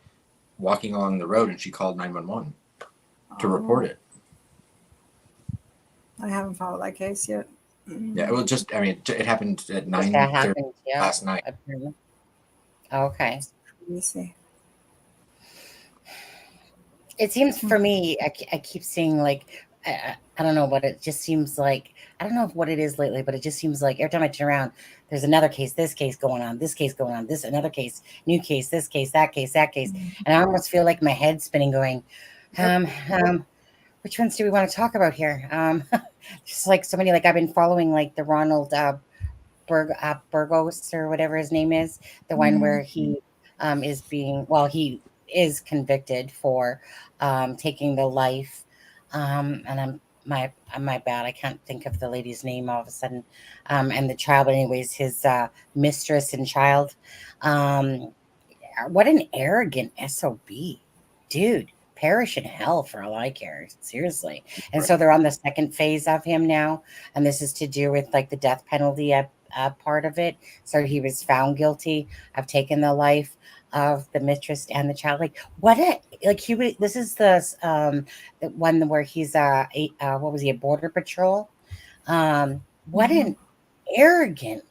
walking along the road, and she called 911 to report it. I haven't followed that case yet. Yeah, it happened at 9:30 last night. Okay. Let me see. It seems for me, I keep seeing I don't know what it just seems like. I don't know what it is lately, but it just seems like every time I turn around, there's another case, this case going on, this case going on, this another case, new case, this case, that case, that case. And I almost feel like my head's spinning going, which ones do we want to talk about here? Just so many, I've been following the Ronald Burgos or whatever his name is, the one where he he is convicted for taking the life. And I'm my bad. I can't think of the lady's name all of a sudden. And the child, but anyways, his mistress and child. What an arrogant SOB, dude. Perish in hell for all I care. Seriously. And so they're on the second phase of him now. And this is to do with the death penalty part of it. So he was found guilty of taking the life of the mistress and the child. This is the one where he's what was he, a border patrol? What an arrogant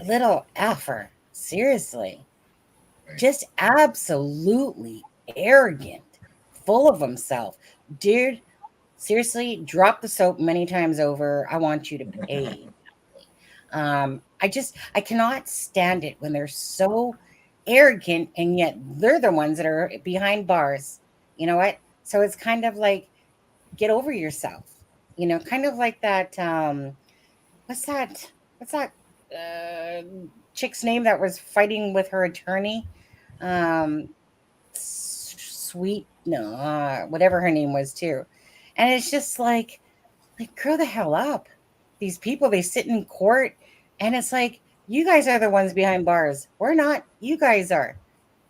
little effer. Seriously. Just absolutely arrogant full of himself. Dude, seriously, drop the soap many times over. I want you to pay. I cannot stand it when they're so arrogant and yet they're the ones that are behind bars. You know what? So it's kind of like, get over yourself. Kind of like that. What's that? What's that chick's name that was fighting with her attorney? Sweet, no, whatever her name was too. And it's just like grow the hell up. These people, they sit in court, and it's like, you guys are the ones behind bars. We're not. You guys are.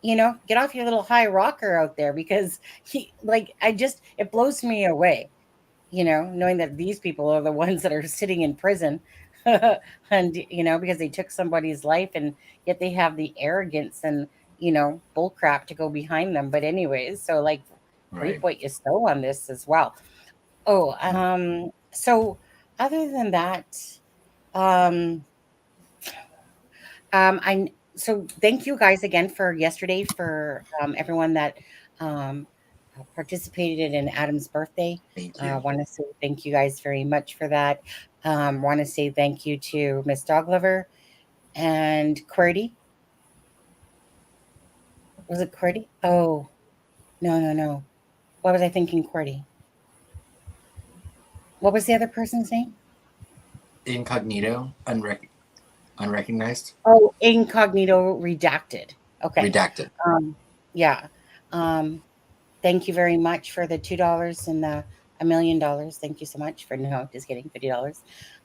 Get off your little high rocker out there, because it blows me away. Knowing that these people are the ones that are sitting in prison, and because they took somebody's life, and yet they have the arrogance and bull crap to go behind them. But anyways, so like, reap what you sow on this as well. Oh, so other than that, I so thank you guys again for yesterday, for everyone that participated in Adam's birthday. Thank I you. want to say thank you guys very much for that. Want to say thank you to Miss Dog Lover and QWERTY. Was it QWERTY? Oh, no. What was I thinking, QWERTY? What was the other person's name? Incognito, unrecognized. Oh, Incognito Redacted. Okay. Redacted. Yeah. Thank you very much for the $2 and the $1 million. Thank you so much for just kidding, $50.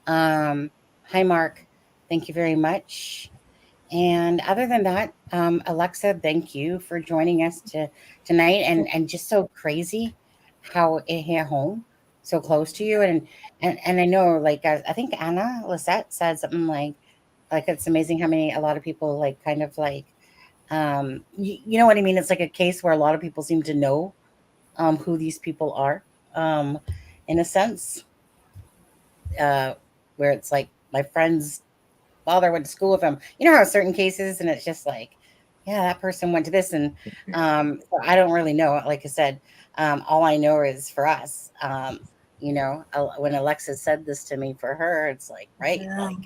Hi, Mark. Thank you very much. And other than that, Alexza, thank you for joining us tonight. And just so crazy how it hit home so close to you. And I know, like, I think Anna Lisette said something like it's amazing how a lot of people like kind of like, you know what I mean? It's like a case where a lot of people seem to know who these people are, in a sense, where it's like my friend's father went to school with him. You know how certain cases, and it's just like, yeah, that person went to this, and so I don't really know. Like I said, all I know is for us, when Alexza said this to me, for her, it's like, right, like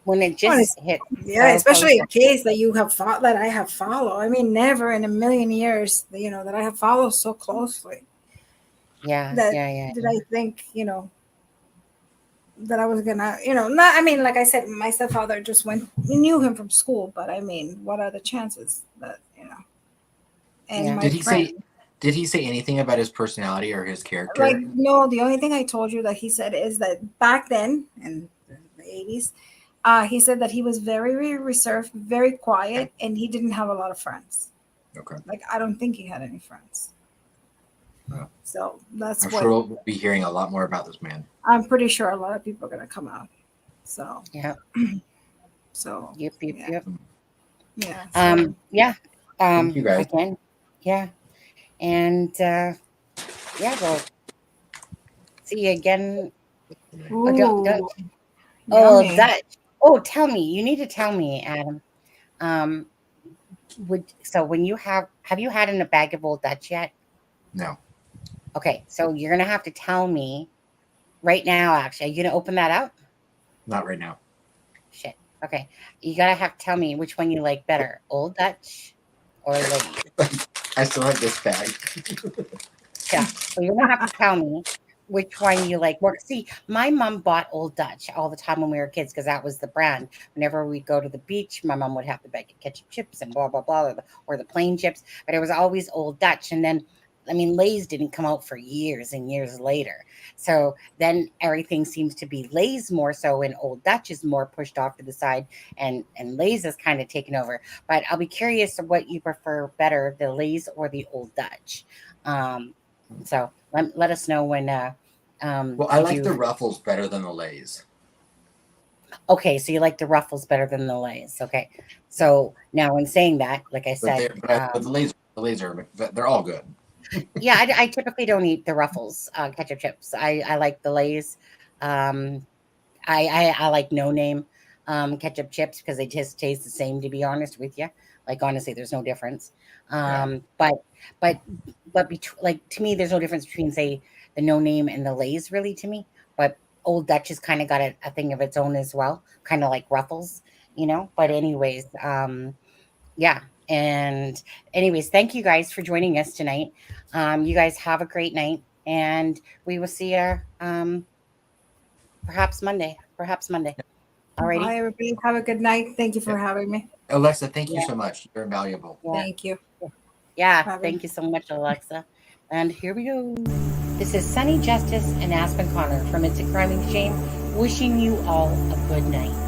when it just hit. Yeah, especially a case that you have that I have followed. I mean, never in a million years, that I have followed so closely. Yeah, Did I think, that I was gonna, not, I mean, like I said, my stepfather just knew him from school, but I mean, what are the chances that, and my friend. Did he say anything about his personality or his character? Like, no, the only thing I told you that he said is that back then, in the 80s, he said that he was very, very reserved, very quiet, and he didn't have a lot of friends. Okay. Like, I don't think he had any friends. So that's I'm sure we'll be hearing a lot more about this man. I'm pretty sure a lot of people are going to come out. So, yeah. So, yep. Yeah. Yeah. Thank you guys. Again, yeah. And, we'll see you again. Dutch. Oh, tell me. You need to tell me, Adam. When you have you had in a bag of Old Dutch yet? No. Okay, so you're gonna have to tell me right now. Actually, are you gonna open that up? Not right now. Shit. Okay, you gotta have to tell me which one you like better, Old Dutch or Ladies. I still have this bag. Yeah, so you're gonna have to tell me which one you like more. See, my mom bought Old Dutch all the time when we were kids because that was the brand. Whenever we go to the beach, my mom would have the bag of ketchup chips and blah blah blah, or the plain chips. But it was always Old Dutch, and then. I mean, Lay's didn't come out for years and years later. So then everything seems to be Lay's more so, and Old Dutch is more pushed off to the side, and Lay's is kind of taken over. But I'll be curious what you prefer better, the Lay's or the Old Dutch. So let us know when. Well, I like the Ruffles better than the Lay's. Okay, so you like the Ruffles better than the Lay's. Okay, so now in saying that, like I said, but the Lay's are they're all good. Yeah, I typically don't eat the Ruffles ketchup chips. I like the Lay's. I like no name ketchup chips because they just taste the same, to be honest with you. Like honestly, there's no difference. But like to me, there's no difference between say the No Name and the Lays really to me. But Old Dutch has kind of got a thing of its own as well, kind of like Ruffles, you know. But anyways, yeah. And anyways, thank you guys for joining us tonight. You guys have a great night, and we will see you perhaps Monday. Alrighty. Bye, everybody. Have a good night. Thank you for having me. Alexza, thank you so much. You're invaluable. Thank you. Yeah, thank you so much, Alexza. And here we go. This is Sunny Justice and Aspen Connor from It's a Crime and Shame, wishing you all a good night.